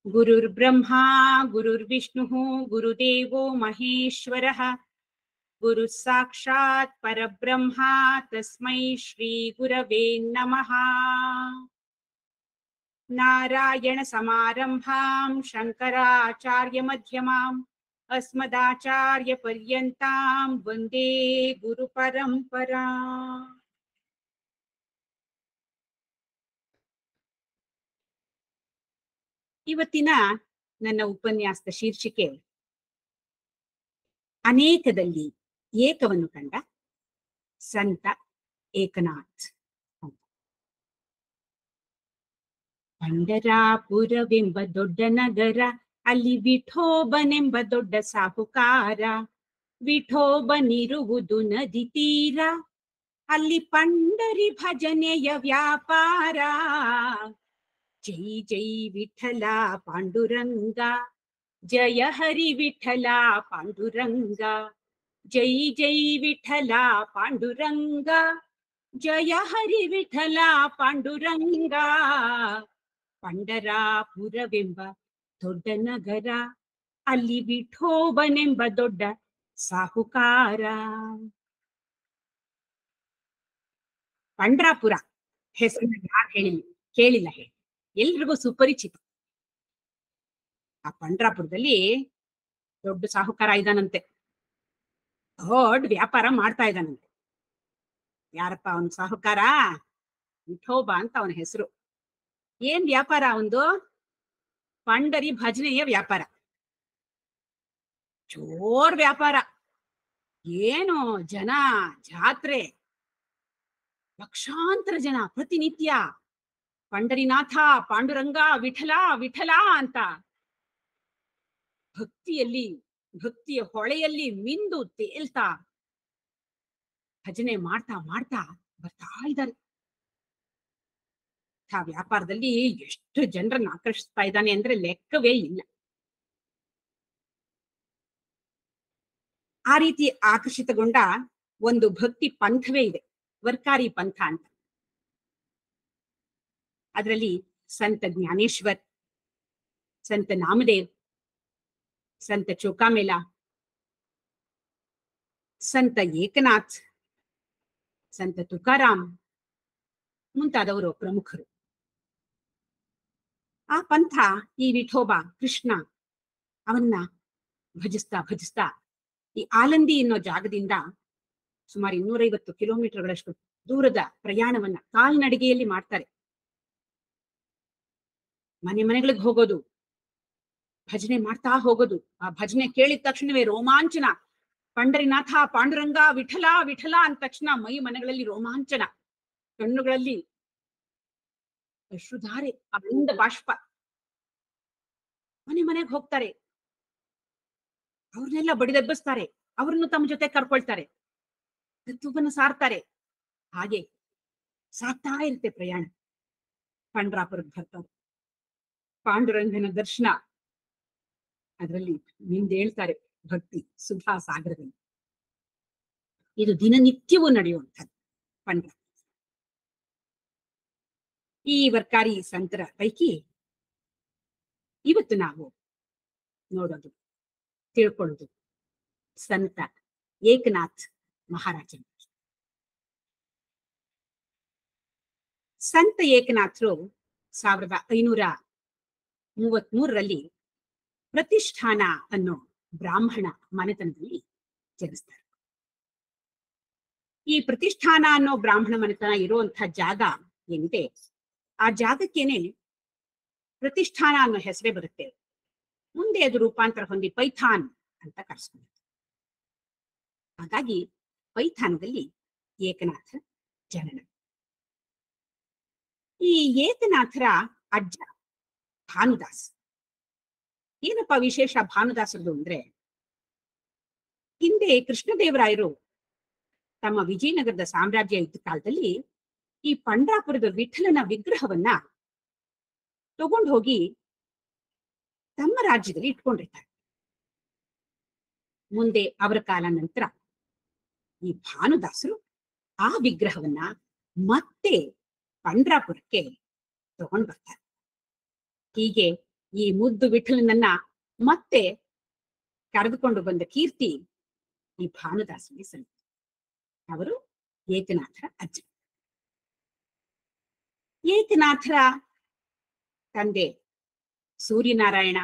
ಗುರುರ್ಬ್ರಹ್ಮಾ ಗುರುರ್ವಿಷ್ಣುಃ ಗುರುದೇವೋ ಮಹೇಶ್ವರಃ ಗುರು ಸಾಕ್ಷಾತ್ ಪರಬ್ರಹ್ಮ ತಸ್ಮೈ ಶ್ರೀ ಗುರವೇ ನಮಃ. ನಾರಾಯಣ ಸಮಾರಂಭಾಂ ಶಂಕರಾಚಾರ್ಯ ಮಧ್ಯಮಾಂ ಅಸ್ಮದಾಚಾರ್ಯ ಪರ್ಯಂತಾಂ ವಂದೇ ಗುರು ಪರಂಪರಾ. ಇವತ್ತಿನ ನನ್ನ ಉಪನ್ಯಾಸದ ಶೀರ್ಷಿಕೆ ಅನೇಕದಲ್ಲಿ ಏಕವನ್ನು ಕಂಡ ಸಂತ ಏಕನಾಥ್. ಪಂಡರಾಪುರವೆಂಬ ದೊಡ್ಡ ನಗರ, ಅಲ್ಲಿ ವಿಠೋಬನೆಂಬ ದೊಡ್ಡ ಸಾಹುಕಾರ. ವಿಠೋಬನಿರುವುದು ನದಿ ತೀರ, ಅಲ್ಲಿ ಪಂಡರಿ ಭಜನೆಯ ವ್ಯಾಪಾರ. ಜೈ ಜೈ ವಿಠಲ ಪಾಂಡುರಂಗ, ಜಯ ಹರಿ ವಿಠಲ ಪಾಂಡುರಂಗ. ಜೈ ಜೈ ವಿಠಲ ಪಾಂಡುರಂಗ, ಜಯ ಹರಿ ವಿಠಲ ಪಾಂಡುರಂಗ. ಪಂಡರಾಪುರವೆಂಬ ದೊಡ್ಡ ನಗರ, ಅಲ್ಲಿ ವಿಠೋಬನೆಂಬ ದೊಡ್ಡ ಸಾಹುಕಾರ. ಪಂಡರಾಪುರ ಹೆಸರನ್ನ ಯಾರು ಕೇಳಿಲ್ಲ ಹೇಳಿ, ಎಲ್ರಿಗೂ ಸುಪರಿಚಿತ. ಆ ಪಂಡರಾಪುರದಲ್ಲಿ ದೊಡ್ಡ ಸಾಹುಕಾರ ಇದ್ದಾನಂತೆ, ದೊಡ್ಡ ವ್ಯಾಪಾರ ಮಾಡ್ತಾ ಇದ್ದಾನಂತೆ. ಯಾರಪ್ಪ ಅವನ ಸಾಹುಕಾರ? ವಿಠೋಬ ಅಂತ ಅವನ ಹೆಸರು. ಏನ್ ವ್ಯಾಪಾರ ಅವಂದು? ಪಂಡರಿ ಭಜನೆಯ ವ್ಯಾಪಾರ. ಜೋರ್ ವ್ಯಾಪಾರ. ಏನು ಜನ, ಜಾತ್ರೆ, ಲಕ್ಷಾಂತರ ಜನ ಪ್ರತಿನಿತ್ಯ ಪಂಡರಿನಾಥ ಪಾಂಡುರಂಗ ವಿಠಲ ವಿಠಲ ಅಂತ ಭಕ್ತಿಯ ಹೊಳೆಯಲ್ಲಿ ಮಿಂದು ತೇಲ್ತಾ ಭಜನೆ ಮಾಡ್ತಾ ಮಾಡ್ತಾ ಬರ್ತಾ ಇದ್ದಾರೆ. ಆ ವ್ಯಾಪಾರದಲ್ಲಿ ಎಷ್ಟು ಜನರನ್ನ ಆಕರ್ಷಿಸ್ತಾ ಇದ್ದಾನೆ ಅಂದ್ರೆ ಲೆಕ್ಕವೇ ಇಲ್ಲ. ಆ ರೀತಿ ಆಕರ್ಷಿತಗೊಂಡ ಒಂದು ಭಕ್ತಿ ಪಂಥವೇ ಇದೆ, ವರ್ಕಾರಿ ಪಂಥ ಅಂತ. ಅದರಲ್ಲಿ ಸಂತ ಜ್ಞಾನೇಶ್ವರ್, ಸಂತ ನಾಮದೇವ್, ಸಂತ ಚೋಕಾಮೇಳ, ಸಂತ ಏಕನಾಥ್, ಸಂತ ತುಕಾರಾಮ್ ಮುಂತಾದವರು ಪ್ರಮುಖರು. ಆ ಪಂಥ ಈ ವಿಠೋಬ ಕೃಷ್ಣ ಅವನ್ನ ಭಜಿಸ್ತಾ ಭಜಿಸ್ತಾ ಈ ಆಲಂದಿ ಅನ್ನೋ ಜಾಗದಿಂದ ಸುಮಾರು 250 ಕಿಲೋಮೀಟರ್ಗಳಷ್ಟು ದೂರದ ಪ್ರಯಾಣವನ್ನ ಕಾಲ್ನಡಿಗೆಯಲ್ಲಿ ಮಾಡ್ತಾರೆ. ಮನೆಗಳಿಗೆ ಹೋಗೋದು, ಭಜನೆ ಮಾಡ್ತಾ ಹೋಗೋದು. ಆ ಭಜನೆ ಕೇಳಿದ ತಕ್ಷಣವೇ ರೋಮಾಂಚನ. ಪಂಡರಿನಾಥ ಪಾಂಡುರಂಗ ವಿಠಲ ವಿಠಲ ಅಂದ ತಕ್ಷಣ ಮೈ ಮನೆಗಳಲ್ಲಿ ರೋಮಾಂಚನ, ಕಣ್ಣುಗಳಲ್ಲಿ ಅಶ್ರುಧಾರೆ, ಆನಂದ ಬಾಷ್ಪ. ಮನೆಗೆ ಹೋಗ್ತಾರೆ, ಅವ್ರನ್ನೆಲ್ಲ ಬಡಿದೆಬ್ಬಿಸ್ತಾರೆ, ಅವ್ರನ್ನು ತಮ್ಮ ಜೊತೆ ಕರ್ಕೊಳ್ತಾರೆ, ತತ್ವವನ್ನು ಸಾರ್ತಾರೆ. ಹಾಗೆ ಸಾಕ್ತಾ ಇರುತ್ತೆ ಪ್ರಯಾಣ. ಪಂಡರಾಪುರಕ್ಕೆ ಬರ್ತಾರೆ, ಪಾಂಡುರಂಗನ ದರ್ಶನ, ಅದರಲ್ಲಿ ನಿಂದೇಳ್ತಾರೆ ಭಕ್ತಿ ಸುಧಾ ಸಾಗರದಲ್ಲಿ. ಇದು ದಿನನಿತ್ಯವೂ ನಡೆಯುವಂಥದ್ದು ಪಂಡರಾಪುರ. ಈ ವರ್ಕಾರಿ ಸಂತರ ಪೈಕಿ ಇವತ್ತು ನಾವು ನೋಡೋದು, ತಿಳ್ಕೊಳ್ಳೋದು ಸಂತ ಏಕನಾಥ್ ಮಹಾರಾಜ. ಸಂತ ಏಕನಾಥರು 1533ರಲ್ಲಿ ಪ್ರತಿಷ್ಠಾನ ಅನ್ನೋ ಬ್ರಾಹ್ಮಣ ಮನೆತನದಲ್ಲಿ ಜನಿಸ್ತಾರೆ. ಈ ಪ್ರತಿಷ್ಠಾನ ಅನ್ನೋ ಬ್ರಾಹ್ಮಣ ಮನೆತನ ಇರುವಂತಹ ಜಾಗ ಏನಿದೆ, ಆ ಜಾಗಕ್ಕೇನೆ ಪ್ರತಿಷ್ಠಾನ ಅನ್ನೋ ಹೆಸರೇ ಬರುತ್ತೆ. ಮುಂದೆ ಅದು ರೂಪಾಂತರ ಹೊಂದಿ ಪೈಥಾನ್ ಅಂತ ಕರೆಸ್ಕೊಳ್ಳುತ್ತೆ. ಹಾಗಾಗಿ ಪೈಥಾನದಲ್ಲಿ ಏಕನಾಥ ಜನನ. ಈ ಏಕನಾಥರ ಅಜ್ಜ ಭಾನುದಾಸ್. ಏನಪ್ಪಾ ವಿಶೇಷ ಭಾನುದಾಸರದು ಅಂದ್ರೆ, ಹಿಂದೆ ಕೃಷ್ಣದೇವರಾಯರು ತಮ್ಮ ವಿಜಯನಗರದ ಸಾಮ್ರಾಜ್ಯ ಇದ್ದ ಕಾಲದಲ್ಲಿ ಈ ಪಂಡರಾಪುರದ ವಿಠಲನ ವಿಗ್ರಹವನ್ನ ತಗೊಂಡು ಹೋಗಿ ತಮ್ಮ ರಾಜ್ಯದಲ್ಲಿ ಇಟ್ಕೊಂಡಿರ್ತಾರೆ. ಮುಂದೆ ಅವರ ಕಾಲ ನಂತರ ಈ ಭಾನುದಾಸರು ಆ ವಿಗ್ರಹವನ್ನ ಮತ್ತೆ ಪಂಡರಾಪುರಕ್ಕೆ ತಗೊಂಡು ಬರ್ತಾರೆ. ಹೀಗೆ ಈ ಮುದ್ದು ವಿಠಲನನ್ನ ಮತ್ತೆ ಕರೆದುಕೊಂಡು ಬಂದ ಕೀರ್ತಿ ಈ ಭಾನುದಾಸನಿಗೆ ಸಲ್ಲಿತು. ಅವರು ಏಕನಾಥರ ಅಜ್ಜ. ಏಕನಾಥರ ತಂದೆ ಸೂರ್ಯನಾರಾಯಣ,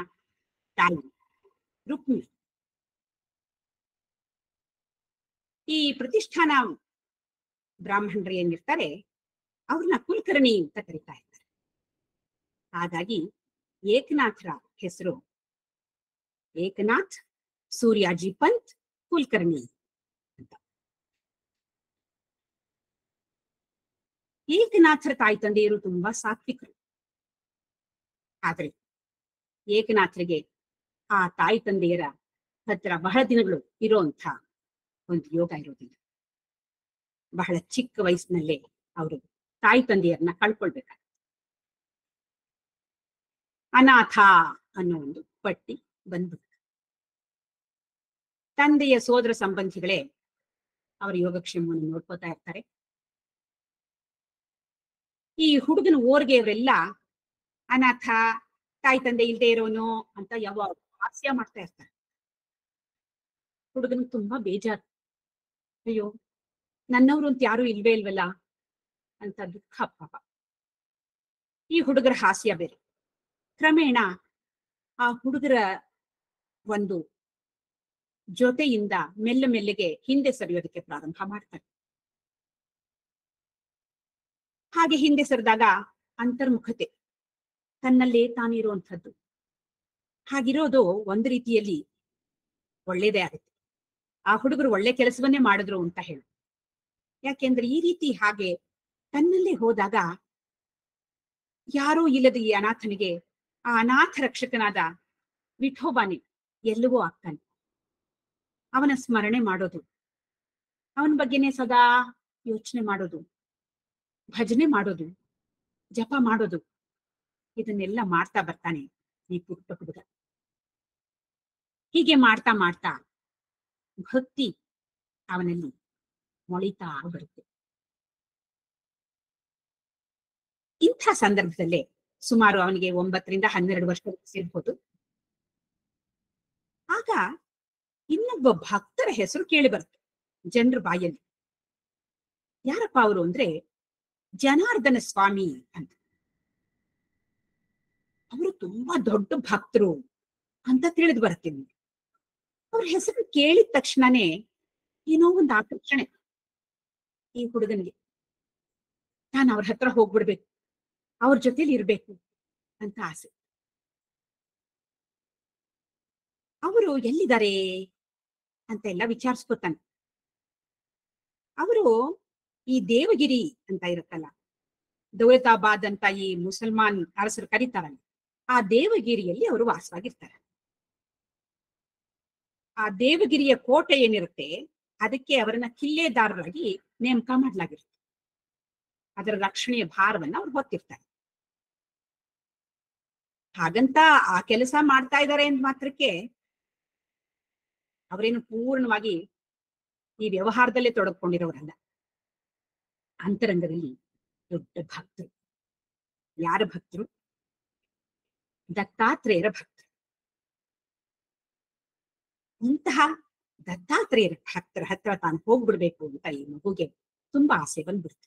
ತಾಯಿ ರುಕ್ಮಿಣಿ. ಈ ಪ್ರತಿಷ್ಠಾನ ಬ್ರಾಹ್ಮಣರು ಏನಿರ್ತಾರೆ ಅವ್ರನ್ನ ಕುಲಕರ್ಣಿ ಅಂತ ಕರೀತಾ ಇರ್ತಾರೆ. ಹಾಗಾಗಿ ಏಕನಾಥರ ಹೆಸರು ಏಕನಾಥ್ ಸೂರ್ಯಾಜಿ ಪಂತ್ ಕುಲಕರ್ಣಿ ಅಂತ. ಏಕನಾಥರ ತಾಯಿ ತಂದೆಯರು ತುಂಬಾ ಸಾತ್ವಿಕರು. ಆದ್ರೆ ಏಕನಾಥರಿಗೆ ಆ ತಾಯಿ ತಂದೆಯರ ಹತ್ರ ಬಹಳ ದಿನಗಳು ಇರೋಂಥ ಒಂದು ಯೋಗ ಇರೋದಿಲ್ಲ. ಬಹಳ ಚಿಕ್ಕ ವಯಸ್ಸಿನಲ್ಲೇ ಅವರು ತಾಯಿ ತಂದೆಯರನ್ನ ಕಳ್ಕೊಳ್ಬೇಕಾಗುತ್ತೆ. ಅನಾಥ ಅನ್ನೋ ಒಂದು ಪಟ್ಟಿ ಬಂದ್ಬಿಟ್ಟು ತಂದೆಯ ಸೋದರ ಸಂಬಂಧಿಗಳೇ ಅವರ ಯೋಗಕ್ಷೇಮವನ್ನು ನೋಡ್ಕೋತಾ ಇರ್ತಾರೆ. ಈ ಹುಡುಗನ ಓರ್ಗೆಯವರೆಲ್ಲ ಅನಾಥ, ತಾಯಿ ತಂದೆ ಇಲ್ದೇ ಇರೋನು ಅಂತ ಯಾವಾಗ ಹಾಸ್ಯ ಮಾಡ್ತಾ ಇರ್ತಾರೆ. ಹುಡುಗನಿಗೆ ತುಂಬಾ ಬೇಜಾರು. ಅಯ್ಯೋ, ನನ್ನವರು ಅಂತ ಯಾರು ಇಲ್ವೇ ಇಲ್ವಲ್ಲ ಅಂತ ದುಃಖ ಪಾಪ. ಈ ಹುಡುಗರ ಹಾಸ್ಯ ಬೇರೆ. ಕ್ರಮೇಣ ಆ ಹುಡುಗರ ಒಂದು ಜೊತೆಯಿಂದ ಮೆಲ್ಲ ಮೆಲ್ಲಗೆ ಹಿಂದೆ ಸರಿಯೋದಕ್ಕೆ ಪ್ರಾರಂಭ ಮಾಡ್ತಾರೆ. ಹಾಗೆ ಹಿಂದೆ ಸರಿದಾಗ ಅಂತರ್ಮುಖತೆ, ತನ್ನಲ್ಲೇ ತಾನಿರುವಂಥದ್ದು. ಹಾಗಿರೋದು ಒಂದು ರೀತಿಯಲ್ಲಿ ಒಳ್ಳೇದೇ ಆಗುತ್ತೆ. ಆ ಹುಡುಗರು ಒಳ್ಳೆ ಕೆಲಸವನ್ನೇ ಮಾಡಿದ್ರು ಅಂತ ಹೇಳು. ಯಾಕೆಂದ್ರೆ ಈ ರೀತಿ ಹಾಗೆ ತನ್ನಲ್ಲೇ ಹೋದಾಗ ಯಾರೂ ಇಲ್ಲದ ಈ ಅನಾಥನಿಗೆ ಆ ಅನಾಥ ರಕ್ಷಕನಾದ ವಿಠೋಬಾನೆ ಎಲ್ಲವೂ ಆಗ್ತಾನೆ. ಅವನ ಸ್ಮರಣೆ ಮಾಡೋದು, ಅವನ ಬಗ್ಗೆನೇ ಸದಾ ಯೋಚನೆ ಮಾಡೋದು, ಭಜನೆ ಮಾಡೋದು, ಜಪ ಮಾಡೋದು, ಇದನ್ನೆಲ್ಲ ಮಾಡ್ತಾ ಬರ್ತಾನೆ ಈ ಪುಟ್ಟ ಹುಡುಗ. ಹೀಗೆ ಮಾಡ್ತಾ ಮಾಡ್ತಾ ಭಕ್ತಿ ಅವನಲ್ಲಿ ಮೊಳಿತಾ ಬರುತ್ತೆ. ಇಂಥ ಸಂದರ್ಭದಲ್ಲೇ ಸುಮಾರು ಅವನಿಗೆ 9 ರಿಂದ 12 ವರ್ಷ ಇರ್ಬೋದು. ಆಗ ಇನ್ನೊಬ್ಬ ಭಕ್ತರ ಹೆಸರು ಕೇಳಿ ಬರುತ್ತೆ ಜನರ ಬಾಯಲ್ಲಿ. ಯಾರಪ್ಪ ಅವರು ಅಂದ್ರೆ ಜನಾರ್ದನ ಸ್ವಾಮಿ ಅಂತ. ಅವರು ತುಂಬಾ ದೊಡ್ಡ ಭಕ್ತರು ಅಂತ ತಿಳಿದು ಬರುತ್ತೆ. ಅವ್ರ ಹೆಸರು ಕೇಳಿದ ತಕ್ಷಣನೇ ಏನೋ ಒಂದು ಆಕರ್ಷಣೆ ಈ ಹುಡುಗನಿಗೆ. ನಾನು ಅವ್ರ ಹತ್ರ ಹೋಗ್ಬಿಡ್ಬೇಕು, ಅವ್ರ ಜೊತೆಲಿ ಇರ್ಬೇಕು ಅಂತ ಆಸೆ. ಅವರು ಎಲ್ಲಿದ್ದಾರೆ ಅಂತ ಎಲ್ಲ ವಿಚಾರಿಸ್ಕೊತಾನೆ. ಅವರು ಈ ದೇವಗಿರಿ ಅಂತ ಇರುತ್ತಲ್ಲ, ದೌಲತಾಬಾದ್ ಅಂತ ಈ ಮುಸಲ್ಮಾನ್ ಅರಸರು ಕರೀತಾರಲ್ಲ, ಆ ದೇವಗಿರಿಯಲ್ಲಿ ಅವರು ವಾಸವಾಗಿರ್ತಾರೆ. ಆ ದೇವಗಿರಿಯ ಕೋಟೆ ಏನಿರುತ್ತೆ ಅದಕ್ಕೆ ಅವರನ್ನ ಕಿಲ್ಲೆದಾರರಾಗಿ ನೇಮಕ ಮಾಡಲಾಗಿರುತ್ತೆ. ಅದರ ರಕ್ಷಣೆಯ ಭಾರವನ್ನ ಅವ್ರು ಹೊತ್ತಿರ್ತಾರೆ. ಹಾಗಂತ ಆ ಕೆಲಸ ಮಾಡ್ತಾ ಇದ್ದಾರೆ ಅಂತ ಮಾತ್ರಕ್ಕೆ ಅವರೇನು ಪೂರ್ಣವಾಗಿ ಈ ವ್ಯವಹಾರದಲ್ಲೇ ತೊಡಗಿಕೊಂಡಿರೋರಲ್ಲ. ಅಂತರಂಗದಲ್ಲಿ ದೊಡ್ಡ ಭಕ್ತರು. ಯಾರ ಭಕ್ತರು? ದತ್ತಾತ್ರೇಯರ ಭಕ್ತರು. ಇಂತಹ ದತ್ತಾತ್ರೇಯರ ಭಕ್ತರ ಹತ್ರ ತಾನು ಹೋಗ್ಬಿಡ್ಬೇಕು ಅಂತ ಈ ಮಗುಗೆ ತುಂಬಾ ಆಸೆ ಬಂದ್ಬಿಡ್ತು.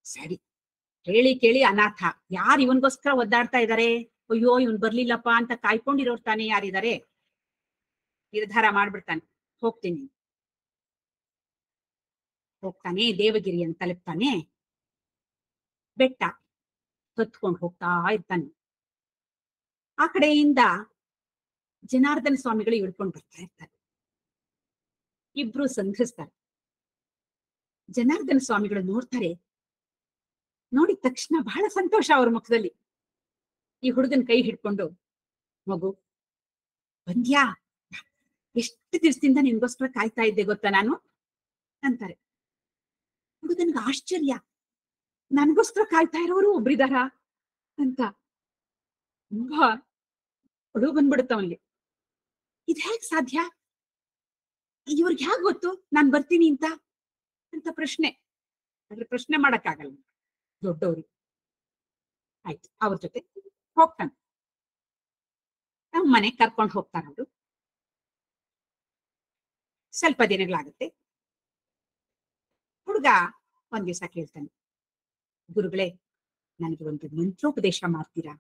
ಸರಿ, ಹೇಳಿ ಕೇಳಿ ಅನಾಥ, ಯಾರು ಇವನ್ಗೋಸ್ಕರ ಒದ್ದಾಡ್ತಾ ಇದ್ದಾರೆ, ಅಯ್ಯೋ ಇವನ್ ಬರ್ಲಿಲ್ಲಪ್ಪ ಅಂತ ಕಾಯ್ಕೊಂಡಿರೋರು ತಾನೇ ಯಾರಿದ್ದಾರೆ. ನಿರ್ಧಾರ ಮಾಡ್ಬಿಡ್ತಾನೆ, ಹೋಗ್ತೀನಿ. ಹೋಗ್ತಾನೆ, ದೇವಗಿರಿಯನ್ನು ತಲುಪ್ತಾನೆ. ಬೆಟ್ಟ ಹೊತ್ಕೊಂಡು ಹೋಗ್ತಾ ಇರ್ತಾನೆ. ಆ ಕಡೆಯಿಂದ ಜನಾರ್ದನ ಸ್ವಾಮಿಗಳು ಇಳ್ಕೊಂಡು ಬರ್ತಾ ಇರ್ತಾರೆ. ಇಬ್ರು ಸಂಧಿಸ್ತಾರೆ. ಜನಾರ್ದನ ಸ್ವಾಮಿಗಳು ನೋಡ್ತಾರೆ. ನೋಡಿದ ತಕ್ಷಣ ಬಹಳ ಸಂತೋಷ ಅವ್ರ ಮುಖದಲ್ಲಿ. ಈ ಹುಡುಗನ ಕೈ ಹಿಡ್ಕೊಂಡು, ಮಗು ಬಂದ್ಯಾ, ಎಷ್ಟು ದಿವಸದಿಂದ ನಿನ್ಗೋಸ್ಕರ ಕಾಯ್ತಾ ಇದ್ದೆ ಗೊತ್ತಾ ನಾನು ಅಂತಾರೆ. ಹುಡುಗನ್ಗೆ ಆಶ್ಚರ್ಯ, ನನ್ಗೋಸ್ಕರ ಕಾಯ್ತಾ ಇರೋರು ಒಬ್ರಿದಾರ ಅಂತ ತುಂಬಾ ಹುಡುಗ ಬಂದ್ಬಿಡುತ್ತ ಅವನಿಗೆ. ಇದ್ ಹೇಗ್ ಸಾಧ್ಯ, ಇವ್ರಿಗೆ ಹೇಗ್ ಗೊತ್ತು ನಾನ್ ಬರ್ತೀನಿ ಅಂತ ಪ್ರಶ್ನೆ. ಆದ್ರೆ ಪ್ರಶ್ನೆ ಮಾಡಕ್ಕಾಗಲ್ಲ, ದೊಡ್ಡವ್ರು. ಆಯ್ತು, ಅವ್ರ ಜೊತೆ ಹೋಗ್ತಾನೆ. ನಮ್ಮ ಮನೆಗೆ ಕರ್ಕೊಂಡು ಹೋಗ್ತಾರ ಅವರು. ಸ್ವಲ್ಪ ದಿನಗಳಾಗುತ್ತೆ. ಹುಡುಗ ಒಂದ್ ದಿವಸ ಕೇಳ್ತಾನೆ, ಗುರುಗಳೇ ನನಗೆ ಒಂದು ಮಂತ್ರೋಪದೇಶ ಮಾಡ್ತೀರಾ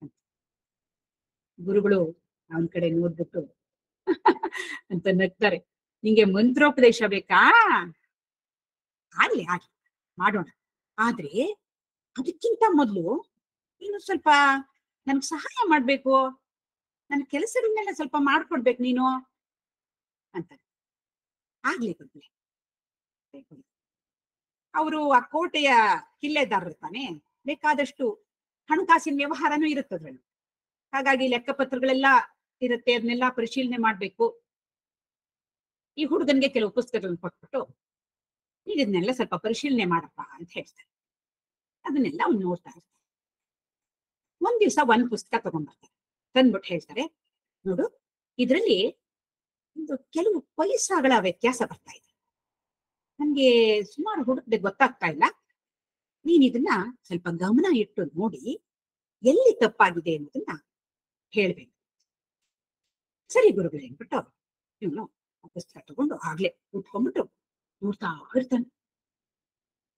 ಅಂತ. ಗುರುಗಳು ಅವನ ಕಡೆ ನೋಡ್ಬಿಟ್ಟು ಅಂತ ನಗ್ತಾರೆ. ನಿಂಗೆ ಮಂತ್ರೋಪದೇಶ ಬೇಕಾ? ಆಗ್ಲಿ ಆಗ್ಲಿ, ಮಾಡೋಣ. ಆದ್ರೆ ಅದಕ್ಕಿಂತ ಮೊದ್ಲು ನೀನು ಸ್ವಲ್ಪ ನನ್ಗೆ ಸಹಾಯ ಮಾಡ್ಬೇಕು, ನನ್ ಕೆಲಸಗಳನ್ನೆಲ್ಲ ಸ್ವಲ್ಪ ಮಾಡ್ಕೊಡ್ಬೇಕು ನೀನು ಅಂತ. ಆಗ್ಲಿ ಗುರುಗಳೇ. ಅವರು ಆ ಕೋಟೆಯ ಕಿಲ್ಲೆದಾರರು ತಾನೆ, ಬೇಕಾದಷ್ಟು ಹಣಕಾಸಿನ ವ್ಯವಹಾರನೂ ಇರುತ್ತದ್ರಲ್ಲಿ. ಹಾಗಾಗಿ ಲೆಕ್ಕಪತ್ರಗಳೆಲ್ಲ ಇರುತ್ತೆ, ಅದನ್ನೆಲ್ಲ ಪರಿಶೀಲನೆ ಮಾಡ್ಬೇಕು. ಈ ಹುಡುಗನ್ಗೆ ಕೆಲವು ಪುಸ್ತಕಗಳನ್ನು ಕೊಟ್ಬಿಟ್ಟು ಇದನ್ನೆಲ್ಲ ಸ್ವಲ್ಪ ಪರಿಶೀಲನೆ ಮಾಡಪ್ಪ ಅಂತ ಹೇಳ್ತಾರೆ. ಅದನ್ನೆಲ್ಲ ಅವ್ನು ನೋಡ್ತಾ ಇರ್ತಾರೆ. ಒಂದ್ ದಿವ್ಸ ಒಂದ್ ಪುಸ್ತಕ ತಗೊಂಡ್ಬರ್ತಾರೆ. ತಂದ್ಬಿಟ್ಟು ಹೇಳ್ತಾರೆ, ನೋಡು ಇದ್ರಲ್ಲಿ ಒಂದು ಕೆಲವು ಪೈಸಾಗಳ ವ್ಯತ್ಯಾಸ ಬರ್ತಾ ಇದೆ, ನನ್ಗೆ ಸುಮಾರು ಹುಡುಕ್ದೆ ಗೊತ್ತಾಗ್ತಾ ಇಲ್ಲ, ನೀನ್ ಇದನ್ನ ಸ್ವಲ್ಪ ಗಮನ ಇಟ್ಟು ನೋಡಿ ಎಲ್ಲಿ ತಪ್ಪಾಗಿದೆ ಅನ್ನೋದನ್ನ ಹೇಳ್ಬೇಕು. ಸರಿ ಗುರುಗಳೇ ಅಂದ್ಬಿಟ್ಟು ಇವನು ಪುಸ್ತಕ ತಗೊಂಡು ಆಗ್ಲೇ ಉಟ್ಕೊಂಡ್ಬಿಟ್ಟು ನೋಡ್ತಾ ಇರ್ತಾನೆ.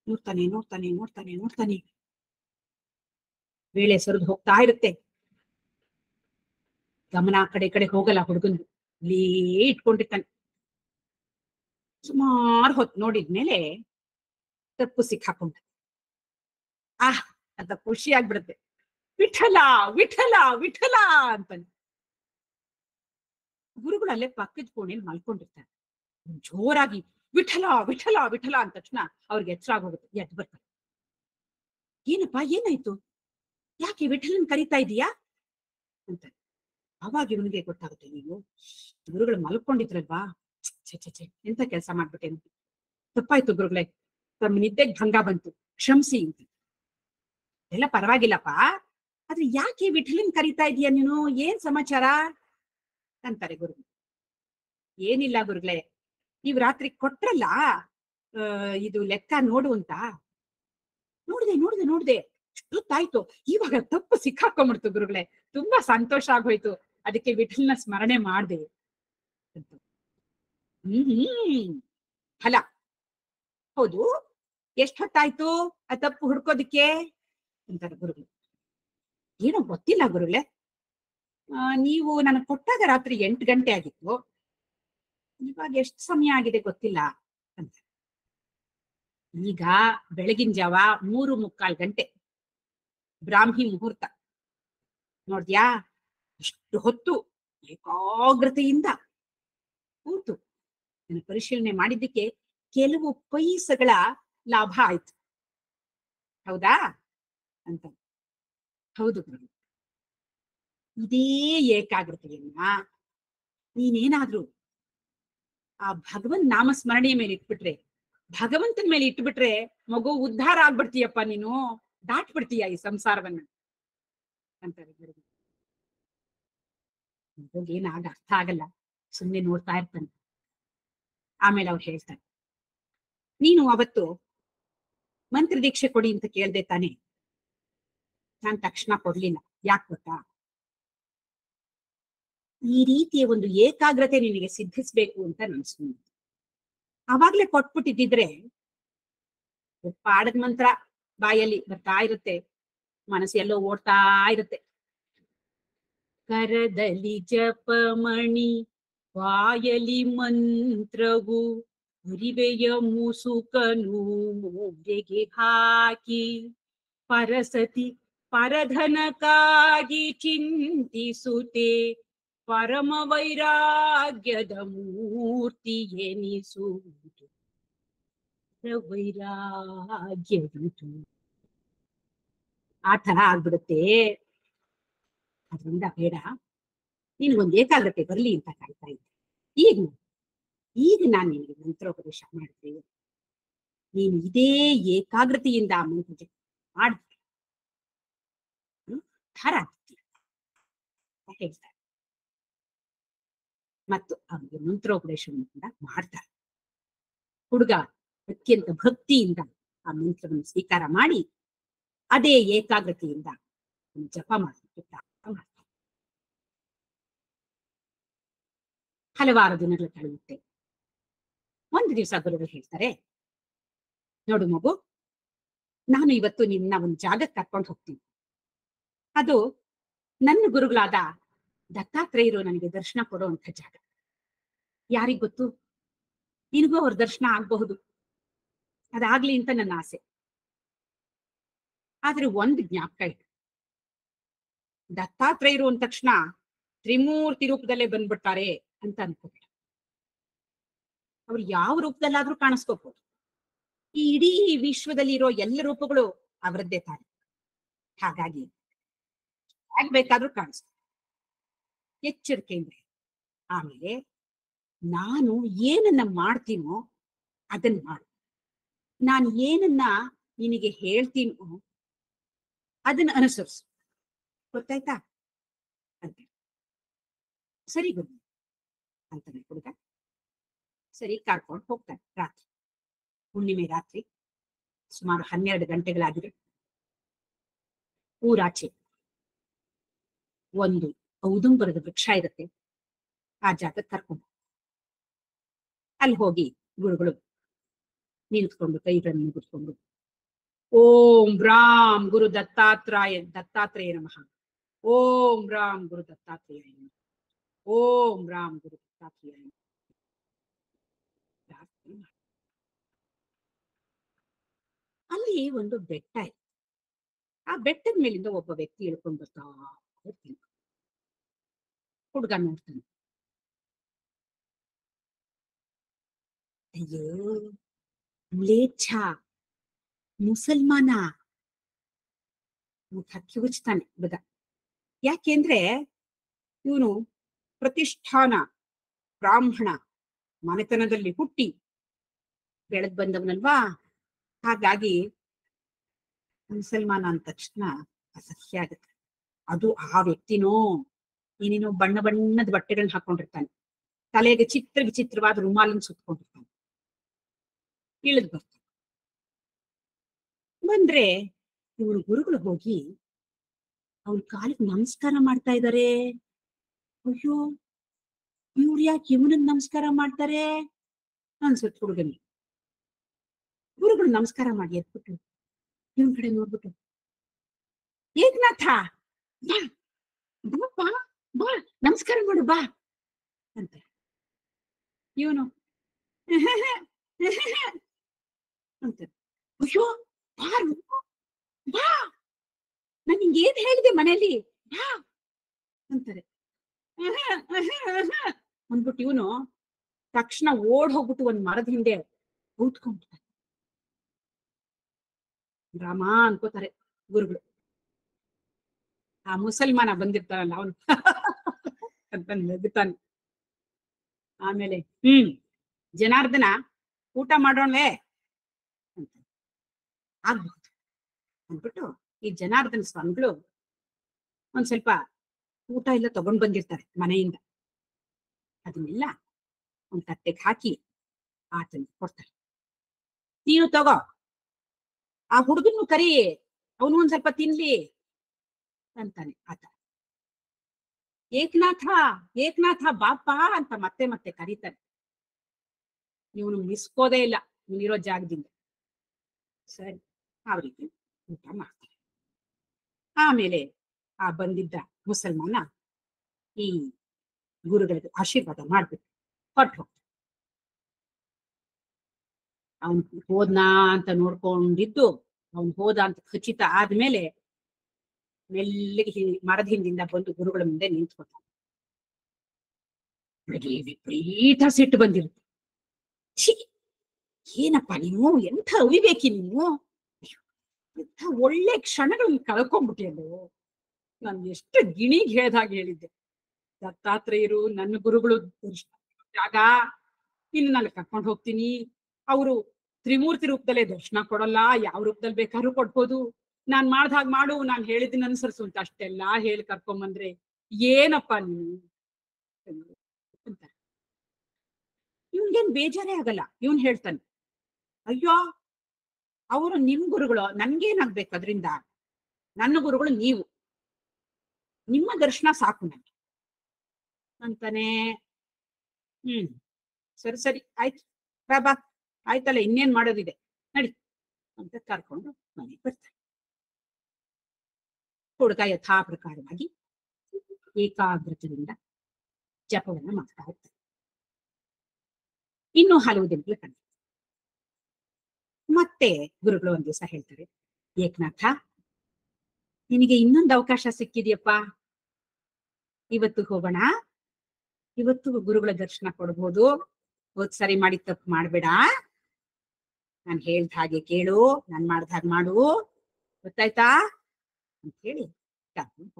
ನೋಡ್ತಾನೆ ನೋಡ್ತಾನೆ ನೋಡ್ತಾನೆ ನೋಡ್ತಾನೆ, ವೇಳೆ ಸರಿದು ಹೋಗ್ತಾ ಇರುತ್ತೆ. ಗಮನ ಆ ಕಡೆ ಕಡೆ ಹೋಗಲ್ಲ ಹುಡುಗಂದು, ಇಲ್ಲೇ ಇಟ್ಕೊಂಡಿರ್ತಾನೆ. ಸುಮಾರು ಹೊತ್ತು ನೋಡಿದ್ಮೇಲೆ ತಪ್ಪು ಸಿಕ್ಕಾಕೊಂಡ. ಆಹ್ ಅಂತ ಖುಷಿ ಆಗ್ಬಿಡುತ್ತೆ. ವಿಠಲ ವಿಠಲ ವಿಠಲ ಅಂತಾನೆ. ಗುರುಗಳು ಅಲ್ಲೇ ಪಕ್ಕದ ಕೋಣೆಯಲ್ಲಿ ಮಲ್ಕೊಂಡಿರ್ತಾರೆ. ಜೋರಾಗಿ ವಿಠಲ ವಿಠಲ ವಿಠಲ ಅಂದ ತಕ್ಷಣ ಅವ್ರಿಗೆ ಎಚ್ಚರ ಆಗೋಗುತ್ತೆ, ಎದ್ದು ಬರ್ತಾರೆ. ಏನಪ್ಪಾ ಏನಾಯ್ತು, ಯಾಕೆ ವಿಠಲನ್ ಕರೀತಾ ಇದೀಯಾ ಅಂತ. ಅವಾಗ ಇವನಿಗೆ ಗೊತ್ತಾಗುತ್ತೆ, ನೀವು ಗುರುಗಳು ಮಲ್ಕೊಂಡಿದ್ರಲ್ವಾ, ಛೆ ಛೆ ಛೆ ಎಂತ ಕೆಲಸ ಮಾಡ್ಬಿಟ್ಟೆ ಅಂತ. ತಪ್ಪಾಯ್ತು ಗುರುಗಳೇ, ತಮ್ಮ ನಿದ್ದೆಗೆ ಭಂಗ ಬಂತು, ಕ್ಷಮಿಸಿ ಅಂತ. ಎಲ್ಲ ಪರವಾಗಿಲ್ಲಪ್ಪ, ಆದ್ರೆ ಯಾಕೆ ವಿಠಲನ್ ಕರೀತಾ ಇದೀಯ ನೀನು, ಏನ್ ಸಮಾಚಾರ ಅಂತಾರೆ ಗುರುಗಳು. ಏನಿಲ್ಲ ಗುರುಗಳೇ, ನೀವ್ ರಾತ್ರಿ ಕೊಟ್ರಲ್ಲ ಇದು ಲೆಕ್ಕ ನೋಡು ಅಂತ. ನೋಡ್ದೆ ನೋಡ್ದೆ ನೋಡ್ದೆ ಎಷ್ಟೊತ್ತಾಯ್ತು, ಇವಾಗ ತಪ್ಪು ಸಿಕ್ಕಾಕೊಂಡ್ಬಿಡ್ತು ಗುರುಗಳೇ, ತುಂಬಾ ಸಂತೋಷ ಆಗೋಯ್ತು, ಅದಕ್ಕೆ ವಿಠಲನ ಸ್ಮರಣೆ ಮಾಡ್ದೆ ಅಂತ. ಫಲ ಹೌದು, ಎಷ್ಟ್ ಹೊತ್ತಾಯ್ತು ಆ ತಪ್ಪು ಹುಡ್ಕೋದಿಕ್ಕೆ ಅಂತಾರೆ ಗುರುಗಳು. ಏನೋ ಗೊತ್ತಿಲ್ಲ ಗುರುಗಳೇ, ನೀವು ನನಗೆ ಕೊಟ್ಟಾಗ ರಾತ್ರಿ 8 ಗಂಟೆ ಆಗಿತ್ತು, ಇವಾಗ ಎಷ್ಟು ಸಮಯ ಆಗಿದೆ ಗೊತ್ತಿಲ್ಲ ಅಂತ. ಈಗ ಬೆಳಗಿನ ಜಾವ 3:45 ಗಂಟೆ, ಬ್ರಾಹ್ಮಿ ಮುಹೂರ್ತ. ನೋಡ್ದ್ಯಾ, ಇಷ್ಟು ಹೊತ್ತು ಏಕಾಗ್ರತೆಯಿಂದ ಕೂತು ಪರಿಶೀಲನೆ ಮಾಡಿದ್ದಕ್ಕೆ ಕೆಲವು ಪೈಸಗಳ ಲಾಭ ಆಯ್ತು, ಹೌದಾ ಅಂತ. ಹೌದು ಗುರು, ಇದೇ ಏಕಾಗ್ರತೆಯನ್ನ ನೀನೇನಾದ್ರೂ ಆ ಭಗವಂತ ನಾಮಸ್ಮರಣೆಯ ಮೇಲೆ ಇಟ್ಬಿಟ್ರೆ, ಭಗವಂತನ ಮೇಲೆ ಇಟ್ಬಿಟ್ರೆ ಮಗು ಉದ್ಧಾರ ಆಗ್ಬಿಡ್ತೀಯಪ್ಪ, ನೀನು ದಾಟ್ಬಿಡ್ತೀಯ ಈ ಸಂಸಾರವನ್ನ ಅಂತಾರೆ ಗುರುಗಳು. ಮಗುಗೇನಾಗ ಅರ್ಥ ಆಗಲ್ಲ, ಸುಮ್ಮನೆ ನೋಡ್ತಾ ಇರ್ತಾನೆ. ಆಮೇಲೆ ಅವ್ರು ಹೇಳ್ತಾರೆ, ನೀನು ಅವತ್ತು ಮಂತ್ರ ದೀಕ್ಷೆ ಕೊಡಿ ಅಂತ ಕೇಳ್ದೆ ತಾನೆ, ನಾನ್ ತಕ್ಷಣ ಕೊಡ್ಲಿಲ್ಲ. ಯಾಕೆ ಗೊತ್ತಾ, ಈ ರೀತಿಯ ಒಂದು ಏಕಾಗ್ರತೆ ನಿನಗೆ ಸಿದ್ಧಿಸ್ಬೇಕು ಅಂತ ನನ್ ಸುಮ್ಮನೆ. ಅವಾಗ್ಲೇ ಕೊಟ್ಬಿಟ್ಟಿದ್ರೆ ಪಾಡದ ಮಂತ್ರ ಬಾಯಲ್ಲಿ ಬರ್ತಾ ಇರುತ್ತೆ, ಮನಸ್ಸು ಎಲ್ಲೋ ಓಡ್ತಾ ಇರುತ್ತೆ. ಕರದಲ್ಲಿ ಜಪಮಣಿ ಬಾಯಲಿ ಮಂತ್ರವು ಅರಿವೆಯ ಮುಸುಕನು ಮೂಗೆಗೆ ಹಾಕಿ ಪರಸತಿ ಪರಧನಕ್ಕಾಗಿ ಚಿಂತಿಸುತ್ತೆ ಪರಮ ವೈರಾಗ್ಯದ ಮೂರ್ತಿ ಎನಿಸುವುದು ವೈರಾಗ್ಯವಿತು. ಆ ತರ ಆಗ್ಬಿಡುತ್ತೆ. ಅದರಿಂದ ಬೇಡ, ನಿನ್ಗೊಂದು ಏಕಾಗ್ರತೆ ಬರ್ಲಿ ಅಂತ ಕಾಯ್ತಾ ಇದ್ದೆ. ಈಗ ನಾನು ನಿನಗೆ ಮಂತ್ರೋಪದೇಶ ಮಾಡ್ತೇನೆ, ನೀನು ಇದೇ ಏಕಾಗ್ರತೆಯಿಂದ ಆ ಮಂತ್ರ ಮಾಡ್ತೀಯ, ಧಾರ ಆಗ್ತೀಯ ಅಂತ ಹೇಳ್ತಾರೆ. ಮತ್ತು ಅವನಿಗೆ ಮಂತ್ರೋಪದೇಶವನ್ನು ಕೂಡ ಮಾಡ್ತಾರೆ. ಹುಡುಗ ಅತ್ಯಂತ ಭಕ್ತಿಯಿಂದ ಆ ಮಂತ್ರವನ್ನು ಸ್ವೀಕಾರ ಮಾಡಿ ಅದೇ ಏಕಾಗ್ರತೆಯಿಂದ ಜಪ ಮಾಡಲಿಕ್ಕೆ ಪ್ರಾರಂಭ ಮಾಡ್ತಾರೆ. ಹಲವಾರು ದಿನಗಳು ಕಳೆಯುತ್ತೆ. ಒಂದು ದಿವಸ ಗುರುಗಳು ಹೇಳ್ತಾರೆ, ನೋಡು ಮಗು, ನಾನು ಇವತ್ತು ನಿನ್ನ ಒಂದು ಜಾಗಕ್ಕೆ ಕರ್ಕೊಂಡು ಹೋಗ್ತೀನಿ. ಅದು ನನ್ನ ಗುರುಗಳಾದ ದತ್ತಾತ್ರೇಯರು ನನಗೆ ದರ್ಶನ ಕೊಡುವಂಥ ಜಾಗ. ಯಾರಿಗ್ ಗೊತ್ತು, ನಿನಗೂ ಅವ್ರ ದರ್ಶನ ಆಗಬಹುದು, ಅದಾಗ್ಲಿ ಅಂತ ನನ್ನ ಆಸೆ. ಆದ್ರೆ ಒಂದು ಜ್ಞಾಪಕ ಇದೆ, ದತ್ತಾತ್ರೇಯರು ಅಂದ ತಕ್ಷಣ ತ್ರಿಮೂರ್ತಿ ರೂಪದಲ್ಲೇ ಬಂದ್ಬಿಡ್ತಾರೆ ಅಂತ ಅನ್ಕೋಬೇಡ. ಅವ್ರು ಯಾವ ರೂಪದಲ್ಲಾದ್ರೂ ಕಾಣಿಸ್ಕೋಬಹುದು. ಈ ಇಡೀ ವಿಶ್ವದಲ್ಲಿ ಇರೋ ಎಲ್ಲ ರೂಪಗಳು ಅವರದ್ದೇ ತಾನೆ. ಹಾಗಾಗಿ ಯಾಕೆ ಬೇಕಾದ್ರೂ ಕಾಣಿಸ್ಕೊ, ಎಚ್ಚರಿಕೆಯಿಂದ. ಆಮೇಲೆ ನಾನು ಏನನ್ನ ಮಾಡ್ತೀನೋ ಅದನ್ನ ಮಾಡು. ನಾನು ಏನನ್ನ ನಿನಗೆ ಹೇಳ್ತೀನೋ ಅದನ್ನ ಅನುಸರಿಸು. ಗೊತ್ತಾಯ್ತಾ ಅಂತ. ಸರಿ ಗುರು ಅಂತಾನೆ ಹುಡುಗ. ಸರಿ ಕರ್ಕೊಂಡು ಹೋಗ್ತಾನೆ. ರಾತ್ರಿ, ಹುಣ್ಣಿಮೆ ರಾತ್ರಿ, ಸುಮಾರು 12 ಗಂಟೆಗಳಾಗಿದೆ. ಊರಾಚೆ ಒಂದು ಔದುಂಬರದ ವೃಕ್ಷ ಇರುತ್ತೆ. ಆ ಜಾಗಕ್ಕೆ ಕರ್ಕೊಂಡು ಅಲ್ಲಿ ಹೋಗಿ ಗುರುಗಳು ನಿಂತ್ಕೊಂಡು ಕೈಗಳನ್ನು ಮುಗಿಸ್ಕೊಂಡು, ಓಂ ರಾಮ್ ಗುರು ದತ್ತಾತ್ರೇಯ ನಮಃ, ಓಂ ರಾಮ್ ಗುರು ದತ್ತಾತ್ರೇಯ ನಮಃ, ಓಂ ರಾಮ್ ಗುರು ದತ್ತಾತ್ರೇಯ ನಮಃ. ಅಲ್ಲಿ ಒಂದು ಬೆಟ್ಟ ಇದೆ. ಆ ಬೆಟ್ಟದ ಮೇಲಿಂದ ಒಬ್ಬ ವ್ಯಕ್ತಿ ಇಳ್ಕೊಂಡು ಬರ್ತಾ ಇರ್ತೀನಿ. ಹುಡುಗ ನೋಡ್ತಾನೆ, ಅಯ್ಯೋ ಮ್ಲೇಚ್ಛ ಮುಸಲ್ಮಾನ ಮುಖ ಕಿವುಚ್ತಾನೆ ಹುಡುಗ. ಯಾಕೆಂದ್ರೆ ಇವನು ಪ್ರತಿಷ್ಠಾನ ಬ್ರಾಹ್ಮಣ ಮನೆತನದಲ್ಲಿ ಹುಟ್ಟಿ ಬೆಳೆದ್ ಬಂದವನಲ್ವಾ. ಹಾಗಾಗಿ ಮುಸಲ್ಮಾನ ಅಂದ ತಕ್ಷಣ ಅಸಹ್ಯ ಆಗುತ್ತೆ. ಅದು ಆ ವ್ಯಕ್ತಿನೋ ಏನೇನೋ ಬಣ್ಣ ಬಣ್ಣದ ಬಟ್ಟೆಗಳನ್ನ ಹಾಕೊಂಡಿರ್ತಾನೆ, ತಲೆಗೆ ವಿಚಿತ್ರವಾದ ರುಮಾಲನ್ನು ಸುತ್ಕೊಂಡಿರ್ತಾನೆ. ಇಳಿದು ಬರ್ತಾನೆ. ಬಂದ್ರೆ ಇವರು ಗುರುಗಳು ಹೋಗಿ ಅವ್ರ ಕಾಲಿಗೆ ನಮಸ್ಕಾರ ಮಾಡ್ತಾ ಇದ್ದಾರೆ. ಅಯ್ಯೋ, ಇವ್ರು ಯಾಕೆ ಇವನಿಗೆ ನಮಸ್ಕಾರ ಮಾಡ್ತಾರೆ ಅನ್ಸುತ್ತೆ ಹುಡುಗನಿಗೆ. ಗುರುಗಳು ನಮಸ್ಕಾರ ಮಾಡಿ ಎದ್ಬಿಟ್ಟು ಇವನ್ ಕಡೆ ನೋಡ್ಬಿಟ್ಟು, ಏಕನಾಥ ಬಾ ಬಾ ಬಾ ನಮಸ್ಕಾರ ಮಾಡು ಬಾ ಅಂತ. ಇವನು ಅಂತ, ಅಯ್ಯೋ ಬಾರು ಬಾ, ನಾನು ನಿಂಗೆ ಏನ್ ಹೇಳಿದೆ ಮನೇಲಿ ಬಾ ಅಂತಾರೆ. ಅಂದ್ಬಿಟ್ಟು ಇವನು ತಕ್ಷಣ ಓಡ್ ಹೋಗ್ಬಿಟ್ಟು ಒಂದ್ ಮರದ ಹಿಂದೆ ಕೂತ್ಕೊಂಡ್ಬಿಡ್ತಾನೆ. ರಾಮ ಅನ್ಕೋತಾರೆ ಗುರುಗಳು. ಆ ಮುಸಲ್ಮಾನ ಬಂದಿರ್ತಾರಲ್ಲ ಅವನು ಅಂತ ನಗುತ್ತಾನೆ. ಆಮೇಲೆ ಜನಾರ್ದನ ಊಟ ಮಾಡೋಣವೇ ಅಂತ. ಆಗ್ಬಹುದು ಅಂದ್ಬಿಟ್ಟು ಈ ಜನಾರ್ದನ ಸ್ವಾಮಿಗಳು ಒಂದ್ ಸ್ವಲ್ಪ ಊಟ ಎಲ್ಲ ತಗೊಂಡ್ ಬಂದಿರ್ತಾರೆ ಮನೆಯಿಂದ. ಅದನ್ನೆಲ್ಲ ಒಂದ್ ತಟ್ಟೆಗೆ ಹಾಕಿ ಆತನಿಗೆ ಕೊಡ್ತಾರೆ. ನೀನು ತಗೋ, ಆ ಹುಡುಗನ್ನು ಕರಿ, ಅವನು ಒಂದ್ ಸ್ವಲ್ಪ ತಿನ್ಲಿ ಅಂತಾನೆ ಆತ. ಏಕನಾಥ ಬಾಪ ಅಂತ ಮತ್ತೆ ಮತ್ತೆ ಕರೀತಾನೆ. ಇವನು ಮಿಸ್ಕೋದೇ ಇಲ್ಲ ಇವನಿರೋ ಜಾಗದಿಂದ. ಸರಿ, ಅವರಿಗೆ ಊಟ ಮಾಡ್ತಾರೆ. ಆಮೇಲೆ ಆ ಬಂದಿದ್ದ ಮುಸಲ್ಮಾನ ಈ ಗುರುಗಳಿಗೆ ಆಶೀರ್ವಾದ ಮಾಡ್ಬಿಟ್ಟು ಹೊರಟು ಹೋಗ್ತಾನೆ. ಅವನು ಹೋದ್ನಾ ಅಂತ ನೋಡ್ಕೊಂಡಿದ್ದು, ಅವನು ಹೋದ ಅಂತ ಖಚಿತ ಆದ್ಮೇಲೆ ಮೆಲ್ಲಿಗೆ ಮರದ ಹಿಂದಿಂದ ಬಂದು ಗುರುಗಳ ಮುಂದೆ ನಿಂತ್ಕೊತಾನೆ. ವಿಪರೀತ ಸಿಟ್ಟು ಬಂದಿರುತ್ತೆ. ಛೀ, ಏನಪ್ಪ ನೀನು, ಎಂಥ ಅವಿವೇಕಿ ನೀನು, ಎಂಥ ಒಳ್ಳೆ ಕ್ಷಣಗಳನ್ನ ಕಳ್ಕೊಂಡ್ಬಿಟ್ಟಿಯಲ್ಲೋ. ನಾನು ಎಷ್ಟು ಗಿಣಿಗ್ ಹೇಳ್ದಾಗ ಹೇಳಿದ್ದೆ, ದತ್ತಾತ್ರೇಯರು ನನ್ನ ಗುರುಗಳು ಜಾಗ, ಇನ್ನು ನಾನು ಕರ್ಕೊಂಡು ಹೋಗ್ತೀನಿ. ಅವರು ತ್ರಿಮೂರ್ತಿ ರೂಪದಲ್ಲೇ ದರ್ಶನ ಕೊಡಲ್ಲ, ಯಾವ ರೂಪದಲ್ಲಿ ಬೇಕಾದ್ರೂ ಕೊಡ್ಬೋದು. ನಾನ್ ಮಾಡ್ದಾಗ ಮಾಡು, ನಾನು ಹೇಳಿದ್ದನ್ನ ಅನುಸರಿಸು ಅಂತ ಅಷ್ಟೆಲ್ಲಾ ಹೇಳಿ ಕರ್ಕೊಂಬಂದ್ರೆ ಏನಪ್ಪಾ ನೀನು ಅಂತ. ಇವ್ನಿಗೇನ್ ಬೇಜಾರೇ ಆಗಲ್ಲ. ಇವನ್ ಹೇಳ್ತಾನೆ, ಅಯ್ಯೋ ಅವರು ನಿಮ್ ಗುರುಗಳು, ನನ್ಗೇನಾಗ್ಬೇಕು ಅದ್ರಿಂದ, ನನ್ನ ಗುರುಗಳು ನೀವು, ನಿಮ್ಮ ದರ್ಶನ ಸಾಕು ನನಗೆ ಅಂತಾನೆ. ಹ್ಮ್ ಸರಿ ಸರಿ ಆಯ್ತು, ಬಾ ಬಾ, ಆಯ್ತಲ್ಲ, ಇನ್ನೇನ್ ಮಾಡೋದಿದೆ, ನಡಿ ಅಂತ ಕರ್ಕೊಂಡು ಮನೆಗೆ ಬರ್ತಾರೆ. ಹುಡುಗ ಯಥಾ ಪ್ರಕಾರವಾಗಿ ಏಕಾಗ್ರತೆಯಿಂದ ಜಪವನ್ನ ಮಾಡ್ತಾ ಇರ್ತಾರೆ. ಇನ್ನು ಹಲವು ದಿನಗಳು ಕಂಡು ಮತ್ತೆ ಗುರುಗಳು ಒಂದ್ ದಿವಸ ಹೇಳ್ತಾರೆ, ಏಕನಾಥ, ನಿನಗೆ ಇನ್ನೊಂದು ಅವಕಾಶ ಸಿಕ್ಕಿದ್ಯಪ್ಪ, ಇವತ್ತು ಹೋಗೋಣ, ಇವತ್ತು ಗುರುಗಳ ದರ್ಶನ ಕೊಡ್ಬೋದು, ಹೋದ್ ಸರಿ ಮಾಡಿದ ತಪ್ಪು ಮಾಡ್ಬೇಡ, ನಾನ್ ಹೇಳ್ದ ಹಾಗೆ ಕೇಳು, ನಾನ್ ಮಾಡ್ದ ಹಾಗೆ ಮಾಡು, ಗೊತ್ತಾಯ್ತಾ ಅಂತ ಹೇಳಿ ಕರ್ಕೊಂಡು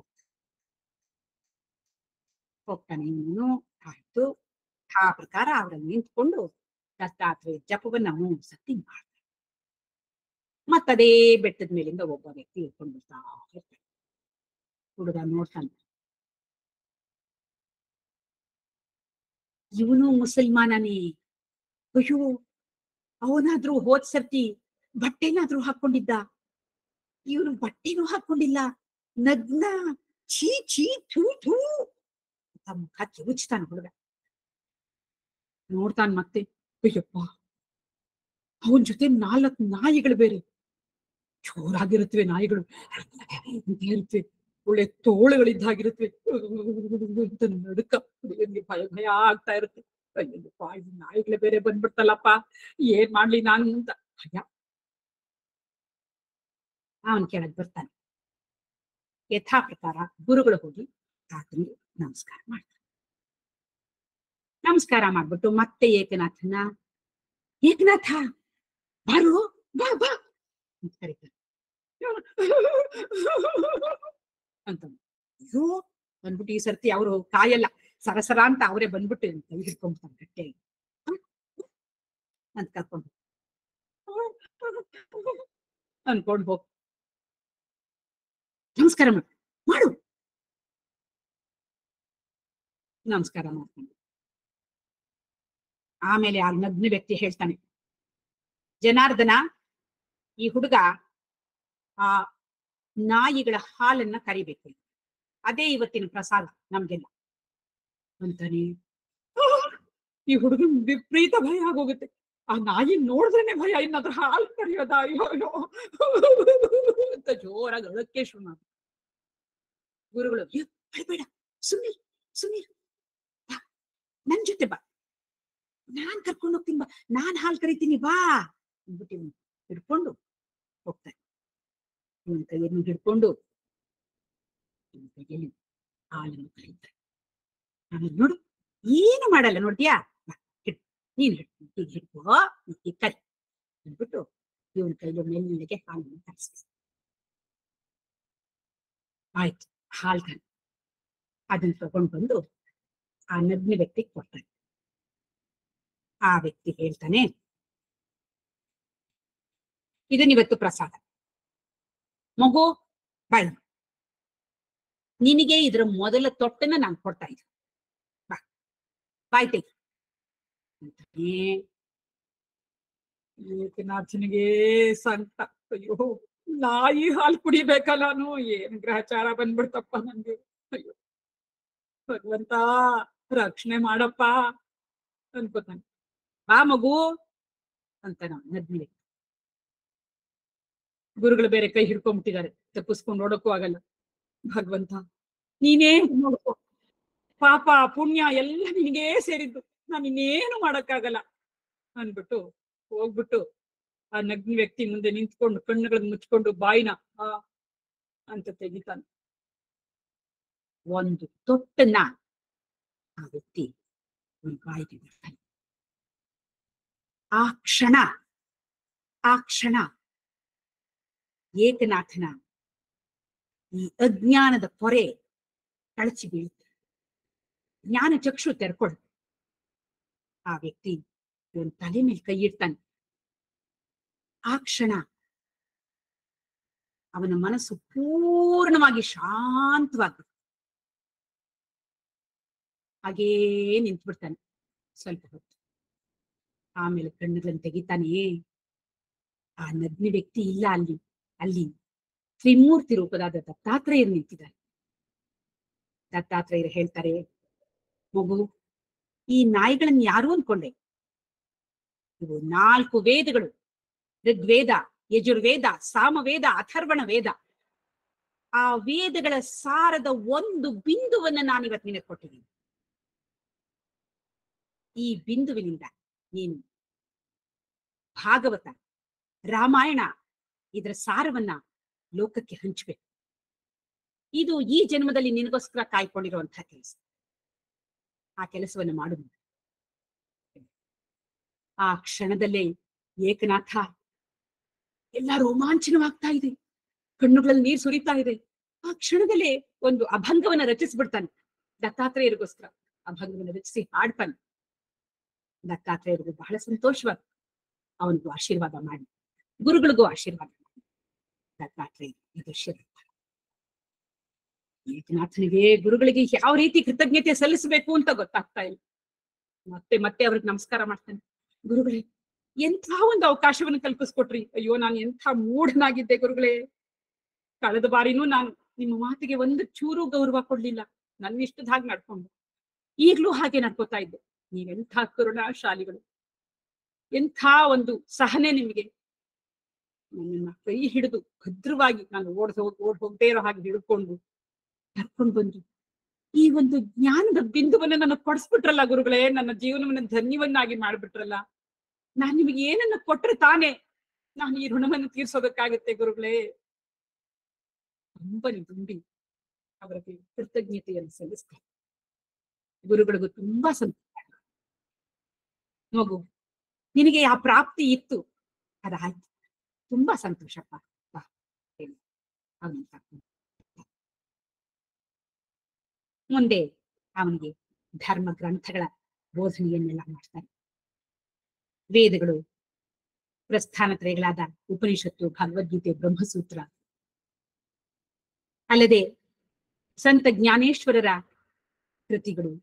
ಹೋಗ್ತಾನೆ. ಇವನು ಆಯ್ತು, ಆ ಪ್ರಕಾರ ಅವ್ರಲ್ಲಿ ನಿಂತ್ಕೊಂಡು ದತ್ತಾತ್ರೇಯ ಜಪವನ್ನ 3 ಸತಿ ಮಾಡ್ತಾರೆ. ಮತ್ತದೇ ಬೆಟ್ಟದ ಮೇಲಿಂದ ಒಬ್ಬ ವ್ಯಕ್ತಿ ಇಟ್ಕೊಂಡು ಬರ್ತಾ ಇರ್ತಾನೆ. ಹುಡುಗ ನೋಡ್ತಾನೆ, ಇವನು ಮುಸಲ್ಮಾನನೇ, ಅಯ್ಯೋ ಅವನಾದ್ರೂ ಹೋದ್ ಸರ್ತಿ ಬಟ್ಟೆನಾದ್ರೂ ಹಾಕೊಂಡಿದ್ದ, ಇವನು ಬಟ್ಟೆನೂ ಹಾಕೊಂಡಿಲ್ಲ, ನಗ್ನ, ಛೀ ಛೀ ಥೂ ಥೂ ಅಂತ ಮುಖ ಕಿವುಚ್ತಾನ ಹುಡುಗ. ನೋಡ್ತಾನ ಮತ್ತೆ, ಅಯ್ಯಪ್ಪ ಅವನ್ ಜೊತೆ 4 ನಾಯಿಗಳು ಬೇರೆ, ಜೋರಾಗಿರುತ್ತವೆ ನಾಯಿಗಳು ಅಂತ ಇರುತ್ತವೆ, ಒಳ್ಳೆ ತೋಳುಗಳಿದ್ದಾಗಿರುತ್ತವೆ ಅಂತ ನಡುಕ ಹುಡುಗನಿಗೆ ಭಯ ಭಯ ಆಗ್ತಾ ಇರುತ್ತೆ. ಅಯ್ಯಪ್ಪ ಈ ನಾಯಿಗಳೇ ಬೇರೆ ಬಂದ್ಬಿಡ್ತಲ್ಲಪ್ಪ, ಏನ್ ಮಾಡ್ಲಿ ನಾನು ಅಂತ ಭಯ. ಅವನ್ ಕೆಳಗ್ ಬರ್ತಾನೆ. ಯಥಾ ಪ್ರಕಾರ ಗುರುಗಳು ಹೋಗಿ ಆತನಿಗೆ ನಮಸ್ಕಾರ ಮಾಡ್ತಾರೆ. ನಮಸ್ಕಾರ ಮಾಡ್ಬಿಟ್ಟು ಮತ್ತೆ ಏಕನಾಥನ, ಏಕನಾಥ ಬಾರು, ಬಾ ಬಾ ಅಂತ ಕರೀತಾರೆ. ಅಂತ ಅಯ್ಯೋ ಬಂದ್ಬಿಟ್ಟು ಈ ಸರ್ತಿ ಅವರು ಕಾಯಲ್ಲ, ಸರಸರ ಅಂತ ಅವರೇ ಬಂದ್ಬಿಟ್ಟು ಕೈ ಹಿಡ್ಕೊಂಡ್ಬಿಡ್ತಾರೆ ಗಟ್ಟಿಯಾಗಿ ಅಂತ ಕರ್ಕೊಂಡು ಅನ್ಕೊಂಡ್ ಹೋಗ್ ನಮಸ್ಕಾರ ಮಾಡು, ನಮಸ್ಕಾರ ಮಾಡ್ತಾನೆ. ಆಮೇಲೆ ಆ ನಗ್ನ ವ್ಯಕ್ತಿ ಹೇಳ್ತಾನೆ, ಜನಾರ್ದನ, ಈ ಹುಡುಗ ಆ ನಾಯಿಗಳ ಹಾಲನ್ನ ಕರಿಬೇಕು, ಅದೇ ಇವತ್ತಿನ ಪ್ರಸಾದ ನಮ್ಗೆಲ್ಲ ಅಂತಾನೆ. ಈ ಹುಡುಗನ್ ವಿಪರೀತ ಭಯ ಆಗೋಗುತ್ತೆ. ಆ ನಾಯಿ ನೋಡಿದ್ರೇನೆ ಭಯ, ಇನ್ನಾದ್ರೂ ಹಾಲು ಕರಿಯೋದ, ಅಯ್ಯೋ ಅಯ್ಯೋ ಅಂತ ಜೋರಾಗಿ ಅಳಕ್ಕೆ ಶುರು ಮಾಡ. ಗುರುಗಳು, ಬೇಡ ಸುಮ್ಮನೆ ಸುಮ್ಮನೆ, ನನ್ ಜೊತೆ ಬಾ, ನಾನ್ ಕರ್ಕೊಂಡು ಹೋಗ್ತೀನಿ, ಬಾ, ನಾನ್ ಹಾಲು ಕರಿತೀನಿ, ಬಾ ಅಂದ್ಬಿಟ್ಟು ಹಿಡ್ಕೊಂಡು ಹೋಗ್ತಾರೆ. ಇವನ್ ಕೈಯನ್ನು ಹಿಡ್ಕೊಂಡು ಇವನ್ ಕೈಯಲ್ಲಿ ಹಾಲನ್ನು ಕರೀತಾರೆ. ಆಮೇಲೆ ನೋಡು, ಏನು ಮಾಡಲ್ಲ ನೋಡ್ತೀಯಾ, ನೀನ್ ಹಿಡ್ಕೋ, ಕರಿ ಅಂದ್ಬಿಟ್ಟು ಇವನ್ ಕೈಗೆ ಮೆಲ್ಲಿಗೆ ಹಾಲನ್ನು ಕರಿಸ್ತಾರೆ. ಆಯ್ತು, ಹಾಲು ಕರಿ, ಅದನ್ನ ತಗೊಂಡು ಬಂದು ಆ ನಗ್ನ ವ್ಯಕ್ತಿಗೆ ಕೊಡ್ತಾನೆ. ಆ ವ್ಯಕ್ತಿ ಹೇಳ್ತಾನೆ, ಇದನ್ನಿವತ್ತು ಪ್ರಸಾದ, ಮಗು ಬಾಯ್, ನಿನಗೆ ಇದ್ರ ಮೊದಲ ತೊಟ್ಟನ್ನ ನಾನು ಕೊಡ್ತಾ ಇದ್ದೆ, ಬಾ ಬಾಯ್ ತೆಗಿ ಅಂತಾನೆ. ಏಕನಾಥನಿಗೆ ಸಂತ, ಅಯ್ಯೋ ನಾಯಿ ಹಾಲು ಕುಡಿಬೇಕಾ ನಾನು, ಏನ್ ಗ್ರಹಚಾರ ಬಂದ್ಬಿಡ್ತಪ್ಪ ನನ್ಗೆ, ಅಯ್ಯೋ ಭಗವಂತ ರಕ್ಷಣೆ ಮಾಡಪ್ಪ ಅನ್ಕೋತಾನೆ. ಬಾ ಮಗು ಅಂತ ನಾವು ನದ್ನಿ. ಗುರುಗಳು ಬೇರೆ ಕೈ ಹಿಡ್ಕೊಂಡ್ಬಿಟ್ಟಿದ್ದಾರೆ, ತಪ್ಪಿಸ್ಕೊಂಡು ಓಡಕ್ಕೂ ಆಗಲ್ಲ. ಭಗವಂತ ನೀನೇ ನೋಡ್ಕೋ, ಪಾಪ ಪುಣ್ಯ ಎಲ್ಲ ನಿನಗೇ ಸೇರಿದ್ದು, ನಾನು ಇನ್ನೇನು ಮಾಡಕ್ಕಾಗಲ್ಲ ಅನ್ಬಿಟ್ಟು ಹೋಗ್ಬಿಟ್ಟು ಆ ನಗ್ನ ವ್ಯಕ್ತಿ ಮುಂದೆ ನಿಂತ್ಕೊಂಡು ಕಣ್ಣುಗಳನ್ನ ಮುಚ್ಕೊಂಡು ಬಾಯಿನ ಅಂತ ತೆಗಿತಾನೆ. ಒಂದು ತೊಟ್ಟನ್ನ ಆ ವ್ಯಕ್ತಿ ಒಂದು ಬಾಯಿಗೆ ಬಿಡ್ತಾನೆ. ಆ ಕ್ಷಣ ಏಕನಾಥನ ಈ ಅಜ್ಞಾನದ ಪೊರೆ ಕಳಚಿ ಬೀಳುತ್ತೆ, ಜ್ಞಾನ ಚಕ್ಷು ತೆರ್ಕೊಳ್ಳುತ್ತೆ. ಆ ವ್ಯಕ್ತಿ ಇವನ್ ತಲೆ ಮೇಲೆ ಕೈ ಇಡ್ತಾನೆ. ಆ ಕ್ಷಣ ಅವನ ಮನಸ್ಸು ಪೂರ್ಣವಾಗಿ ಶಾಂತವಾಗುತ್ತೆ. ಹಾಗೇ ನಿಂತ್ಬಿಡ್ತಾನೆ ಸ್ವಲ್ಪ ಹೊತ್ತು. ಆಮೇಲೆ ಕಣ್ಣುಗಳನ್ನು ತೆಗಿತಾನೆ. ಆ ನಗ್ನ ವ್ಯಕ್ತಿ ಇಲ್ಲ, ಅಲ್ಲಿ ತ್ರಿಮೂರ್ತಿ ರೂಪದಾದ ದತ್ತಾತ್ರೇಯರು ನಿಂತಿದ್ದಾರೆ. ದತ್ತಾತ್ರೇಯರು ಹೇಳ್ತಾರೆ, ಮಗು ಈ ನಾಯಿಗಳನ್ನ ಯಾರು ಅನ್ಕೊಂಡೆ? ಇವು 4 ವೇದಗಳು, ಋಗ್ವೇದ, ಯಜುರ್ವೇದ, ಸಾಮವೇದ, ಅಥರ್ವಣ ವೇದ. ಆ ವೇದಗಳ ಸಾರದ ಒಂದು ಬಿಂದುವನ್ನ ನಾನಿವತ್ತು ನಿನಗೆ ಕೊಟ್ಟಿದ್ದೀನಿ. ಈ ಬಿಂದುವಿನಿಂದ ನೀನು ಭಾಗವತ, ರಾಮಾಯಣ ಇದರ ಸಾರವನ್ನ ಲೋಕಕ್ಕೆ ಹಂಚಬೇಕು. ಇದು ಈ ಜನ್ಮದಲ್ಲಿ ನಿನಗೋಸ್ಕರ ಕಾಯ್ಕೊಂಡಿರುವಂತಹ ಕೆಲಸ. ಆ ಕೆಲಸವನ್ನು ಮಾಡು. ಆ ಕ್ಷಣದಲ್ಲೇ ಏಕನಾಥ ಎಲ್ಲ ರೋಮಾಂಚನವಾಗ್ತಾ ಇದೆ, ಕಣ್ಣುಗಳಲ್ಲಿ ನೀರು ಸುರಿತಾ ಇದೆ. ಆ ಕ್ಷಣದಲ್ಲೇ ಒಂದು ಅಭಂಗವನ್ನ ರಚಿಸ್ಬಿಡ್ತಾನೆ ದತ್ತಾತ್ರೇಯರಿಗೋಸ್ಕರ. ಅಭಂಗವನ್ನು ರಚಿಸಿ ಹಾಡ್ತಾನೆ. ದತ್ತಾತ್ರೇಯರಿಗೂ ಬಹಳ ಸಂತೋಷವಾಗ ಅವನಿಗೂ ಆಶೀರ್ವಾದ ಮಾಡಿ, ಗುರುಗಳಿಗೂ ಆಶೀರ್ವಾದ ಮಾಡಿ ದತ್ತಾತ್ರೇಯ ದೃಶ್ಯ ಏಕನಾಥನಿಗೆ, ಗುರುಗಳಿಗೆ ಯಾವ ರೀತಿ ಕೃತಜ್ಞತೆ ಸಲ್ಲಿಸಬೇಕು ಅಂತ ಗೊತ್ತಾಗ್ತಾ ಇಲ್ಲ. ಮತ್ತೆ ಮತ್ತೆ ಅವ್ರಿಗೆ ನಮಸ್ಕಾರ ಮಾಡ್ತಾನೆ. ಗುರುಗಳೇ, ಎಂಥ ಒಂದು ಅವಕಾಶವನ್ನು ಕಲ್ಪಿಸ್ಕೊಟ್ರಿ. ಅಯ್ಯೋ, ನಾನು ಎಂಥ ಮೂಢನಾಗಿದ್ದೆ ಗುರುಗಳೇ. ಕಳೆದ ಬಾರಿನೂ ನಾನು ನಿಮ್ಮ ಮಾತಿಗೆ ಒಂದು ಚೂರು ಗೌರವ ಕೊಡ್ಲಿಲ್ಲ. ನನ್ನಿಷ್ಟದ ಹಾಗೆ ನಡ್ಕೊಂಡು ಈಗ್ಲೂ ಹಾಗೆ ನಡ್ಕೋತಾ ಇದ್ದೆ. ನೀವೆಂಥ ಕರುಣಾಶಾಲಿಗಳು, ಎಂಥ ಒಂದು ಸಹನೆ ನಿಮಗೆ. ನನ್ನನ್ನ ಕೈ ಹಿಡಿದು ಭದ್ರವಾಗಿ ನಾನು ಓಡ್ ಹೋಗದೇ ಇರೋ ಹಾಗೆ ಹಿಡ್ಕೊಂಡು ಕರ್ಕೊಂಡು ಬಂದು ಈ ಒಂದು ಜ್ಞಾನದ ಬಿಂದುವನ್ನ ನನಗೆ ಕೊಡಿಸ್ಬಿಟ್ರಲ್ಲ ಗುರುಗಳೇ. ನನ್ನ ಜೀವನವನ್ನ ಧನ್ಯವನ್ನಾಗಿ ಮಾಡ್ಬಿಟ್ರಲ್ಲ. ನಾನ್ ನಿಮಗೆ ಏನನ್ನ ಕೊಟ್ರೆ ತಾನೇ ನಾನು ಈ ಋಣವನ್ನು ತೀರ್ಸೋದಕ್ಕಾಗತ್ತೆ ಗುರುಗಳೇ. ತುಂಬಿ ಅವರಿಗೆ ಕೃತಜ್ಞತೆಯನ್ನು ಸಲ್ಲಿಸ್ತಾರೆ. ಗುರುಗಳಿಗೂ ತುಂಬಾ ಸಂತೋಷ. ಮಗು, ನಿನಗೆ ಆ ಪ್ರಾಪ್ತಿ ಇತ್ತು, ಅದಾಯ್ತು, ತುಂಬಾ ಸಂತೋಷಪ್ಪ. ಮುಂದೆ ಅವನಿಗೆ ಧರ್ಮ ಗ್ರಂಥಗಳ ಬೋಧನೆಯನ್ನೆಲ್ಲ ಮಾಡ್ತಾರೆ. ವೇದಗಳು, ಪ್ರಸ್ಥಾನತ್ರಯಗಳಾದ ಉಪನಿಷತ್ತು, ಭಗವದ್ಗೀತೆ, ಬ್ರಹ್ಮಸೂತ್ರ, ಅಲ್ಲದೆ ಸಂತ ಜ್ಞಾನೇಶ್ವರರ ಕೃತಿಗಳು,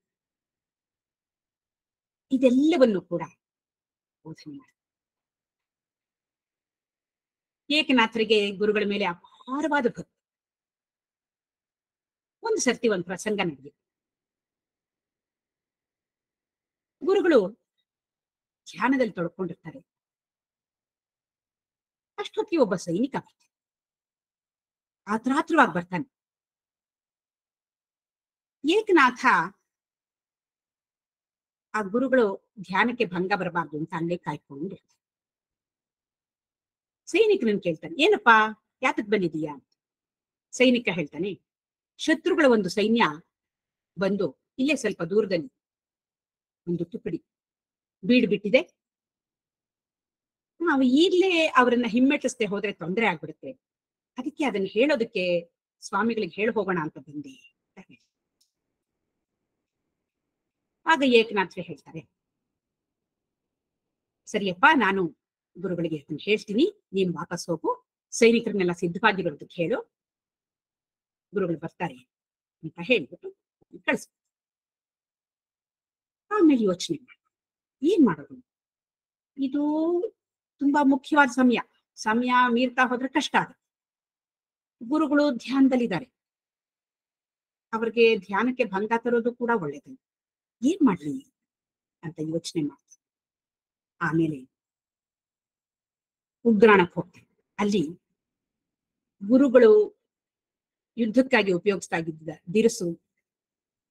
ಇದೆಲ್ಲವನ್ನು ಕೂಡ ಬೋಧನೆ ಮಾಡ್ತಾರೆ. ಏಕನಾಥರಿಗೆ ಗುರುಗಳ ಮೇಲೆ ಅಪಾರವಾದ ಭಕ್ತಿ. ಒಂದು ಸರ್ತಿ ಒಂದು ಪ್ರಸಂಗ ನಡೆದಿದೆ. ಗುರುಗಳು ಧ್ಯಾನದಲ್ಲಿ ತೊಡ್ಕೊಂಡಿರ್ತಾರೆ. ಅಷ್ಟೊತ್ತಿಗೆ ಒಬ್ಬ ಸೈನಿಕ ಬರ್ತಾನೆ. ಆತ್ರಾತ್ರವಾಗಿ ಬರ್ತಾನೆ. ಏಕನಾಥ ಆ ಗುರುಗಳು ಧ್ಯಾನಕ್ಕೆ ಭಂಗ ಬರಬಾರ್ದು ಅಂತ ಅಲ್ಲೇ ಕಾಯ್ಕೊಂಡಿರ್ತಾರೆ. ಸೈನಿಕನನ್ನು ಕೇಳ್ತಾನೆ, ಏನಪ್ಪಾ, ಯಾತಕ್ ಬಂದಿದೀಯಾ ಅಂತ. ಸೈನಿಕ ಹೇಳ್ತಾನೆ, ಶತ್ರುಗಳ ಒಂದು ಸೈನ್ಯ ಬಂದು ಇಲ್ಲೇ ಸ್ವಲ್ಪ ದೂರದಲ್ಲಿ ಒಂದು ತುಕಡಿ ಬೀಡ್ಬಿಟ್ಟಿದೆ. ನಾವು ಈಗಲೇ ಅವರನ್ನ ಹಿಮ್ಮೆಟ್ಟಿಸದೆ ಹೋದ್ರೆ ತೊಂದರೆ ಆಗ್ಬಿಡುತ್ತೆ. ಅದಕ್ಕೆ ಅದನ್ನ ಹೇಳೋದಕ್ಕೆ ಸ್ವಾಮಿಗಳಿಗೆ ಹೇಳಿ ಹೋಗೋಣ ಅಂತ ಬಂದೆ. ಆಗ ಏಕನಾಥ್ರೆ ಹೇಳ್ತಾರೆ, ಸರಿಯಪ್ಪ, ನಾನು ಗುರುಗಳಿಗೆ ಹೇಳ್ತೀನಿ, ನೀನು ವಾಪಸ್ ಹೋಗು, ಸೈನಿಕರನ್ನೆಲ್ಲ ಸಿದ್ಧವಾಗಿರೋದಕ್ಕೆ ಹೇಳು, ಗುರುಗಳು ಬರ್ತಾರೆ ಅಂತ ಹೇಳ್ಬಿಟ್ಟು ಕಳಿಸ್ಬೇಕು. ಆಮೇಲೆ ಯೋಚನೆ ಮಾಡಿ ಏನ್ ಮಾಡೋದು. ಇದು ತುಂಬಾ ಮುಖ್ಯವಾದ ಸಮಯ ಮೀರ್ತಾ ಹೋದ್ರೆ ಕಷ್ಟ ಆಗುತ್ತೆ. ಗುರುಗಳು ಧ್ಯಾನದಲ್ಲಿದ್ದಾರೆ, ಅವ್ರಿಗೆ ಧ್ಯಾನಕ್ಕೆ ಭಂಗ ತರೋದು ಕೂಡ ಒಳ್ಳೇದು. ಏನ್ ಮಾಡ್ಲಿ ಅಂತ ಯೋಚನೆ ಮಾಡ್ತಾರೆ. ಆಮೇಲೆ ಉಗ್ರಾಣಕ್ಕೆ ಹೋಗ್ತಾರೆ. ಅಲ್ಲಿ ಗುರುಗಳು ಯುದ್ಧಕ್ಕಾಗಿ ಉಪಯೋಗಿಸ್ತಾ ಇದ್ದ ದಿರಸು,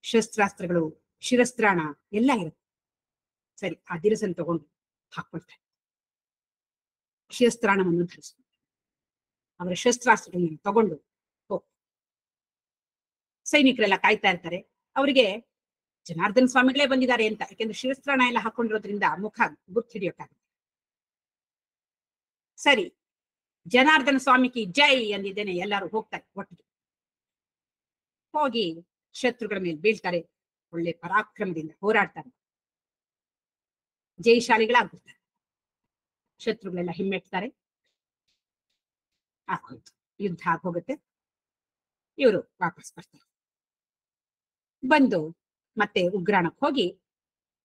ಶಸ್ತ್ರಾಸ್ತ್ರಗಳು, ಶಿರಸ್ತ್ರಾಣ ಎಲ್ಲ ಇರುತ್ತೆ. ಸರಿ, ಆ ದಿರಸನ್ನು ತಗೊಂಡು ಹಾಕೊಳ್ತಾರೆ. ಶಿರಸ್ತ್ರಾಣವನ್ನು ಧರಿಸ್ತಾರೆ. ಅವರ ಶಸ್ತ್ರಾಸ್ತ್ರಗಳನ್ನು ತಗೊಂಡು ಹೋಗ್ತಾರೆ. ಸೈನಿಕರೆಲ್ಲ ಕಾಯ್ತಾ ಇರ್ತಾರೆ. ಅವರಿಗೆ ಜನಾರ್ದನ ಸ್ವಾಮಿಗಳೇ ಬಂದಿದ್ದಾರೆ ಅಂತ. ಯಾಕೆಂದ್ರೆ ಶಿರಸ್ತ್ರಾಣ ಎಲ್ಲ ಹಾಕೊಂಡಿರೋದ್ರಿಂದ ಮುಖ ಗುರ್ತು ಹಿಡಿಯೋಕ್ಕಾಗುತ್ತೆ. ಸರಿ, ಜನಾರ್ದನ ಸ್ವಾಮಿಗೆ ಜೈ ಅಂದಿದ್ದೇನೆ. ಎಲ್ಲರೂ ಹೋಗ್ತಾರೆ ಒಟ್ಟಿಗೆ. ಹೋಗಿ ಶತ್ರುಗಳ ಮೇಲೆ ಬೀಳ್ತಾರೆ. ಒಳ್ಳೆ ಪರಾಕ್ರಮದಿಂದ ಹೋರಾಡ್ತಾರೆ. ಜಯಶಾಲಿಗಳಾಗ್ಬಿಡ್ತಾರೆ. ಶತ್ರುಗಳೆಲ್ಲ ಹಿಮ್ಮೆಟ್ತಾರೆ. ಆಗೋಯ್ತು, ಯುದ್ಧ ಆಗೋಗುತ್ತೆ. ಇವರು ವಾಪಸ್ ಬರ್ತಾರೆ. ಬಂದು ಮತ್ತೆ ಉಗ್ರಾಣಕ್ಕೆ ಹೋಗಿ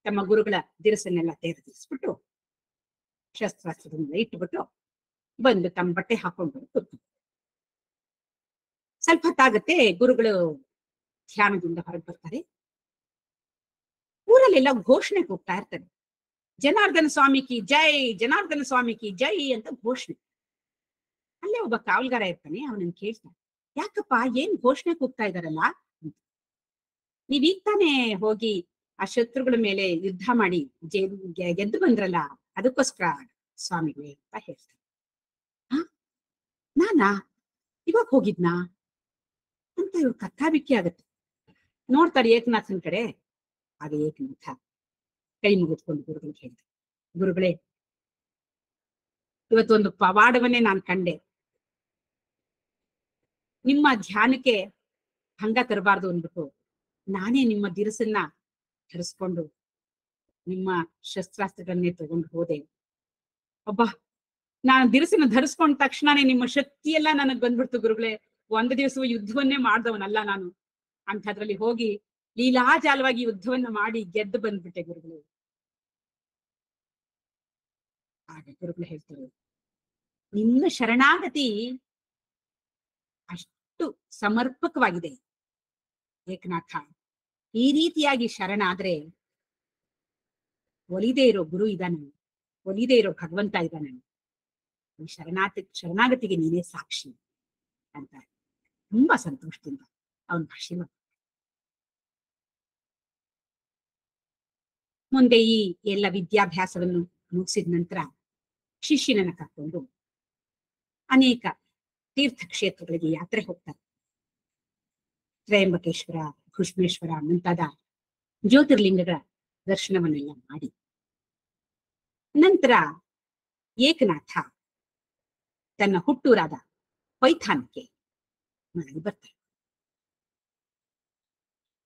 ತಮ್ಮ ಗುರುಗಳ ದಿರಸನ್ನೆಲ್ಲ ತೆರೆದಿರಿಸ್ಬಿಟ್ಟು ಶಸ್ತ್ರಾಸ್ತ್ರಗಳನ್ನೆಲ್ಲ ಇಟ್ಟುಬಿಟ್ಟು ಬಂದು ತಮ್ಮ ಬಟ್ಟೆ ಹಾಕೊಂಡು ಕೂತು. ಸ್ವಲ್ಪ ಹೊತ್ತಾಗತ್ತೆ, ಗುರುಗಳು ಧ್ಯಾನದಿಂದ ಹೊರಗೆ ಬರ್ತಾರೆ. ಊರಲ್ಲೆಲ್ಲ ಘೋಷಣೆ ಕೂಗ್ತಾ ಇರ್ತಾರೆ. ಜನಾರ್ದನ ಸ್ವಾಮಿ ಕಿ ಜೈ, ಜನಾರ್ದನ ಸ್ವಾಮಿ ಕಿ ಜೈ ಅಂತ ಘೋಷಣೆ. ಅಲ್ಲೇ ಒಬ್ಬ ಕಾವಲ್ಗಾರ ಇರ್ತಾನೆ, ಅವನನ್ನ ಕೇಳ್ತಾನೆ, ಯಾಕಪ್ಪ ಏನ್ ಘೋಷಣೆ ಕೂಗ್ತಾ ಇದಾರಲ್ಲ? ನೀವೀಗ ತಾನೇ ಹೋಗಿ ಆ ಶತ್ರುಗಳ ಮೇಲೆ ಯುದ್ಧ ಮಾಡಿ ಗೆದ್ದು ಬಂದ್ರಲ್ಲ, ಅದಕ್ಕೋಸ್ಕರ ಸ್ವಾಮಿಗಳೇ ಅಂತ ಹೇಳ್ತಾರೆ. ಹ ನಾನಾ ಇವಾಗ ಹೋಗಿದ್ನಾ ಅಂತ ಇವ್ರು ಕಕ್ಕಾಬಿಕ್ಕಿ ಆಗತ್ತೆ. ನೋಡ್ತಾರೆ ಏಕನಾಥನ್ ಕಡೆ. ಆಗ ಏಕನಾಥ ಕೈ ಮುಗಿದ್ಕೊಂಡು ಗುರುಗಳಿಗೆ ಹೇಳ್ತಾರೆ, ಗುರುಗಳೇ, ಇವತ್ತೊಂದು ಪವಾಡವನ್ನೇ ನಾನು ಕಂಡೆ. ನಿಮ್ಮ ಧ್ಯಾನಕ್ಕೆ ಭಂಗ ತರಬಾರ್ದು ಅಂದ್ಬಿಟ್ಟು ನಾನೇ ನಿಮ್ಮ ದಿರಸನ್ನ ಧರಿಸ್ಕೊಂಡು ನಿಮ್ಮ ಶಸ್ತ್ರಾಸ್ತ್ರಗಳನ್ನೇ ತಗೊಂಡು ಹೋದೆ. ಒಬ್ಬ ನಾನು ದಿರಸನ್ನ ಧರಿಸ್ಕೊಂಡ ತಕ್ಷಣನೇ ನಿಮ್ಮ ಶಕ್ತಿಯೆಲ್ಲ ನನಗ್ ಬಂದ್ಬಿಡ್ತು ಗುರುಗಳೇ. ಒಂದು ದಿವಸ ಯುದ್ಧವನ್ನೇ ಮಾಡ್ದವನಲ್ಲ ನಾನು, ಅಂಥದ್ರಲ್ಲಿ ಹೋಗಿ ಲೀಲಾಜಾಲವಾಗಿ ಯುದ್ಧವನ್ನ ಮಾಡಿ ಗೆದ್ದು ಬಂದ್ಬಿಟ್ಟೆ ಗುರುಗಳು. ಆಗ ಗುರುಗಳು ಹೇಳ್ತಾರೆ, ನಿನ್ನ ಶರಣಾಗತಿ ಅಷ್ಟು ಸಮರ್ಪಕವಾಗಿದೆ ಏಕನಾಥ. ಈ ರೀತಿಯಾಗಿ ಶರಣಾದ್ರೆ ಒಲಿದೇ ಇರೋ ಗುರು ಇದ್ದಾನೆ, ಒಲಿದೇ ಇರೋ ಭಗವಂತ ಇದ್ದಾನೆ. ಈ ಶರಣಾಗತಿಗೆ ನೀನೇ ಸಾಕ್ಷಿ ಅಂತ ತುಂಬಾ ಸಂತೋಷದಿಂದ ಅವನ ಭಾಷೆ. ಮುಂದೆ ಈ ಎಲ್ಲ ವಿದ್ಯಾಭ್ಯಾಸವನ್ನು ಮುಗಿಸಿದ ನಂತರ ಶಿಷ್ಯನನ್ನ ಕರ್ಕೊಂಡು ಅನೇಕ ತೀರ್ಥಕ್ಷೇತ್ರಗಳಿಗೆ ಯಾತ್ರೆ ಹೋಗ್ತಾರೆ. ತ್ರಯಂಬಕೇಶ್ವರ, ಭುಷ್ಮೇಶ್ವರ ಮುಂತಾದ ಜ್ಯೋತಿರ್ಲಿಂಗಗಳ ದರ್ಶನವನ್ನೆಲ್ಲ ಮಾಡಿ ನಂತರ ಏಕನಾಥ ತನ್ನ ಹುಟ್ಟೂರಾದ ಪೈಥಾನಕ್ಕೆ ಮರಳಿ ಬರ್ತಾರೆ.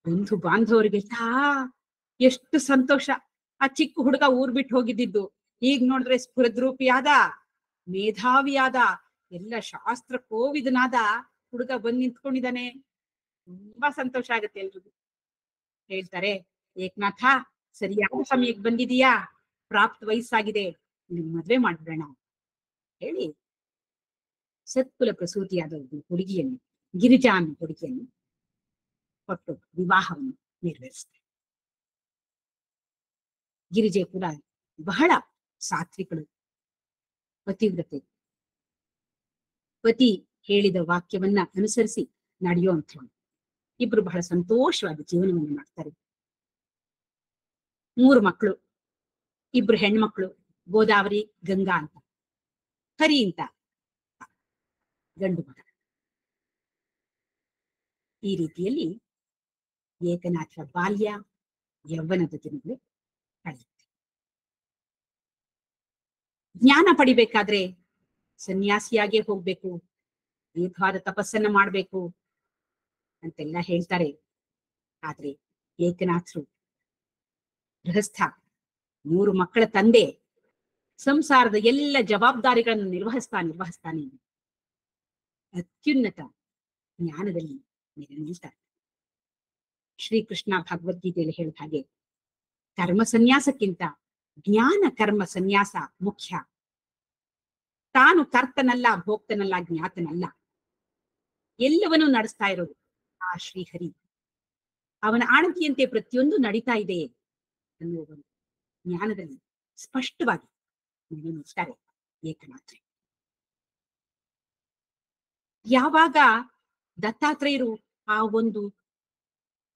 ಬಂಧು ಬಾಂಧವರಿಗೆ ಎಷ್ಟು ಸಂತೋಷ. ಆ ಚಿಕ್ಕ ಹುಡುಗ ಊರ್ ಬಿಟ್ಟು ಹೋಗಿದ್ದಿದ್ದು ಈಗ ನೋಡಿದ್ರೆ ಸ್ಫುರದ್ರೂಪಿಯಾದ, ಮೇಧಾವಿಯಾದ, ಎಲ್ಲ ಶಾಸ್ತ್ರ ಕೋವಿದನಾದ ಹುಡುಗ ಬಂದ್ ನಿಂತ್ಕೊಂಡಿದ್ದಾನೆ. ತುಂಬಾ ಸಂತೋಷ ಆಗುತ್ತೆ ಎಲ್ರಿಗೂ. ಹೇಳ್ತಾರೆ, ಏಕನಾಥ ಸರಿಯಾದ ಸಮಯಕ್ಕೆ ಬಂದಿದೀಯಾ, ಪ್ರಾಪ್ತ ವಯಸ್ಸಾಗಿದೆ, ನಿಮ್ ಮದ್ವೆ ಮಾಡ್ಬಿಡೋಣ ಹೇಳಿ ಸತ್ಕುಲ ಪ್ರಸೂತಿಯಾದ ಒಂದು ಹುಡುಗಿಯನ್ನು, ಗಿರಿಜಾ ಅನ್ನೋ ಹುಡುಗಿಯನ್ನು ಕೊಟ್ಟು ವಿವಾಹವನ್ನು ನೆರವೇರಿಸ್ತಾರೆ. ಗಿರಿಜೆ ಕೂಡ ಬಹಳ ಸಾತ್ವಿಕಳು, ಪತಿವ್ರತೆ, ಪತಿ ಹೇಳಿದ ವಾಕ್ಯವನ್ನ ಅನುಸರಿಸಿ ನಡೆಯುವಂಥವಳು. ಇಬ್ರು ಬಹಳ ಸಂತೋಷವಾದ ಜೀವನವನ್ನು ಮಾಡ್ತಾರೆ. 3 ಮಕ್ಕಳು, 2 ಹೆಣ್ಮಕ್ಳು, ಗೋದಾವರಿ, ಗಂಗಾ ಅಂತ, ಹರಿ ಅಂತ ಗಂಡು ಮಗ. ಈ ರೀತಿಯಲ್ಲಿ ಏಕನಾಥರ ಬಾಲ್ಯ ಯೌವನದ ದಿನಗಳು ಕಳೆಯುತ್ತೆ. ಜ್ಞಾನ ಪಡಿಬೇಕಾದ್ರೆ ಸನ್ಯಾಸಿಯಾಗೇ ಹೋಗ್ಬೇಕು, ದೀರ್ಘವಾದ ತಪಸ್ಸನ್ನ ಮಾಡ್ಬೇಕು ಅಂತೆಲ್ಲ ಹೇಳ್ತಾರೆ. ಆದ್ರೆ ಏಕನಾಥರು ಗೃಹಸ್ಥ, 3 ಮಕ್ಕಳ ತಂದೆ, ಸಂಸಾರದ ಎಲ್ಲ ಜವಾಬ್ದಾರಿಗಳನ್ನು ನಿರ್ವಹಿಸ್ತಾನೆ ಅತ್ಯುನ್ನತ ಜ್ಞಾನದಲ್ಲಿ ನಿಲ್ತಾರೆ. ಶ್ರೀಕೃಷ್ಣ ಭಗವದ್ಗೀತೆಯಲ್ಲಿ ಹೇಳಿದ ಹಾಗೆ ಕರ್ಮ ಸನ್ಯಾಸಕ್ಕಿಂತ ಜ್ಞಾನ ಕರ್ಮ ಸನ್ಯಾಸ ಮುಖ್ಯ. ತಾನು ಕರ್ತನಲ್ಲ, ಭೋಕ್ತನಲ್ಲ, ಜ್ಞಾತನಲ್ಲ, ಎಲ್ಲವನ್ನೂ ನಡೆಸ್ತಾ ಇರೋದು ಆ ಶ್ರೀಹರಿ. ಅವನ ಆಣತಿಯಂತೆ ಪ್ರತಿಯೊಂದು ನಡೀತಾ ಇದೆ ಅನ್ನುವ ಒಂದು ಜ್ಞಾನದಲ್ಲಿ ಸ್ಪಷ್ಟವಾಗಿ ನಿಲ್ತಾರೆ ಏಕನಾಥ. ಯಾವಾಗ ದತ್ತಾತ್ರೇಯರು ಆ ಒಂದು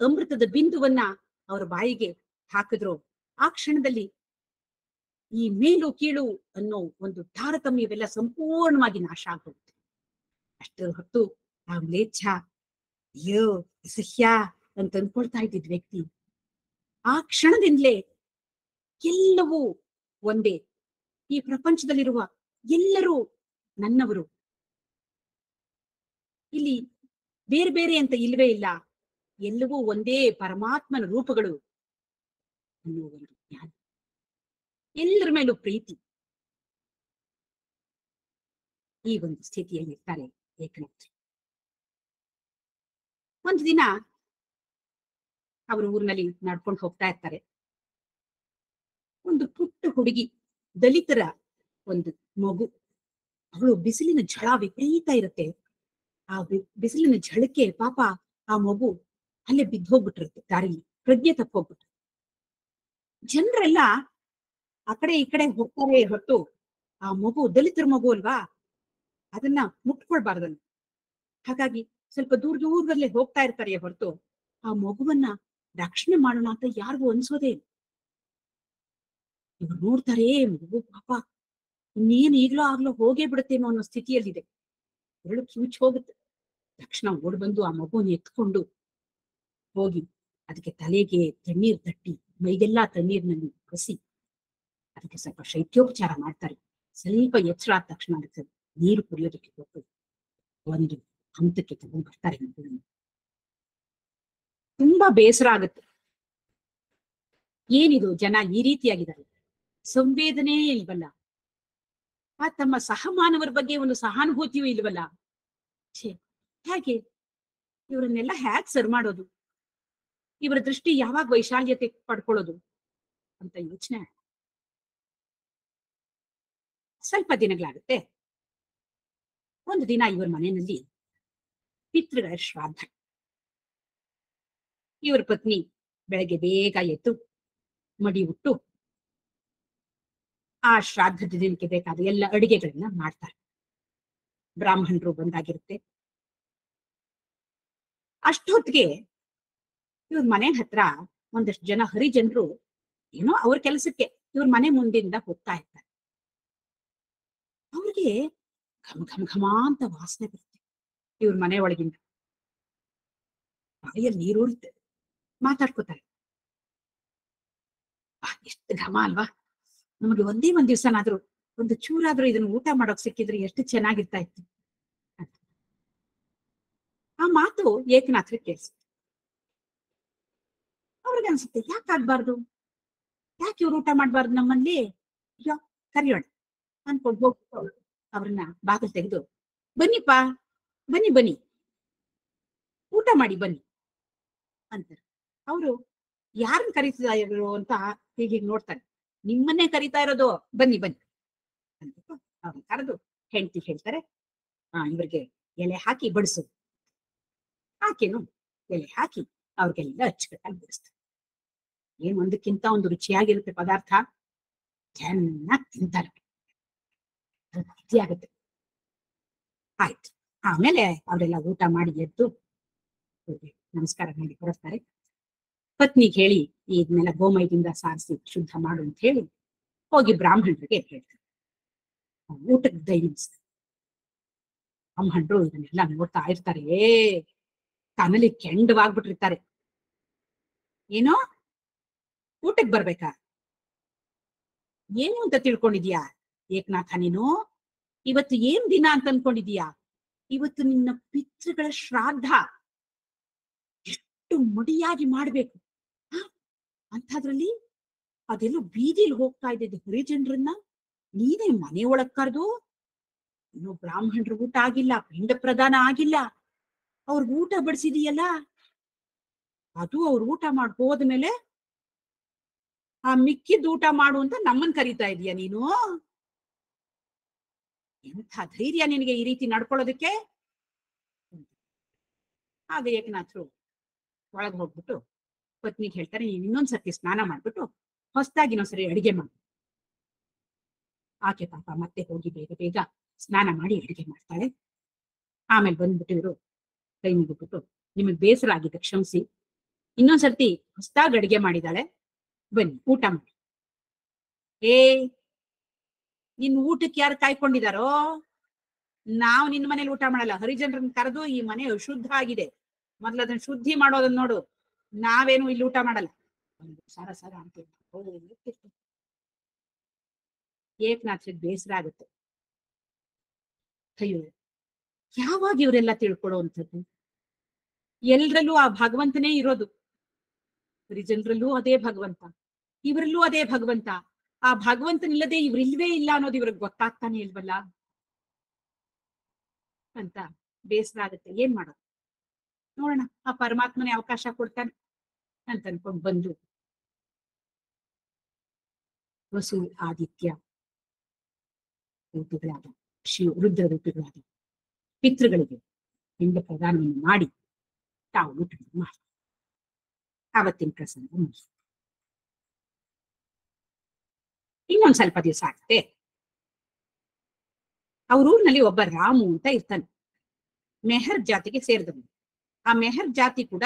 ಅಮೃತದ ಬಿಂದುವನ್ನ ಅವರ ಬಾಯಿಗೆ ಹಾಕಿದ್ರು, ಆ ಕ್ಷಣದಲ್ಲಿ ಈ ಮೇಲು ಕೀಳು ಅನ್ನೋ ಒಂದು ತಾರತಮ್ಯವೆಲ್ಲ ಸಂಪೂರ್ಣವಾಗಿ ನಾಶ ಆಗೋಗುತ್ತೆ. ಅಷ್ಟರ ಹೊತ್ತು ಆ ಮ್ಲೇಚ್ಛ, ಅಯ್ಯೋ ಅಸಹ್ಯ ಅಂತ ಅಂದ್ಕೊಳ್ತಾ ಇದ್ದಿದ್ ವ್ಯಕ್ತಿ ಆ ಕ್ಷಣದಿಂದಲೇ ಎಲ್ಲವೂ ಒಂದೇ, ಈ ಪ್ರಪಂಚದಲ್ಲಿರುವ ಎಲ್ಲರೂ ನನ್ನವರು, ಇಲ್ಲಿ ಬೇರೆ ಬೇರೆ ಅಂತ ಇಲ್ವೇ ಇಲ್ಲ, ಎಲ್ಲವೂ ಒಂದೇ ಪರಮಾತ್ಮನ ರೂಪಗಳು ಅನ್ನುವ ಒಂದು ಜ್ಞಾನ, ಎಲ್ಲರ ಮೇಲೂ ಪ್ರೀತಿ. ಈ ಒಂದು ಸ್ಥಿತಿಯಲ್ಲಿ ಇರ್ತಾರೆ ಏಕನಾಥ. ಒಂದು ದಿನ ಅವರು ಊರಿನಲ್ಲಿ ನಡ್ಕೊಂಡು ಹೋಗ್ತಾ ಇರ್ತಾರೆ. ಒಂದು ಪುಟ್ಟ ಹುಡುಗಿ, ದಲಿತರ ಒಂದು ಮಗು, ಅವಳು ಬಿಸಿಲಿನ ಝಳ ವಿಪರೀತ ಇರುತ್ತೆ. ಆ ಬಿಸಿಲಿನ ಝಳಕ್ಕೆ ಪಾಪ ಆ ಮಗು ಅಲ್ಲೇ ಬಿದ್ದು ಹೋಗ್ಬಿಟ್ಟಿರುತ್ತೆ, ದಾರಿಲಿ ಪ್ರಜ್ಞೆ ತಪ್ಪೋಗ್ಬಿಟ್ಟು. ಜನರೆಲ್ಲ ಆ ಕಡೆ ಈ ಕಡೆ ಹೋಗ್ತಾರೆ ಹೊರತು ಆ ಮಗು ದಲಿತರ ಮಗು ಅಲ್ವಾ, ಅದನ್ನ ಮುಟ್ಕೊಳ್ಬಾರ್ದಲ್ಲ. ಹಾಗಾಗಿ ಸ್ವಲ್ಪ ದೂರದಲ್ಲೇ ಹೋಗ್ತಾ ಇರ್ತಾರೆ ಹೊರತು ಆ ಮಗುವನ್ನ ರಕ್ಷಣೆ ಮಾಡೋಣ ಅಂತ ಯಾರಿಗೂ ಅನ್ಸೋದೇ ಇಲ್ಲ. ಇವ್ರು ನೋಡ್ತಾರೆ, ಮಗು ಪಾಪ ಇನ್ನೇನು ಈಗ್ಲೋ ಆಗ್ಲೋ ಹೋಗೇ ಬಿಡುತ್ತೇನೋ ಅನ್ನೋ ಸ್ಥಿತಿಯಲ್ಲಿದೆ. ಎರಡು ಕಿವುಚ್ ಹೋಗುತ್ತೆ. ತಕ್ಷಣ ಓಡ್ ಬಂದು ಆ ಮಗುವನ್ನು ಎತ್ಕೊಂಡು ಹೋಗಿ ಅದಕ್ಕೆ ತಲೆಗೆ ತಣ್ಣೀರ್ ತಟ್ಟಿ ಮೈಗೆಲ್ಲಾ ತಣ್ಣೀರ್ನಲ್ಲಿ ಕಸಿ ಅದಕ್ಕೆ ಸ್ವಲ್ಪ ಶೈತ್ಯೋಪಚಾರ ಮಾಡ್ತಾರೆ. ಸ್ವಲ್ಪ ಎಚ್ಚರ ಆದ ತಕ್ಷಣ ಅದಕ್ಕೆ ನೀರು ಕುಡಿಯೋದಕ್ಕೆ ಹೋಗ್ತದೆ. ಒಂದು ಹಂತಕ್ಕೆ ತಗೊಂಡು ಬರ್ತಾರೆ ಮಗುವನ್ನು. ತುಂಬಾ ಬೇಸರ ಆಗುತ್ತೆ. ಏನಿದು ಜನ ಈ ರೀತಿಯಾಗಿದ್ದಾರೆ, ಸಂವೇದನೆ ಇಲ್ವಲ್ಲ, ಆ ತಮ್ಮ ಸಹಮಾನವರ ಬಗ್ಗೆ ಒಂದು ಸಹಾನುಭೂತಿಯೂ ಇಲ್ವಲ್ಲ. ಛೇ, ಹೇಗೆ ಇವರನ್ನೆಲ್ಲ ಹ್ಯಾಕ್ ಸರ್ ಮಾಡೋದು, ಇವರ ದೃಷ್ಟಿ ಯಾವಾಗ ವೈಶಾಲ್ಯತೆ ಪಡ್ಕೊಳ್ಳೋದು ಅಂತ ಯೋಚನೆ. ಸ್ವಲ್ಪ ದಿನಗಳಾಗುತ್ತೆ. ಒಂದು ದಿನ ಇವರ ಮನೆಯಲ್ಲಿ ಪಿತೃಗಳ ಶ್ರಾದ್ದ. ಇವರ ಪತ್ನಿ ಬೆಳಗ್ಗೆ ಬೇಗ ಎದ್ದು ಮಡಿ ಉಟ್ಟು ಆ ಶ್ರಾದ್ದದ ದಿನಕ್ಕೆ ಬೇಕಾದ ಎಲ್ಲ ಅಡಿಗೆಗಳನ್ನ ಮಾಡ್ತಾರೆ. ಬ್ರಾಹ್ಮಣರು ಬಂದಾಗಿರುತ್ತೆ. ಅಷ್ಟೊತ್ತಿಗೆ ಇವ್ರ ಮನೆ ಹತ್ರ ಒಂದಷ್ಟು ಜನ ಹರಿಜನರು ಏನೋ ಅವ್ರ ಕೆಲಸಕ್ಕೆ ಇವ್ರ ಮನೆ ಮುಂದಿಂದ ಹೋಗ್ತಾ ಇರ್ತಾರೆ. ಅವ್ರಿಗೆ ಘಮ ಘಮ ಘಮ ಅಂತ ವಾಸನೆ ಬರುತ್ತೆ ಇವ್ರ ಮನೆ ಒಳಗಿಂದ. ಬಾಯಲ್ಲಿ ನೀರೂರುತ್ತೆ. ಮಾತಾಡ್ಕೋತಾರೆ, ಎಷ್ಟು ಘಮ ಅಲ್ವಾ, ನಮಗೆ ಒಂದೇ ಒಂದ್ ದಿವ್ಸನಾದ್ರೂ ಒಂದು ಚೂರಾದ್ರೂ ಇದನ್ನ ಊಟ ಮಾಡೋಕ್ ಸಿಕ್ಕಿದ್ರೆ ಎಷ್ಟು ಚೆನ್ನಾಗಿರ್ತಾ ಇತ್ತು. ಆ ಮಾತು ಏಕನಾಥ್ರಿಗೆ ಕೇಳಿಸುತ್ತೆ. ಅವ್ರಿಗೆ ಅನ್ಸುತ್ತೆ, ಯಾಕಾಗ್ಬಾರ್ದು, ಯಾಕೆ ಇವ್ರು ಊಟ ಮಾಡ್ಬಾರ್ದು ನಮ್ಮಲ್ಲಿ, ಅಯ್ಯೋ ಕರಿಯೋಣ ಅನ್ಕೊಂಡು ಹೋಗ್ಬಿಟ್ಟು ಅವ್ರನ್ನ ಬಾಗಿಲು ತೆಗೆದು, ಬನ್ನಿಪ್ಪ ಬನ್ನಿ ಬನ್ನಿ ಊಟ ಮಾಡಿ ಬನ್ನಿ ಅಂತಾರೆ. ಅವರು ಯಾರನ್ನ ಕರೀತಾ ಇರೋ ಅಂತ ಹೀಗೆ ನೋಡ್ತಾರೆ. ನಿಮ್ಮನ್ನೇ ಕರೀತಾ ಇರೋದು, ಬನ್ನಿ ಬನ್ನಿ ಅಂದ್ಬಿಟ್ಟು ಅವ್ರನ್ನ ಕರೆದು ಹೆಂಡತಿ ಹೇಳ್ತಾರೆ, ಇವ್ರಿಗೆ ಎಲೆ ಹಾಕಿ ಬಡಿಸು. ಆಕೆನು ಎಲೆ ಹಾಕಿ ಅವ್ರಿಗೆಲ್ಲ ಅಚ್ಚುಕಟ್ಟಾಗಿ ಬಡಿಸ್ತಾರೆ. ಏನ್ ಒಂದಕ್ಕಿಂತ ಒಂದು ರುಚಿಯಾಗಿರುತ್ತೆ ಪದಾರ್ಥ. ಚೆನ್ನಾಗಿ ತಿಂತಾರೆ, ತೃಪ್ತಿ ಆಗುತ್ತೆ. ಆಯ್ತು, ಆಮೇಲೆ ಅವರೆಲ್ಲ ಊಟ ಮಾಡಿ ಎದ್ದು ನಮಸ್ಕಾರ ಮಾಡಿ ಹೊರಡ್ತಾರೆ. ಪತ್ನಿಗೆ ಹೇಳಿ ಇದನ್ನೆಲ್ಲ ಗೋಮಯದಿಂದ ಸಾರಿಸಿ ಶುದ್ಧ ಮಾಡು ಅಂತ ಹೇಳಿ ಹೋಗಿ ಬ್ರಾಹ್ಮಣರಿಗೆ ಹೇಳ್ತಾರೆ. ಊಟಕ್ಕೆ ದೈನಿಸ್ತಾರೆ. ಬ್ರಾಹ್ಮಣರು ಇದನ್ನೆಲ್ಲ ನೋಡ್ತಾ ಇರ್ತಾರೆ. ಕನಲಿ ಕೆಂಡವಾಗ್ಬಿಟ್ಟಿರ್ತಾರೆ. ಏನೋ ಊಟಕ್ಕೆ ಬರ್ಬೇಕಾ, ಏನು ಅಂತ ತಿಳ್ಕೊಂಡಿದ್ಯಾ ಏಕನಾಥ ನೀನು, ಇವತ್ತು ಏನ್ ದಿನ ಅಂತ ಅನ್ಕೊಂಡಿದೀಯಾ, ಇವತ್ತು ನಿನ್ನ ಪಿತೃಗಳ ಶ್ರಾದ್ದ, ಎಷ್ಟು ಮುಡಿಯಾಗಿ ಮಾಡ್ಬೇಕು. ಅಂಥದ್ರಲ್ಲಿ ಅದೆಲ್ಲೋ ಬೀದಿಲಿ ಹೋಗ್ತಾ ಇದ್ದಿದ್ದು ಹರಿಜನರನ್ನ ನೀನೇ ಮನೆ ಒಳಗ್ ಕರೆದು, ಇನ್ನು ಬ್ರಾಹ್ಮಣರು ಊಟ ಆಗಿಲ್ಲ, ಪಿಂಡ ಪ್ರದಾನ ಆಗಿಲ್ಲ, ಅವ್ರಿಗೆ ಊಟ ಬಡಿಸಿದೀಯಲ್ಲ, ಅದು ಅವ್ರು ಊಟ ಮಾಡಿ ಹೋದ್ಮೇಲೆ ಆ ಮಿಕ್ಕಿದ್ ಊಟ ಮಾಡು ಅಂತ ನಮ್ಮನ್ ಕರೀತಾ ಇದೀಯ ನೀನು. ಎಂಥ ಧೈರ್ಯ ನಿನಗೆ ಈ ರೀತಿ ನಡ್ಕೊಳ್ಳೋದಕ್ಕೆ. ಆಗ ಏಕನಾಥರು ಒಳಗ್ ಹೋಗ್ಬಿಟ್ಟು ಪತ್ನಿಗೆ ಹೇಳ್ತಾರೆ, ನೀನ್ ಇನ್ನೊಂದ್ಸರ್ತಿ ಸ್ನಾನ ಮಾಡ್ಬಿಟ್ಟು ಹೊಸದಾಗಿ ಇನ್ನೊಂದ್ಸರಿ ಅಡಿಗೆ ಮಾಡು. ಆಕೆ ಪಾಪ ಮತ್ತೆ ಹೋಗಿ ಬೇಗ ಬೇಗ ಸ್ನಾನ ಮಾಡಿ ಅಡಿಗೆ ಮಾಡ್ತಾಳೆ. ಆಮೇಲೆ ಬಂದ್ಬಿಟ್ಟು ಇವರು ಕೈ ಮುಗಿದ್ಬಿಟ್ಟು, ನಿಮಗ್ ಬೇಸರ ಆಗಿದೆ ಕ್ಷಮಿಸಿ, ಇನ್ನೊಂದ್ಸರ್ತಿ ಹೊಸದಾಗಿ ಅಡಿಗೆ ಮಾಡಿದಾಳೆ, ಬನ್ನಿ ಊಟ ಮಾಡಿ. ನಿನ್ ಊಟಕ್ಕೆ ಯಾರು ಕಾಯ್ಕೊಂಡಿದಾರೋ, ನಾವು ನಿನ್ನ ಮನೇಲಿ ಊಟ ಮಾಡಲ್ಲ, ಹರಿಜನರನ್ನ ಕರೆದು ಈ ಮನೆ ಅಶುದ್ಧ ಆಗಿದೆ, ಮೊದ್ಲು ಅದನ್ನ ಶುದ್ಧಿ ಮಾಡೋದನ್ನ ನೋಡು, ನಾವೇನು ಇಲ್ಲಿ ಊಟ ಮಾಡಲ್ಲ. ಸಾರ ಸಾರ ಅಂತ ಏಕನಾಥ್ರಿಗೆ ಬೇಸರ ಆಗುತ್ತೆ. ಅಯ್ಯೋ, ಯಾವಾಗ ಇವರೆಲ್ಲ ತಿಳ್ಕೊಳ್ಳುವಂಥದ್ದು, ಎಲ್ರಲ್ಲೂ ಆ ಭಗವಂತನೇ ಇರೋದು, ಹರಿಜನರಲ್ಲೂ ಅದೇ ಭಗವಂತ, ಇವರಲ್ಲೂ ಅದೇ ಭಗವಂತ, ಆ ಭಗವಂತನಿಲ್ಲದೆ ಇವ್ರಿಲ್ವೇ ಇಲ್ಲ ಅನ್ನೋದು ಇವ್ರಿಗೆ ಗೊತ್ತಾಗ್ತಾನೆ ಇಲ್ವಲ್ಲ ಅಂತ ಬೇಸರ ಆಗುತ್ತೆ. ಏನ್ ಮಾಡೋದು, ನೋಡೋಣ ಆ ಪರಮಾತ್ಮನೇ ಅವಕಾಶ ಕೊಡ್ತಾನೆ ಅಂತ ಅನ್ಕೊಂಡ್ ಬಂದು ವಸು ಆದಿತ್ಯ ರೂಪಿಗಳಾದ ರುದ್ರ ರೂಪಿಗಳಾದ ಪಿತೃಗಳಿಗೆ ಪಿಂಡ ಪ್ರದಾನವನ್ನು ಮಾಡಿ ತಾವು ಊಟ ಮಾಡಿ ಆವತ್ತಿನ ಪ್ರಸಂಗ ಮುಗಿಸಿ. ಇನ್ನೊಂದ್ ಸ್ವಲ್ಪ ದಿವಸ ಆಗುತ್ತೆ. ಅವ್ರ ಊರಿನಲ್ಲಿ ಒಬ್ಬ ರಾಮು ಅಂತ ಇರ್ತಾನೆ. ಮೆಹರ್ ಜಾತಿಗೆ ಸೇರಿದವನು. ಆ ಮೆಹರ್ ಜಾತಿ ಕೂಡ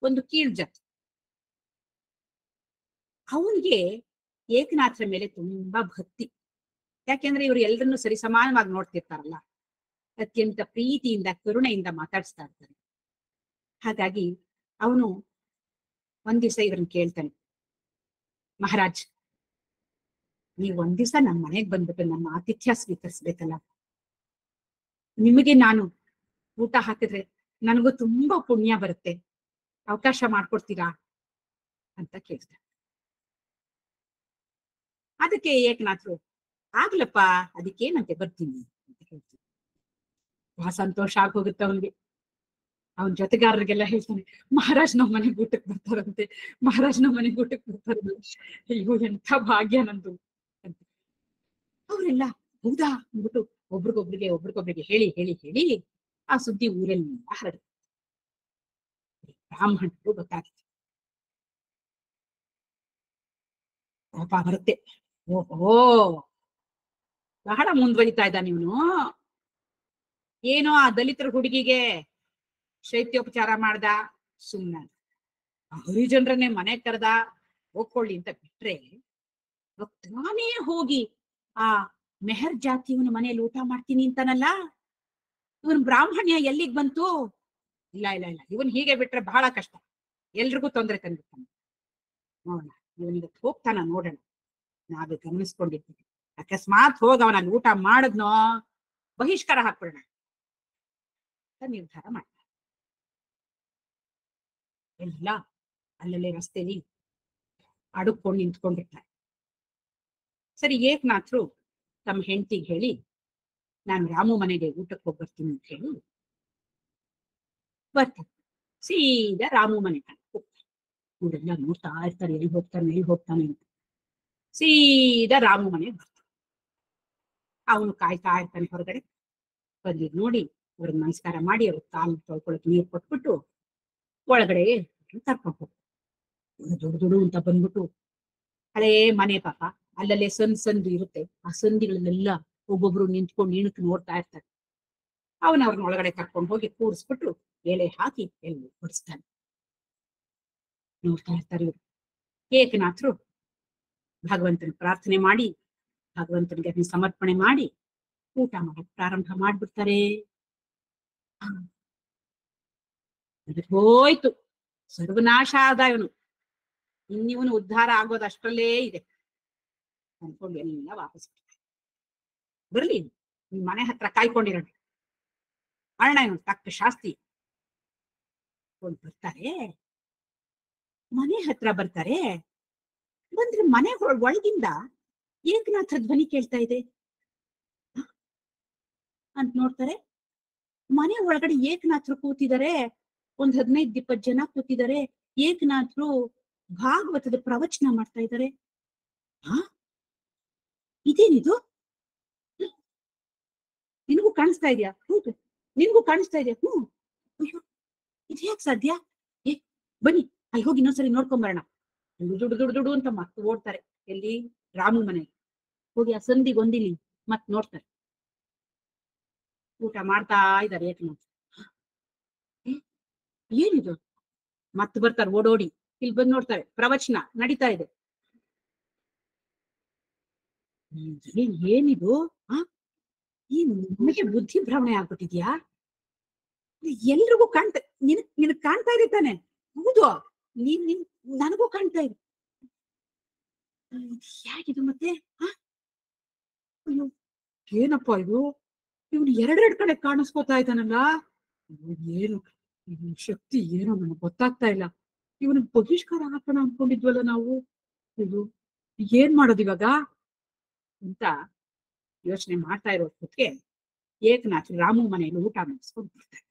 ಒಂದು ಕೀಳ್ ಜಾತಿ. ಅವನಿಗೆ ಏಕನಾಥರ ಮೇಲೆ ತುಂಬಾ ಭಕ್ತಿ. ಯಾಕೆಂದ್ರೆ ಇವರು ಎಲ್ಲರನ್ನು ಸರಿ ಸಮಾನವಾಗಿ ನೋಡ್ತಿರ್ತಾರಲ್ಲ, ಅತ್ಯಂತ ಪ್ರೀತಿಯಿಂದ ಕರುಣೆಯಿಂದ ಮಾತಾಡಿಸ್ತಾ ಇರ್ತಾರೆ. ಹಾಗಾಗಿ ಅವನು ಒಂದ್ ದಿವಸ ಇವ್ರನ್ನ ಕೇಳ್ತಾನೆ, ಮಹಾರಾಜ್, ನೀವು ಒಂದ್ ದಿವಸ ನಮ್ಮ ಮನೆಗ್ ಬಂದ್ಬಿಟ್ಟು ನಮ್ಮ ಆತಿಥ್ಯ ಸ್ವೀಕರಿಸ್ಬೇಕಲ್ಲ, ನಿಮಗೆ ನಾನು ಊಟ ಹಾಕಿದ್ರೆ ನನಗೂ ತುಂಬಾ ಪುಣ್ಯ ಬರುತ್ತೆ, ಅವಕಾಶ ಮಾಡ್ಕೊಡ್ತೀರಾ ಅಂತ ಕೇಳ್ತಾರೆ. ಅದಕ್ಕೆ ಏಕನಾಥರು, ಆಗ್ಲಪ್ಪ, ಅದಕ್ಕೇನಂತೆ, ಬರ್ತೀನಿ ಅಂತ ಹೇಳ್ತೀನಿ. ಬಹಳ ಸಂತೋಷ ಆಗೋಗುತ್ತೆ ಅವನ್ಗೆ. ಅವನ್ ಜೊತೆಗಾರರಿಗೆಲ್ಲ ಹೇಳ್ತಾನೆ, ಮಹಾರಾಜ್ ನಾವ್ ಮನೆಗ್ ಊಟಕ್ಕೆ ಬರ್ತಾರಂತೆ, ಮಹಾರಾಜ್ ನಾವ್ ಮನೆಗ್ ಊಟಕ್ಕೆ ಬರ್ತಾರಂತೆ. ಅಯ್ಯೋ ಎಂಥ ಭಾಗ್ಯ ನಂದು ಅಂತ. ಅವರೆಲ್ಲ ಹೌದಾ ಅಂದ್ಬಿಟ್ಟು ಒಬ್ರಿಗೊಬ್ರಿಗೆ ಹೇಳಿ ಹೇಳಿ ಹೇಳಿ ಆ ಸುದ್ದಿ ಊರೆಲ್ಲ ಹರಡ. ಬ್ರಾಹ್ಮಣರು ಗೊತ್ತಾಗುತ್ತೆ. ಕೋಪ ಬರುತ್ತೆ. ಓಹೋ, ಬಹಳ ಮುಂದುವರಿತಾ ಇದ್ದಾನೆ ಇವನು. ಏನೋ ಆ ದಲಿತರ ಹುಡುಗಿಗೆ ಶೈತ್ಯೋಪಚಾರ ಮಾಡ್ದ, ಸುಮ್ನ ಹರಿಜನರನ್ನೇ ಮನೆ ಕರೆದ, ಹೋಗ್ಕೊಳ್ಳಿ ಅಂತ ಬಿಟ್ರೆ, ನಾನೇ ಹೋಗಿ ಆ ಮೆಹರ್ ಜಾತಿಯವನ ಮನೆಯಲ್ಲಿ ಊಟ ಮಾಡ್ತೀನಿ ಅಂತಾನಲ್ಲ, ಇವನ್ ಬ್ರಾಹ್ಮಣ್ಯ ಎಲ್ಲಿಗ್ ಬಂತು? ಇಲ್ಲ ಇಲ್ಲ ಇಲ್ಲ, ಇವನ್ ಹೀಗೆ ಬಿಟ್ರೆ ಬಹಳ ಕಷ್ಟ, ಎಲ್ರಿಗೂ ತೊಂದರೆ ತಂದಿರ್ತಾನೆ. ನೋಡೋಣ, ಇವನಿಗೆ ಹೋಗ್ತಾನ ನೋಡೋಣ, ನಾವೇ ಗಮನಿಸ್ಕೊಂಡಿರ್ತೀವಿ. ಅಕಸ್ಮಾತ್ ಹೋಗ ಅವನಲ್ಲಿ ಊಟ ಮಾಡದ್ನೋ ಬಹಿಷ್ಕಾರ ಹಾಕ್ಬಿಡೋಣ ಅಂತ ನಿರ್ಧಾರ ಮಾಡ್ತಾರೆ. ಎಲ್ಲ ಅಲ್ಲಲ್ಲೇ ರಸ್ತೆಯಲ್ಲಿ ಅಡುಕೊಂಡು ನಿಂತ್ಕೊಂಡಿರ್ತಾರೆ. ಸರಿ, ಏಕನಾಥರು ತಮ್ಮ ಹೆಂಡತಿಗೆ ಹೇಳಿ, ನಾನು ರಾಮು ಮನೆಗೆ ಊಟಕ್ಕೆ ಹೋಗ್ಬರ್ತೀನಿ ಅಂತ ಹೇಳಿ ಬರ್ತಾರೆ. ಸೀದಾ ರಾಮು ಮನೆ ಹೋಗ್ತಾರೆ. ಇವರೆಲ್ಲ ನೋಡ್ತಾ ಇರ್ತಾರೆ, ಎಲ್ಲಿ ಹೋಗ್ತಾನೆ ಅಂತ. ಸೀದಾ ರಾಮು ಮನೆಗೆ ಬರ್ತಾರೆ. ಅವನು ಕಾಯ್ತಾ ಇರ್ತಾನೆ ಹೊರಗಡೆ. ಬಂದಿದ್ ನೋಡಿ ಅವ್ರಿಗೆ ನಮಸ್ಕಾರ ಮಾಡಿ ಅವ್ರ ಕಾಲು ತೊಳ್ಕೊಳಕ್ ನೀರು ಕೊಟ್ಬಿಟ್ಟು ಒಳಗಡೆ ಕರ್ಕೊಂಡು ಹೋಗ್ತಾರೆ. ದೊಡ್ಡ ಅಂತ ಬಂದ್ಬಿಟ್ಟು ಹಳೇ ಮನೆ ಪಾಪ, ಅಲ್ಲಲ್ಲೇ ಸಂದು ಇರುತ್ತೆ, ಆ ಸಂದಿಗಳನ್ನೆಲ್ಲ ಒಬ್ಬೊಬ್ರು ನಿಂತ್ಕೊಂಡು ಇಣಕ್ ನೋಡ್ತಾ ಇರ್ತಾರೆ. ಅವ್ರನ್ನ ಒಳಗಡೆ ಕರ್ಕೊಂಡು ಹೋಗಿ ಕೂರಿಸ್ಬಿಟ್ಟು ಎಲೆ ಹಾಕಿ ಎಲ್ಲಿ ಬಡಿಸ್ತಾನೆ. ನೋಡ್ತಾ ಇರ್ತಾರೆ ಇವ್ರು. ಏಕನಾಥರು ಭಗವಂತನ ಪ್ರಾರ್ಥನೆ ಮಾಡಿ, ಭಗವಂತನಿಗೆ ಅದನ್ನ ಸಮರ್ಪಣೆ ಮಾಡಿ ಊಟ ಮಾಡಕ್ ಪ್ರಾರಂಭ ಮಾಡ್ಬಿಡ್ತಾರೆ. ಹೋಯ್ತು, ಸರ್ವನಾಶ ಆದ ಇವನು, ಇನ್ನಿವನು ಉದ್ಧಾರ ಆಗೋದು ಅಷ್ಟರಲ್ಲೇ ಇದೆ ಅನ್ಕೊಂಡು ಎಲ್ಲ ವಾಪಸ್ ಬರ್ಲಿ, ನಿಮ್ ಮನೆ ಹತ್ರ ಕಾಯ್ಕೊಂಡಿರೋಣ, ಅಣ್ಣ ಇವನು ತಕ್ಕ ಶಾಸ್ತಿ ಬರ್ತಾರೆ. ಮನೆ ಹತ್ರ ಬರ್ತಾರೆ. ಬಂದ್ರೆ ಮನೆ ಒಳಗಿಂದ ಏಕನಾಥರ ಧ್ವನಿ ಕೇಳ್ತಾ ಇದೆ ಅಂತ ನೋಡ್ತಾರೆ. ಮನೆ ಒಳಗಡೆ ಏಕನಾಥರು ಕೂತಿದ್ದಾರೆ, ಒಂದ್ 15-20 ಜನ ಕೂತಿದ್ದಾರೆ. ಏಕನಾಥರು ಭಾಗವತದ ಪ್ರವಚನ ಮಾಡ್ತಾ ಇದ್ದಾರೆ. ಇದೇನಿದು? ನಿನಗೂ ಕಾಣಿಸ್ತಾ ಇದೆಯಾ? ಹೌದು, ನಿನ್ಗೂ ಕಾಣಿಸ್ತಾ ಇದೆಯಾ? ಅಯ್ಯೋ, ಇದ್ಯಾಕ್ ಸಾಧ್ಯ? ಬನ್ನಿ ಅಲ್ಲಿ ಹೋಗಿ ಇನ್ನೊಂದ್ಸರಿ ನೋಡ್ಕೊಂಬರೋಣ. ದುಡು ಅಂತ ಮತ್ತೆ ಓಡ್ತಾರೆ. ಎಲ್ಲಿ? ರಾಮು ಮನೆಗೆ ಹೋಗಿ ಆ ಸಂದಿಗೆ ಒಂದಿಲಿ ಮತ್ ನೋಡ್ತಾರೆ. ಊಟ ಮಾಡ್ತಾ ಇದ್ದಾರೆ ಏಕನಾಥ್. ಏನಿದು? ಮತ್ ಬರ್ತಾರೆ ಓಡೋಡಿ, ಇಲ್ಲಿ ಬಂದ್ ನೋಡ್ತಾರೆ, ಪ್ರವಚನ ನಡೀತಾ ಇದೆ. ಏನಿದು? ನಿಮಗೆ ಬುದ್ಧಿ ಭ್ರಮಣೆ ಆಗ್ಬಿಟ್ಟಿದ್ಯಾ? ಎಲ್ರಿಗೂ ಕಾಣ್ತಾ, ನಿನಗ್ ಕಾಣ್ತಾ ಇದೆ ತಾನೆ? ಹೌದು, ನನಗೂ ಕಾಣ್ತಾ ಇದೆ. ಹೇಗಿದು ಮತ್ತೆ? ಅಯ್ಯೋ, ಏನಪ್ಪಾ ಇದು? ಇವನು ಎರಡೆರಡು ಕಡೆ ಕಾಣಿಸ್ಕೋತಾ ಇದ್ದಾನಲ್ಲ, ಏನು ಶಕ್ತಿ ಏನೋ ನನಗೆ ಗೊತ್ತಾಗ್ತಾ ಇಲ್ಲ. ಇವನು ಬಹಿಷ್ಕಾರ ಹಾಕೋಣ ಅನ್ಕೊಂಡಿದ್ವಲ್ಲ ನಾವು. ಇದು ಏನ್ ಮಾಡೋದು ಇವಾಗ ಅಂತ ಯೋಚನೆ ಮಾಡ್ತಾ ಇರೋ ಹೊತ್ತಿಗೆ ಏಕನಾಥ್ ರಾಮು ಮನೆಯಲ್ಲಿ ಊಟ ಮುಗಿಸ್ಕೊಂಡು ಬರ್ತಾರೆ.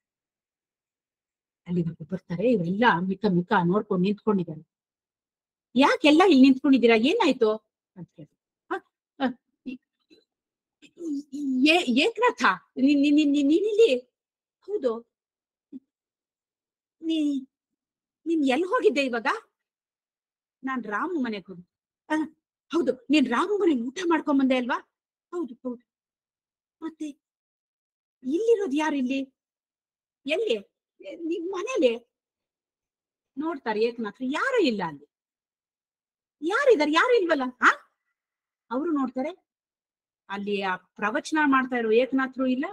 ಅಲ್ಲಿವರೆಗೂ ಬರ್ತಾರೆ. ಇವರೆಲ್ಲ ಮುಖ ನೋಡ್ಕೊಂಡು ನಿಂತ್ಕೊಂಡಿದ್ದಾರೆ. ಯಾಕೆಲ್ಲ ಇಲ್ಲಿ ನಿಂತ್ಕೊಂಡಿದ್ದೀರಾ, ಏನಾಯ್ತು ಅಂತ ಹೇಳಿ. ಏಕನಾಥ, ನೀನಿಲ್ಲಿ? ಹೌದು, ನೀನ್ ಎಲ್ಲಿ ಹೋಗಿದ್ದೆ ಇವಾಗ? ನಾನ್ ರಾಮು ಮನೆಗೆ ಹೋಗಿ. ಹೌದು, ನೀನ್ ರಾಮು ಮನೆಗೆ ಊಟ ಮಾಡ್ಕೊಂಡ್ ಬಂದೆ ಅಲ್ವಾ? ಹೌದು ಹೌದು. ಮತ್ತೆ ಇಲ್ಲಿರೋದು ಯಾರು? ಇಲ್ಲಿ ಎಲ್ಲಿ? ನಿಮ್ ಮನೇಲಿ ನೋಡ್ತಾರೆ ಏಕನಾಥ್ರು, ಯಾರು ಇಲ್ಲ ಅಲ್ಲಿ. ಯಾರಿದ್ದಾರೆ? ಯಾರು ಇಲ್ವಲ್ಲ. ಅವರು ನೋಡ್ತಾರೆ, ಅಲ್ಲಿ ಆ ಪ್ರವಚನ ಮಾಡ್ತಾ ಇರೋ ಏಕನಾಥ್ರು ಇಲ್ಲ,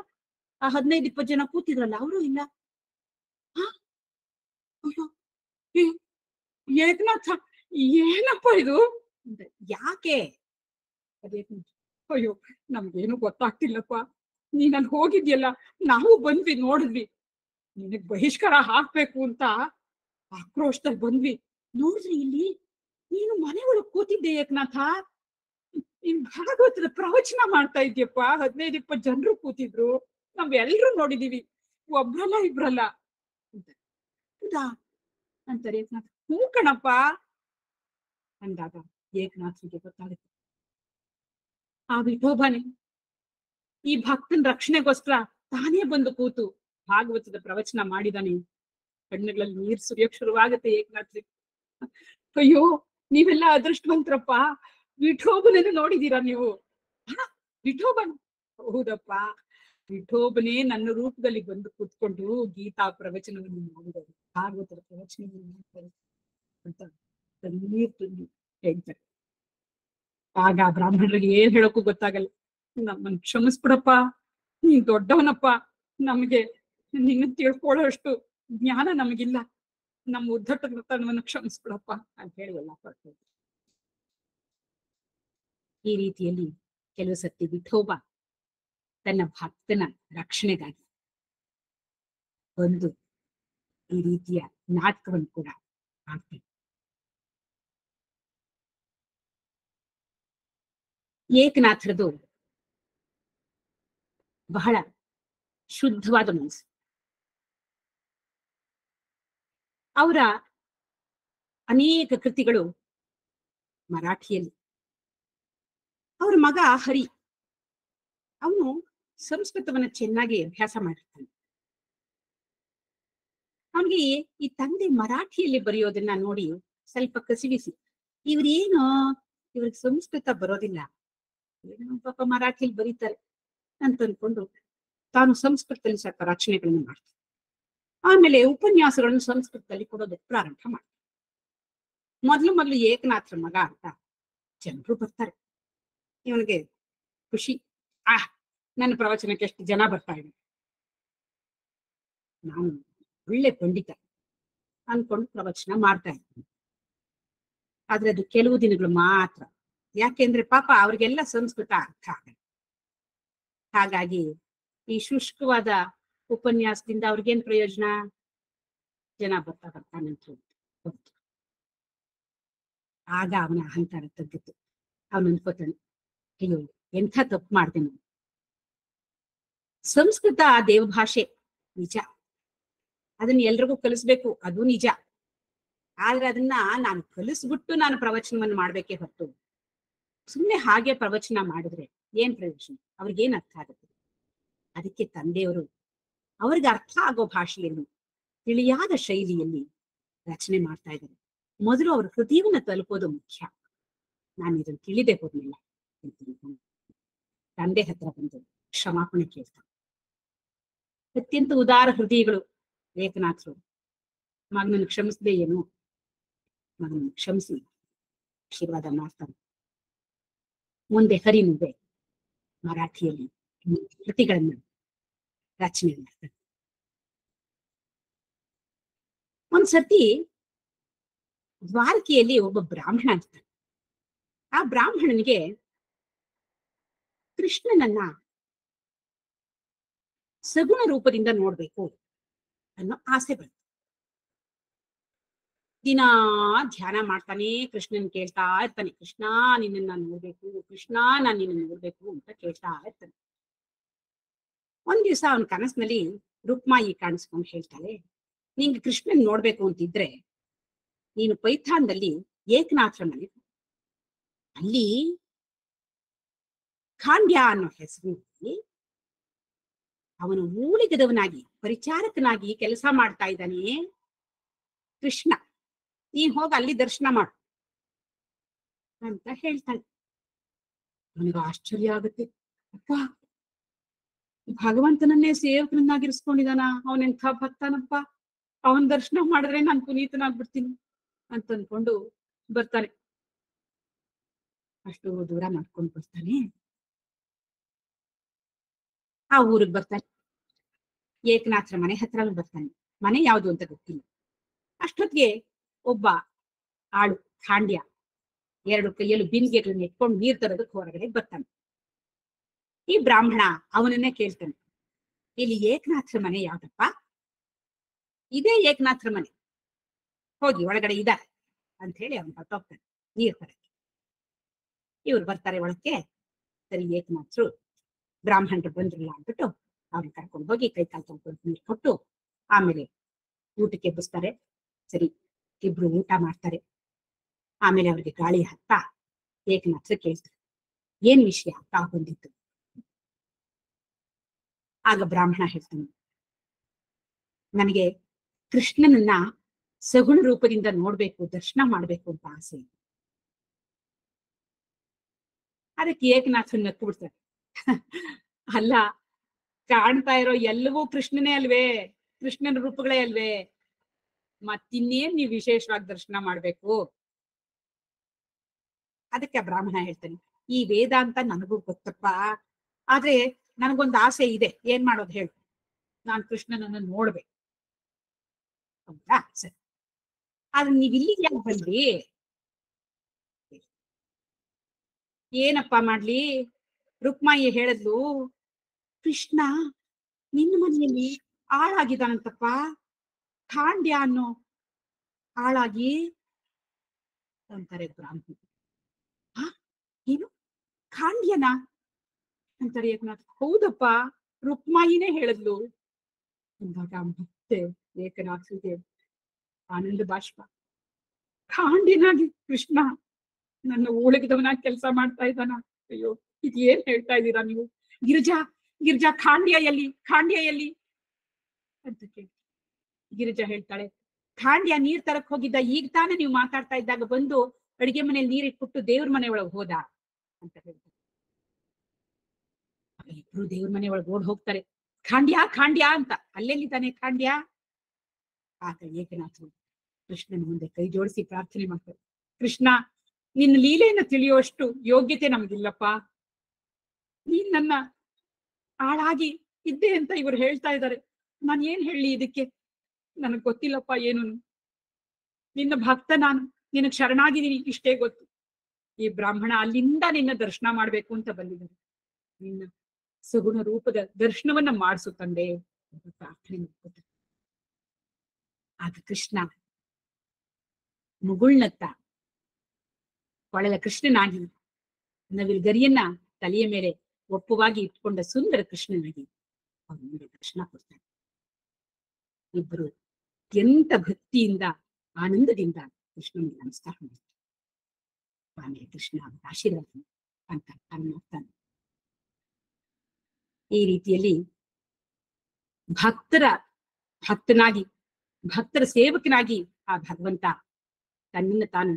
ಆ 15-20 ಜನ ಕೂತಿದ್ರಲ್ಲ ಅವರು ಇಲ್ಲ. ಹ ಅಯ್ಯೋ, ಏ- ಏಕನಾಥ, ಏನಪ್ಪ ಇದು ಅಂತ. ಯಾಕೆ? ಅದೇಕನಾಥ್, ಅಯ್ಯೋ ನಮ್ಗೇನು ಗೊತ್ತಾಗ್ತಿಲ್ಲಪ್ಪ, ನೀನ್ ಅಲ್ಲಿ ಹೋಗಿದ್ಯಲ್ಲ, ನಾವು ಬಂದ್ವಿ, ನೋಡಿದ್ವಿ, ನಿನಗ್ ಬಹಿಷ್ಕಾರ ಹಾಕ್ಬೇಕು ಅಂತ ಆಕ್ರೋಶದಲ್ಲಿ ಬಂದ್ವಿ. ನೋಡಿದ್ರಿ ಇಲ್ಲಿ ನೀನು ಮನೆ ಒಳಗ್ ಕೂತಿದ್ದೆ ಏಕನಾಥ, ನೀನ್ ಭಾಗವತದ ಪ್ರವಚನ ಮಾಡ್ತಾ ಇದ್ಯಪ್ಪ, 15-20 ಜನರು ಕೂತಿದ್ರು, ನಾವೆಲ್ರೂ ನೋಡಿದೀವಿ, ಒಬ್ರಲ್ಲ ಇಬ್ರಲ್ಲ ಅಂತ. ಹೌದಾ ಅಂತಾರೆ ಏಕನಾಥ್. ಹೂ ಕಣಪ್ಪ ಅಂದಾಗ ಏಕನಾಥ್ರಿಗೆ ಗೊತ್ತಾಗುತ್ತೆ, ಆ ವಿಠೋಬಾನೆ ಈ ಭಕ್ತನ ರಕ್ಷಣೆಗೋಸ್ಕರ ತಾನೇ ಬಂದು ಕೂತು ಭಾಗವತದ ಪ್ರವಚನ ಮಾಡಿದಾನೆ. ಕಣ್ಣುಗಳಲ್ಲಿ ನೀರ್ ಸುರಿಯೋಕ್ ಶುರುವಾಗುತ್ತೆ ಏಕನಾಥ್ರಿಗೆ. ಅಯ್ಯೋ, ನೀವೆಲ್ಲ ಅದೃಷ್ಟವಂತರಪ್ಪ, ವಿಠೋಬನನ್ನು ನೋಡಿದೀರಾ ನೀವು? ವಿಠೋಬನ್? ಹೌದಪ್ಪ, ವಿಠೋಬನೇ ನನ್ನ ರೂಪದಲ್ಲಿ ಬಂದು ಕೂತ್ಕೊಂಡು ಗೀತಾ ಪ್ರವಚನವನ್ನು ಮಾಡಿದರು, ಭಾಗವತರ ಪ್ರವಚನವನ್ನು ಮಾಡ್ತಾರೆ ಅಂತ ಕಣ್ಣೀರ್ ತುಂಬಿ ಹೇಳ್ತಾರೆ. ಆಗ ಬ್ರಾಹ್ಮಣರಿಗೆ ಏನ್ ಹೇಳೋಕ್ಕೂ ಗೊತ್ತಾಗಲ್ಲ. ನಮ್ಮನ್ ಕ್ಷಮಿಸ್ಬಿಡಪ್ಪ, ನೀನ್ ದೊಡ್ಡವನಪ್ಪ, ನಮ್ಗೆ ನಿನ್ನ ತಿಳ್ಕೊಳ್ಳೋ ಅಷ್ಟು ಜ್ಞಾನ ನಮಗಿಲ್ಲ, ನಮ್ಮ ಉದ್ದಟತನವನ್ನು ಕ್ಷಮಿಸ್ಬಿಡಪ್ಪ ಅಂತ ಹೇಳಿ ಎಲ್ಲ ಪಡ್ತಾರೆ. ಈ ರೀತಿಯಲ್ಲಿ ಕೆಲವು ಸತಿ ವಿಠೋಬ ತನ್ನ ಭಕ್ತನ ರಕ್ಷಣೆಗಾಗಿ ಒಂದು ಈ ರೀತಿಯ ನಾಟಕವನ್ನು ಕೂಡ ಆಗ್ತದೆ. ಏಕನಾಥರದು ಬಹಳ ಶುದ್ಧವಾದ ಮನಸ್ಸು. ಅವರ ಅನೇಕ ಕೃತಿಗಳು ಮರಾಠಿಯಲ್ಲಿ. ಅವ್ರ ಮಗ ಹರಿ, ಅವನು ಸಂಸ್ಕೃತವನ್ನ ಚೆನ್ನಾಗಿ ಅಭ್ಯಾಸ ಮಾಡಿರ್ತಾನೆ. ಅವನಿಗೆ ಈ ತಂದೆ ಮರಾಠಿಯಲ್ಲಿ ಬರೆಯೋದನ್ನ ನೋಡಿ ಸ್ವಲ್ಪ ಕಸಿವಿಸಿ, ಇವ್ರೇನು ಇವ್ರಿಗೆ ಸಂಸ್ಕೃತ ಬರೋದಿಲ್ಲ, ಏನೋ ಪಾಪ ಮರಾಠಿಯಲ್ಲಿ ಬರೀತಾರೆ ಅಂತ ಅನ್ಕೊಂಡು ತಾನು ಸಂಸ್ಕೃತದಲ್ಲಿ ಸ್ವಲ್ಪ ರಚನೆಗಳನ್ನು ಮಾಡ್ತಾನೆ. ಆಮೇಲೆ ಉಪನ್ಯಾಸಗಳನ್ನು ಸಂಸ್ಕೃತದಲ್ಲಿ ಕೊಡೋದಕ್ಕೆ ಪ್ರಾರಂಭ ಮಾಡ್ತಾರೆ. ಮೊದಲು ಏಕನಾಥರ ಮಗ ಅಂತ ಜನರು ಬರ್ತಾರೆ. ಇವನಿಗೆ ಖುಷಿ, ನನ್ನ ಪ್ರವಚನಕ್ಕೆ ಎಷ್ಟು ಜನ ಬರ್ತಾ ಇದೆ, ನಾನು ಒಳ್ಳೆ ಪಂಡಿತ ಅನ್ಕೊಂಡು ಪ್ರವಚನ ಮಾಡ್ತಾ ಇದ್ದೀನಿ. ಆದ್ರೆ ಅದು ಕೆಲವು ದಿನಗಳು ಮಾತ್ರ, ಯಾಕೆಂದ್ರೆ ಪಾಪ ಅವ್ರಿಗೆಲ್ಲ ಸಂಸ್ಕೃತ ಅರ್ಥ ಆಗಲ್ಲ. ಹಾಗಾಗಿ ಈ ಶುಷ್ಕವಾದ ಉಪನ್ಯಾಸದಿಂದ ಅವ್ರಿಗೇನ್ ಪ್ರಯೋಜನ? ಜನ ಬರ್ತಾ ನಂತರ ಆಗ ಅವನ ಅಹಂಕಾರ ತಗ್ಗಿತ್ತು. ಅವನು ಅನ್ಕೋತಾನೆ, ಅಯ್ಯೋ ಎಂಥ ತಪ್ಪು ಮಾಡ್ದೆ ನಾನು. ಸಂಸ್ಕೃತ ದೇವಭಾಷೆ ನಿಜ, ಅದನ್ನ ಎಲ್ರಿಗೂ ಕಲಿಸ್ಬೇಕು, ಅದು ನಿಜ. ಆದ್ರೆ ಅದನ್ನ ನಾನು ಕಲಿಸ್ಬಿಟ್ಟು ನಾನು ಪ್ರವಚನವನ್ನು ಮಾಡ್ಬೇಕೇ ಹೊರತು ಸುಮ್ಮನೆ ಹಾಗೆ ಪ್ರವಚನ ಮಾಡಿದ್ರೆ ಏನ್ ಪ್ರಯೋಜನ? ಅವ್ರಿಗೇನ್ ಅರ್ಥ ಆಗುತ್ತೆ? ಅದಕ್ಕೆ ತಂದೆಯವರು ಅವ್ರಿಗೆ ಅರ್ಥ ಆಗೋ ಭಾಷೆಯಲ್ಲಿ, ತಿಳಿಯಾದ ಶೈಲಿಯಲ್ಲಿ ರಚನೆ ಮಾಡ್ತಾ ಇದ್ದಾರೆ. ಮೊದಲು ಅವ್ರ ಹೃದಯವನ್ನ ತಲುಪೋದು ಮುಖ್ಯ. ನಾನು ಇದನ್ನು ತಿಳಿದೇ ಹೋಗ್ಲಿಲ್ಲ. ತಂದೆ ಹತ್ರ ಬಂದು ಕ್ಷಮಾಪಣೆ ಕೇಳ್ತಾರೆ. ಅತ್ಯಂತ ಉದಾರ ಹೃದಯಗಳು ಏಕನಾಥರು. ಮಗನನ್ನು ಕ್ಷಮಿಸದೆ ಏನು, ಮಗನನ್ನು ಕ್ಷಮಿಸಿ ಆಶೀರ್ವಾದ ಮಾಡ್ತಾನೆ. ಮುಂದೆ ಹರಿ ಮುಂದೆ ಮರಾಠಿಯಲ್ಲಿ ಕೃತಿಗಳನ್ನ ರಚನೆ ಮಾಡ್ತಾರೆ. ಒಂದ್ಸತಿ ದ್ವಾರಕೆಯಲ್ಲಿ ಒಬ್ಬ ಬ್ರಾಹ್ಮಣ ಇರ್ತಾನೆ. ಆ ಬ್ರಾಹ್ಮಣನಿಗೆ ಕೃಷ್ಣನನ್ನ ಸಗುಣ ರೂಪದಿಂದ ನೋಡ್ಬೇಕು ಅನ್ನೋ ಆಸೆ ಬಂತು. ದಿನಾ ಧ್ಯಾನ ಮಾಡ್ತಾನೆ, ಕೃಷ್ಣನ್ ಕೇಳ್ತಾ ಇರ್ತಾನೆ, ಕೃಷ್ಣ ನಿನ್ನ ನೋಡ್ಬೇಕು, ಕೃಷ್ಣ ನಾನ್ ನಿನ್ನ ನೋಡ್ಬೇಕು ಅಂತ ಕೇಳ್ತಾ ಇರ್ತಾನೆ. ಒಂದ್ ದಿವ್ಸ ಅವನ ಕನಸಿನಲ್ಲಿ ರುಕ್ಮಾಯಿ ಕಾಣಿಸ್ಕೊಂಡು ಹೇಳ್ತಾಳೆ, ನಿಂಗೆ ಕೃಷ್ಣನ್ ನೋಡ್ಬೇಕು ಅಂತಿದ್ರೆ ನೀನು ಪೈಥಾನ್ದಲ್ಲಿ ಏಕನಾಥರ ಮನೆ, ಅಲ್ಲಿ ಖಾಂಡ್ಯ ಅನ್ನೋ ಹೆಸರಿನಲ್ಲಿ ಅವನು ಮೂಲಿಗದವನಾಗಿ ಪರಿಚಾರಕನಾಗಿ ಕೆಲಸ ಮಾಡ್ತಾ ಇದ್ದಾನೆ ಕೃಷ್ಣ, ನೀನ್ ಹೋಗಿ ಅಲ್ಲಿ ದರ್ಶನ ಮಾಡು ಅಂತ ಹೇಳ್ತಾಳೆ. ಅವನಿಗೆ ಆಶ್ಚರ್ಯ ಆಗುತ್ತೆ. ಅಪ್ಪ, ಭಗವಂತನನ್ನೇ ಸೇವಕನನ್ನಾಗಿರಿಸ್ಕೊಂಡಿದಾನ, ಅವನೆಂಥ ಭಕ್ತನಪ್ಪ, ಅವನ್ ದರ್ಶನ ಮಾಡಿದ್ರೆ ನಾನು ಪುನೀತನಾಗ್ಬಿಡ್ತೀನಿ ಅಂತ ಅನ್ಕೊಂಡು ಬರ್ತಾನೆ. ಅಷ್ಟು ದೂರ ಮಾಡ್ಕೊಂಡು ಬರ್ತಾನೆ. ಆ ಊರಿಗೆ ಬರ್ತಾನೆ. ಏಕನಾಥರ ಮನೆ ಹತ್ರನೂ ಬರ್ತಾನೆ. ಮನೆ ಯಾವುದು ಅಂತ ಗೊತ್ತಿಲ್ಲ. ಅಷ್ಟೊತ್ತಿಗೆ ಒಬ್ಬ ಆಳು ಖಾಂಡ್ಯ 2 ಕೈಯಲ್ಲೂ ಬಿಂದಿಗೆಗಳನ್ನ ಇಟ್ಕೊಂಡು ನೀರ್ ತರೋದಕ್ಕೆ ಹೊರಗಡೆ ಬರ್ತಾನೆ. ಈ ಬ್ರಾಹ್ಮಣ ಅವನನ್ನೇ ಕೇಳ್ತಾನೆ, ಇಲ್ಲಿ ಏಕನಾಥರ ಮನೆ ಯಾವ್ದಪ್ಪ? ಇದೇ ಏಕನಾಥರ ಮನೆ, ಹೋಗಿ ಒಳಗಡೆ ಇದ್ದಾರೆ ಅಂತ ಹೇಳಿ ಅವನು ಹೊರಟೋಗ್ತಾನೆ ನೀರ್ ತರಕ್ಕೆ. ಇವ್ರು ಬರ್ತಾರೆ ಒಳಕ್ಕೆ. ಸರಿ, ಏಕನಾಥರು ಬ್ರಾಹ್ಮಣರು ಬಂದ್ರಲ್ಲ ಅಂದ್ಬಿಟ್ಟು ಅವ್ರನ್ನ ಕರ್ಕೊಂಡು ಹೋಗಿ ಕೈ ಕಾಲು ತೊಳ್ಕೊಂಡು ನೀರು ಕೊಟ್ಟು ಆಮೇಲೆ ಊಟಕ್ಕೆ ಎಬ್ಬಿಸ್ತಾರೆ. ಸರಿ, ಇಬ್ರು ಊಟ ಮಾಡ್ತಾರೆ. ಆಮೇಲೆ ಅವ್ರಿಗೆ ಗಾಳಿ ಹತ್ತ ಏಕನಾಥರು ಕೇಳ್ತಾರೆ, ಏನ್ ವಿಷಯ ತಾವು ಬಂದಿತ್ತು? ಆಗ ಬ್ರಾಹ್ಮಣ ಹೇಳ್ತಾನೆ, ನನಗೆ ಕೃಷ್ಣನನ್ನ ಸಗುಣ ರೂಪದಿಂದ ನೋಡ್ಬೇಕು, ದರ್ಶನ ಮಾಡ್ಬೇಕು ಅಂತ ಆಸೆ. ಅದಕ್ಕೆ ಏಕನಾಥನ್ ನಕ್ಕು ಬಿಡ್ತಾರೆ, ಅಲ್ಲ, ಕಾಣ್ತಾ ಇರೋ ಎಲ್ಲವೂ ಕೃಷ್ಣನೇ ಅಲ್ವೇ, ಕೃಷ್ಣನ ರೂಪಗಳೇ ಅಲ್ವೇ, ಮತ್ತಿನ್ನೇನ್ ನೀವು ವಿಶೇಷವಾಗಿ ದರ್ಶನ ಮಾಡ್ಬೇಕು? ಅದಕ್ಕೆ ಆ ಬ್ರಾಹ್ಮಣ ಹೇಳ್ತಾನೆ, ಈ ವೇದಾಂತ ನನಗೂ ಗೊತ್ತಪ್ಪ, ಆದ್ರೆ ನನಗೊಂದು ಆಸೆ ಇದೆ, ಏನ್ ಮಾಡೋದು ಹೇಳು? ನಾನ್ ಕೃಷ್ಣನನ್ನ ನೋಡ್ಬೇಕು. ಹೌದಾ, ಸರಿ, ಆದ್ರೆ ನೀವ್ ಇಲ್ಲಿಗೆ ಯಾಕೆ ಬಂದ್ರಿ? ಏನಪ್ಪಾ ಮಾಡ್ಲಿ? ರುಕ್ಮಾಯಿ ಹೇಳಿದ್ಲು, ಕೃಷ್ಣ ನಿನ್ನ ಮನೆಯಲ್ಲಿ ಆಳಾಗಿದ್ದಾನಂತಪ್ಪ, ಖಾಂಡ್ಯ ಅನ್ನೋ ಆಳಾಗಿ ಅಂತಾರೆ ಬ್ರಾಹ್ಮಣ. ಏನು, ಖಾಂಡ್ಯನ ಅಂತಾರೆ ಏಕನಾಥ್. ಹೌದಪ್ಪ, ರುಕ್ಮಾಯಿನೇ ಹೇಳಿದ್ಲು ಅಂದಾಗ ಮತ್ತೆ ಏಕನಾಥಿಗೆ ಆನಂದ ಬಾಷ್ಪ. ಖಾಂಡ್ಯನಾಗಿ ಕೃಷ್ಣ ನನ್ನ ಊಳಿಗದವನಾಗಿ ಕೆಲಸ ಮಾಡ್ತಾ ಇದ್ದಾನ? ಅಯ್ಯೋ, ಇದೇನ್ ಹೇಳ್ತಾ ಇದ್ದೀರಾ ನೀವು? ಗಿರಿಜಾ, ಗಿರಿಜಾ, ಖಾಂಡ್ಯ ಎಲ್ಲಿ, ಖಾಂಡ್ಯ ಎಲ್ಲಿ ಅಂತ ಕೇಳಿ ಗಿರಿಜಾ ಹೇಳ್ತಾಳೆ, ಖಾಂಡ್ಯ ನೀರ್ ತರಕ್ ಹೋಗಿದ್ದ, ಈಗ ತಾನೇ ನೀವು ಮಾತಾಡ್ತಾ ಇದ್ದಾಗ ಬಂದು ಅಡಿಗೆ ಮನೇಲಿ ನೀರಿಟ್ಬಿಟ್ಟು ದೇವ್ರ ಮನೆ ಒಳಗೆ ಹೋದ ಅಂತ ಹೇಳ್ತಾರೆ. ಇಬ್ರು ದೇವ್ರ ಮನೆ ಒಳಗೆ ಓಡ್ ಹೋಗ್ತಾರೆ. ಖಾಂಡ್ಯ, ಖಾಂಡ್ಯ ಅಂತ. ಅಲ್ಲೆಲ್ಲಿದ್ದಾನೆ ಖಾಂಡ್ಯ? ಆಗ ಏಕನಾಥರು ಕೃಷ್ಣನ ಮುಂದೆ ಕೈ ಜೋಡಿಸಿ ಪ್ರಾರ್ಥನೆ ಮಾಡ್ತಾರೆ, ಕೃಷ್ಣ, ನಿನ್ನ ಲೀಲೆಯನ್ನು ತಿಳಿಯುವಷ್ಟು ಯೋಗ್ಯತೆ ನಮ್ಗಿಲ್ಲಪ್ಪ. ನೀನ್ ನನ್ನ ಆಳಾಗಿ ಇದ್ದೆ ಅಂತ ಇವರು ಹೇಳ್ತಾ ಇದ್ದಾರೆ, ನಾನು ಏನ್ ಹೇಳಿ ಇದಕ್ಕೆ? ನನಗ್ ಗೊತ್ತಿಲ್ಲಪ್ಪ ಏನು. ನಿನ್ನ ಭಕ್ತ ನಾನು, ನಿನಗ್ ಶರಣಾಗಿದ್ದೀನಿ, ಇಷ್ಟೇ ಗೊತ್ತು. ಈ ಬ್ರಾಹ್ಮಣ ಅಲ್ಲಿಂದ ನಿನ್ನ ದರ್ಶನ ಮಾಡ್ಬೇಕು ಅಂತ ಬಂದಿದ್ದಾರೆ, ನಿನ್ನ ಸಗುಣ ರೂಪದ ದರ್ಶನವನ್ನ ಮಾಡಿಸು ತಂದೆ ಅಂತ ಪ್ರಾರ್ಥನೆ ಮಾಡ್ಕೊತಾರೆ. ಆಗ ಕೃಷ್ಣ ಮುಗುಳ್ನತ್ತ ಕೊಳಲ ಕೃಷ್ಣನಾಗಿ ನವಿಲ್ ಗರಿಯನ್ನ ತಲೆಯ ಮೇಲೆ ಒಪ್ಪುವಾಗಿ ಇಟ್ಕೊಂಡ ಸುಂದರ ಕೃಷ್ಣನಾಗಿ ಅವರ ಮುಂದೆ ದರ್ಶನ ಕೊಡ್ತಾರೆ. ಇಬ್ಬರು ಅತ್ಯಂತ ಭಕ್ತಿಯಿಂದ ಆನಂದದಿಂದ ಕೃಷ್ಣನಿಗೆ ನಮಸ್ಕಾರ ಮಾಡ್ತಾರೆ. ಆಮೇಲೆ ಕೃಷ್ಣ ಆಶೀರ್ವಾದ ಅಂತ ಮಾಡ್ತಾನೆ. ಈ ರೀತಿಯಲ್ಲಿ ಭಕ್ತನಾಗಿ ಭಕ್ತರ ಸೇವಕನಾಗಿ ಆ ಭಗವಂತ ತನ್ನನ್ನು ತಾನು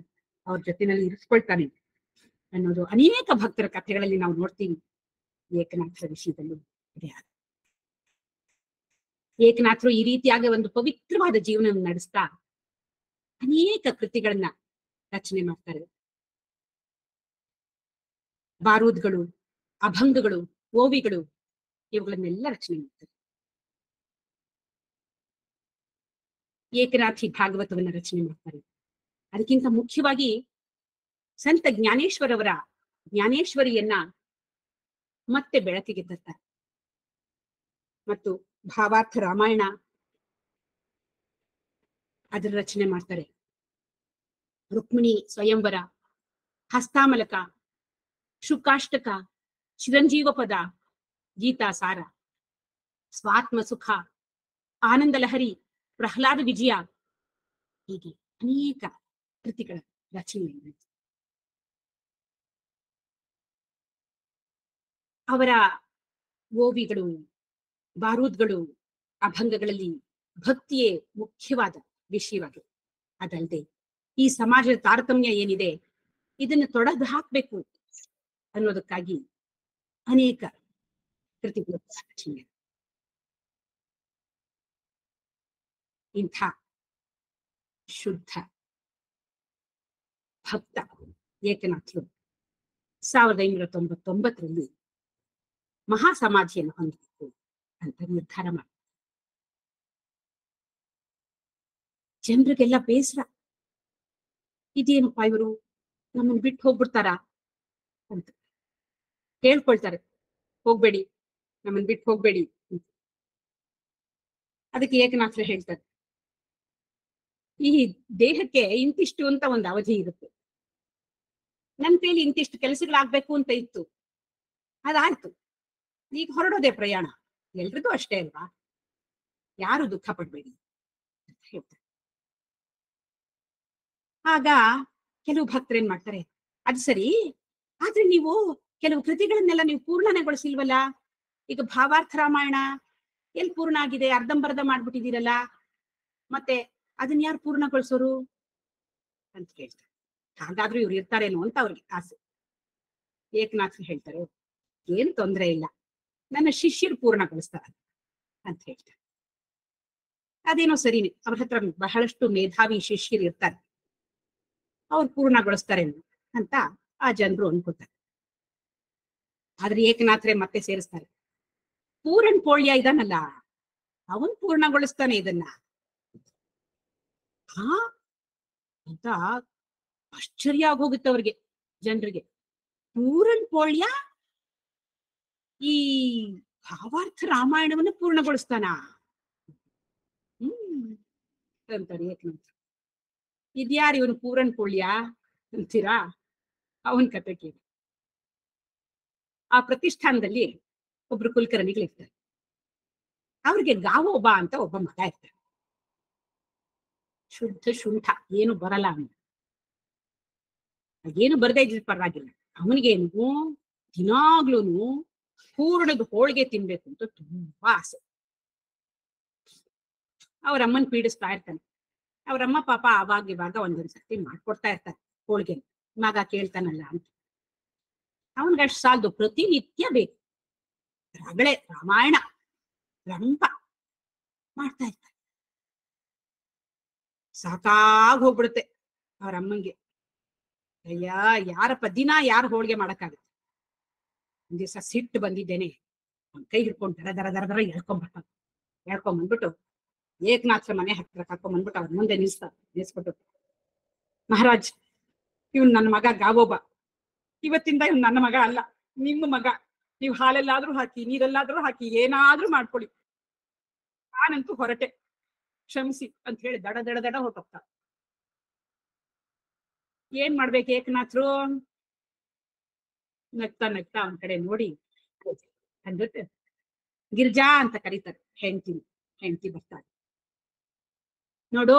ಅವ್ರ ಜೊತೆನಲ್ಲಿ ಇರಿಸ್ಕೊಳ್ತಾನೆ ಅನ್ನೋದು ಅನೇಕ ಭಕ್ತರ ಕಥೆಗಳಲ್ಲಿ ನಾವು ನೋಡ್ತೀವಿ. ಏಕನಾಥರ ವಿಷಯದಲ್ಲೂ ಇದೆ. ಏಕನಾಥರು ಈ ರೀತಿಯಾಗಿ ಒಂದು ಪವಿತ್ರವಾದ ಜೀವನವನ್ನು ನಡೆಸ್ತಾ ಅನೇಕ ಕೃತಿಗಳನ್ನ ರಚನೆ ಮಾಡ್ತಾರೆ. ಬಾರೂದ್ಗಳು, ಅಭಂಗಗಳು, ಓವಿಗಳು, ಇವುಗಳನ್ನೆಲ್ಲ ರಚನೆ ಮಾಡ್ತಾರೆ. ಏಕನಾಥಿ ಭಾಗವತವನ್ನ ರಚನೆ ಮಾಡ್ತಾರೆ. ಅದಕ್ಕಿಂತ ಮುಖ್ಯವಾಗಿ ಸಂತ ಜ್ಞಾನೇಶ್ವರವರ ಜ್ಞಾನೇಶ್ವರಿಯನ್ನ ಮತ್ತೆ ಬೆಳಕಿಗೆ ತರ್ತಾರೆ ಮತ್ತು ಭಾವಾರ್ಥ ರಾಮಾಯಣ ಅದರ ರಚನೆ ಮಾಡ್ತಾರೆ. ರುಕ್ಮಿಣಿ ಸ್ವಯಂವರ, ಹಸ್ತಾಮಲಕ, ಶುಕಾಷ್ಟಕ, ಚಿರಂಜೀವ ಪದ, ಗೀತಾಸಾರ, ಸ್ವಾತ್ಮ ಸುಖ, ಆನಂದ ಲಹರಿ, ಪ್ರಹ್ಲಾದ ವಿಜಯ, ಹೀಗೆ ಅನೇಕ ಕೃತಿಗಳ ರಚನೆ. ಅವರ ಓವಿಗಳು, ಬಾರೂದ್ಗಳು, ಅಭಂಗಗಳಲ್ಲಿ ಭಕ್ತಿಯೇ ಮುಖ್ಯವಾದ ವಿಷಯವಾಗಿದೆ. ಅದಲ್ಲದೆ ಈ ಸಮಾಜದ ತಾರತಮ್ಯ ಏನಿದೆ ಇದನ್ನು ತೊಡೆದು ಹಾಕ್ಬೇಕು, ಅನ್ನೋದಕ್ಕಾಗಿ ಅನೇಕ ಕೃತಿಗಳು ಸಾಕ್ಷಿವೆ. ಇಂಥ ಶುದ್ಧ ಭಕ್ತ ಏಕನಾಥರು 1599ರಲ್ಲಿ ಮಹಾ ಸಮಾಧಿಯನ್ನು ಹೊಂದಬೇಕು ಅಂತ ನಿರ್ಧಾರ ಮಾಡಿ ಜನರಿಗೆಲ್ಲ ಬೇಸರ. ಇದೇನಪ್ಪ ಇವರು ನಮ್ಮನ್ನು ಬಿಟ್ಟು ಹೋಗ್ಬಿಡ್ತಾರ ಅಂತ ಕೇಳ್ಕೊಳ್ತಾರೆ. ಹೋಗ್ಬೇಡಿ, ನಮ್ಮನ್ನು ಬಿಟ್ಟು ಹೋಗ್ಬೇಡಿ. ಅದಕ್ಕೆ ಏಕನಾಥರು ಹೇಳ್ತಾರೆ, ಈ ದೇಹಕ್ಕೆ ಇಂತಿಷ್ಟು ಅಂತ ಒಂದು ಅವಧಿ ಇರುತ್ತೆ. ನನ್ನ ಕೈಲಿ ಇಂತಿಷ್ಟು ಕೆಲಸಗಳಾಗ್ಬೇಕು ಅಂತ ಇತ್ತು, ಅದಾಯ್ತು, ಈಗ ಹೊರಡೋದೇ ಪ್ರಯಾಣ. ಎಲ್ರಿಗೂ ಅಷ್ಟೇ ಅಲ್ವಾ, ಯಾರು ದುಃಖ ಪಡ್ಬೇಡಿ ಅಂತ ಹೇಳ್ತಾರೆ. ಆಗ ಕೆಲವು ಭಕ್ತರು ಏನ್ ಮಾಡ್ತಾರೆ, ಅದು ಸರಿ, ಆದ್ರೆ ನೀವು ಕೆಲವು ಕೃತಿಗಳನ್ನೆಲ್ಲ ನೀವು ಪೂರ್ಣನೆಗೊಳಿಸಿಲ್ವಲ್ಲ, ಈಗ ಭಾವಾರ್ಥ ರಾಮಾಯಣ ಎಲ್ಲಿ ಪೂರ್ಣ ಆಗಿದೆ, ಅರ್ಧಂಬರ್ಧ ಮಾಡ್ಬಿಟ್ಟಿದ್ದೀರಲ್ಲ, ಮತ್ತೆ ಅದನ್ನ ಯಾರು ಪೂರ್ಣಗೊಳಿಸೋರು ಅಂತ ಕೇಳ್ತಾರೆ. ಹಾಗಾದ್ರೂ ಇವ್ರು ಇರ್ತಾರೇನೋ ಅಂತ ಅವ್ರಿಗೆ ಆಸೆ. ಏಕನಾಥರು ಹೇಳ್ತಾರೆ, ಏನ್ ತೊಂದರೆ ಇಲ್ಲ, ನನ್ನ ಶಿಷ್ಯರು ಪೂರ್ಣಗೊಳಿಸ್ತಾರ ಅಂತ ಹೇಳ್ತಾರೆ. ಅದೇನೋ ಸರಿನೇ, ಅವ್ರ ಹತ್ರ ಬಹಳಷ್ಟು ಮೇಧಾವಿ ಶಿಷ್ಯರು ಇರ್ತಾರೆ, ಅವ್ರು ಪೂರ್ಣಗೊಳಿಸ್ತಾರೇನೋ ಅಂತ ಆ ಜನರು ಅನ್ಕೋತಾರೆ. ಆದ್ರೆ ಏಕನಾಥರೇ ಮತ್ತೆ ಸೇರಿಸ್ತಾರೆ, ಪೂರನ್ ಪೋಳ್ಯ ಇದಾನಲ್ಲ, ಅವನ್ ಪೂರ್ಣಗೊಳಿಸ್ತಾನೆ ಇದನ್ನ ಅಂತ ಆಶ್ಚರ್ಯ ಆಗೋಗುತ್ತೆ ಅವ್ರಿಗೆ, ಜನರಿಗೆ. ಪೂರನ್ ಪೋಳ್ಯ ಈ ಭಾವಾರ್ಥ ರಾಮಾಯಣವನ್ನ ಪೂರ್ಣಗೊಳಿಸ್ತಾನ ಅಂತಾರೆ ಏಕನಾಥ. ಇದ್ಯಾರು ಇವನು ಪೂರನ್ ಪೋಳ್ಯ ಅಂತೀರಾ? ಅವನ್ ಕತೆ ಕೇಳಿ. ಆ ಪ್ರತಿಷ್ಠಾನದಲ್ಲಿ ಒಬ್ರು ಕುಲಕರ್ಣಿಗಳಿರ್ತಾರೆ. ಅವ್ರಿಗೆ ಗಾವೋಬ ಅಂತ ಒಬ್ಬ ಮಗ ಇರ್ತಾರೆ. ಶುದ್ಧ ಶುಂಠ, ಏನು ಬರಲ್ಲ ಅವನು, ಏನು ಬರದೇ ಇದ್ರೆ ಪರವಾಗಿಲ್ಲ, ಅವನಿಗೇನು ದಿನಾಗ್ಲೂನು ಪೂರ್ಣದ ಹೋಳಿಗೆ ತಿನ್ಬೇಕು ಅಂತ ತುಂಬಾ ಆಸೆ. ಅವ್ರಮ್ಮನ್ ಪೀಡಿಸ್ತಾ ಇರ್ತಾನೆ. ಅವ್ರಮ್ಮ ಪಾಪ ಆವಾಗ ಇವಾಗ ಒಂದೊಂದ್ಸರ್ತಿ ಮಾಡ್ಕೊಡ್ತಾ ಇರ್ತಾರೆ ಹೋಳಿಗೆ, ಮಗ ಕೇಳ್ತಾನಲ್ಲ ಅಂತ. ಅವನ್ಗಷ್ಟು ಸಾಲದು, ಪ್ರತಿನಿತ್ಯ ಬೇಕು. ರಗಳೆ ರಾಮಾಯಣ ರಂಪ ಮಾಡ್ತಾ ಇರ್ತಾರೆ. ಸಾಕಾಗ್ ಹೋಗ್ಬಿಡುತ್ತೆ ಅವ್ರಮ್ಮಂಗೆ. ಅಯ್ಯ, ಯಾರಪ್ಪ ದಿನ ಯಾರು ಹೋಳಿಗೆ ಮಾಡಕ್ಕಾಗುತ್ತೆ? ಒಂದ್ ದಿವ್ಸ ಸಿಟ್ಟು ಬಂದಿದ್ದೇನೆ, ಒಂದ್ ಕೈ ಹಿಡ್ಕೊಂಡು ದರ ದರ ದರ ದರ ಎಳ್ಕೊಂಡ್ಬಂದ್ಬಿಟ್ಟು ಏಕನಾಥರ ಮನೆ ಹತ್ರ ಕರ್ಕೊಂಡ್ಬಂದ್ಬಿಟ್ಟು ಅವ್ರ ಮುಂದೆ ನಿಲ್ಸ್ಬಿಟ್ಟು, ಮಹಾರಾಜ್, ಇವ್ನು ನನ್ನ ಮಗ ಗಾವೋಬ, ಇವತ್ತಿಂದ ಇವ್ನು ನನ್ನ ಮಗ ಅಲ್ಲ, ನಿಮ್ಮ ಮಗ. ನೀವು ಹಾಲೆಲ್ಲಾದ್ರೂ ಹಾಕಿ, ನೀರೆಲ್ಲಾದ್ರೂ ಹಾಕಿ, ಏನಾದ್ರೂ ಮಾಡ್ಕೊಳ್ಳಿ, ನಾನಂತೂ ಹೊರಟೆ, ಕ್ಷಮಿಸಿ ಅಂತ ಹೇಳಿ ದಡ ದಡ ದಡ ಹೊರಟೋಗ್ತಾರೆ. ಏನ್ ಮಾಡ್ಬೇಕು ಏಕನಾಥರು? ನಗ್ತಾ ನಗ್ತಾ ಅವನ್ ಕಡೆ ನೋಡಿ ಅಂದ್ಬಿಟ್ಟು ಗಿರ್ಜಾ ಅಂತ ಕರೀತಾರೆ ಹೆಂಡತಿ ಬರ್ತಾರೆ. ನೋಡು,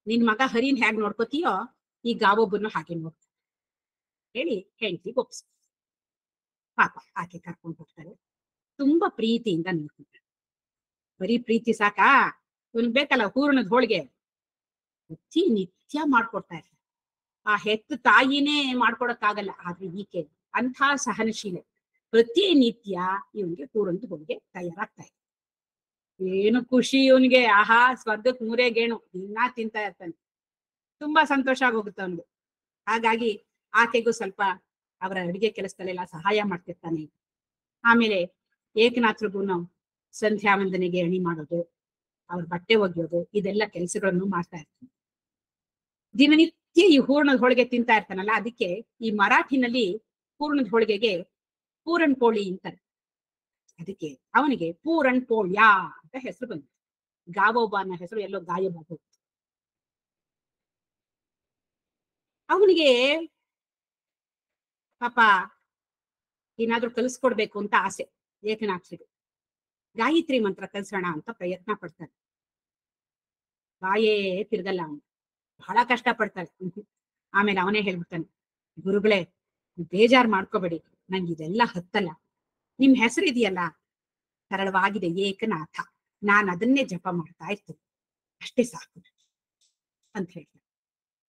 ನಿನ್ ಮಗ ಹರಿನ್ ಹೇಗ್ ನೋಡ್ಕೋತೀಯೋ ಈ ಗಾವೊಬ್ಬನ್ನು ಹಾಗೆ ನೋಡ್ತಾರೆ ಹೇಳಿ ಹೆಂಡತಿ ಒಪ್ಸ್. ಪಾಪ ಆಕೆ ಕರ್ಕೊಂಡು ಹೋಗ್ತಾರೆ, ತುಂಬಾ ಪ್ರೀತಿಯಿಂದ ನೋಡ್ಕೊಂತಾರೆ. ಬರೀ ಪ್ರೀತಿ ಸಾಕಾ, ಇವನ್ ಬೇಕಲ್ಲ ಹೂರ್ಣದ ಹೋಳಿಗೆ, ಪ್ರತಿ ನಿತ್ಯ ಮಾಡ್ಕೊಡ್ತಾ ಇರ್ತಾರೆ. ಆ ಹೆತ್ತ ತಾಯಿನೇ ಮಾಡ್ಕೊಡಕ್ಕಾಗಲ್ಲ, ಆದ್ರೆ ಈಕೆ ಅಂಥ ಸಹನಶೀಲೆ, ಪ್ರತಿ ನಿತ್ಯ ಇವನ್ಗೆ ಹೂರ್ಣದ ಹೋಳಿಗೆ ತಯಾರಾಗ್ತಾ ಇದೆ. ಏನು ಖುಷಿ ಇವನ್ಗೆ, ಆಹಾ ಸ್ವರ್ಗಕ್ ಮೂರೇ ಗೇಣು, ದಿನಾ ತಿಂತಾ ಇರ್ತಾನೆ. ತುಂಬಾ ಸಂತೋಷ ಆಗೋಗುತ್ತೆ ಅವನ್ಗೆ. ಹಾಗಾಗಿ ಆಕೆಗೂ ಸ್ವಲ್ಪ ಅವರ ಅಡುಗೆ ಕೆಲಸದಲ್ಲೆಲ್ಲ ಸಹಾಯ ಮಾಡ್ತಿರ್ತಾನೆ. ಆಮೇಲೆ ಏಕನಾಥರಿಗೂ ನಾವು ಸಂಧ್ಯಾ ವಂದನೆಗೆ ಅಣಿ ಮಾಡೋದು, ಅವ್ರ ಬಟ್ಟೆ ಒಗೆಯೋದು, ಇದೆಲ್ಲ ಕೆಲಸಗಳನ್ನು ಮಾಡ್ತಾ ಇರ್ತಾನೆ. ದಿನನಿತ್ಯ ಈ ಹೂರ್ಣದ ಹೋಳಿಗೆ ತಿಂತಾ ಇರ್ತಾನಲ್ಲ, ಅದಕ್ಕೆ ಈ ಮರಾಠಿನಲ್ಲಿ ಹೂರ್ಣದ ಹೋಳಿಗೆಗೆ ಪೂರನ್ ಪೋಳಿ ಅಂತಾರೆ. ಅದಕ್ಕೆ ಅವನಿಗೆ ಪೂರನ್ ಪೋಳ್ಯ ಅಂತ ಹೆಸರು ಬಂದಿದೆ. ಗಾವೋಬ ಅನ್ನೋ ಹೆಸರು ಎಲ್ಲೋ ಗಾಯಬ. ಅವನಿಗೆ ಪಾಪ ಏನಾದ್ರೂ ಕಲಿಸ್ಕೊಡ್ಬೇಕು ಅಂತ ಆಸೆ ಏಕನಾಥರಿಗೆ. ಗಾಯತ್ರಿ ಮಂತ್ರ ಕಲ್ಸೋಣ ಅಂತ ಪ್ರಯತ್ನ ಪಡ್ತಾರೆ. ಬಾಯೇ ತಿರ್ಗಲ್ಲ ಅವನು, ಬಹಳ ಕಷ್ಟ ಪಡ್ತಾರೆ. ಆಮೇಲೆ ಅವನೇ ಹೇಳ್ಬಿಡ್ತಾನೆ, ಗುರುಗಳೇ ಬೇಜಾರ್ ಮಾಡ್ಕೋಬೇಡಿ, ನಂಗೆ ಇದೆಲ್ಲ ಹತ್ತಲ್ಲ, ನಿಮ್ ಹೆಸರು ಇದೆಯಲ್ಲ ಸರಳವಾಗಿದೆ ಏಕನಾಥ, ನಾನು ಅದನ್ನೇ ಜಪ ಮಾಡ್ತಾ ಇರ್ತೀನಿ, ಅಷ್ಟೇ ಸಾಕು ಅಂತ ಹೇಳ್ತಾರೆ.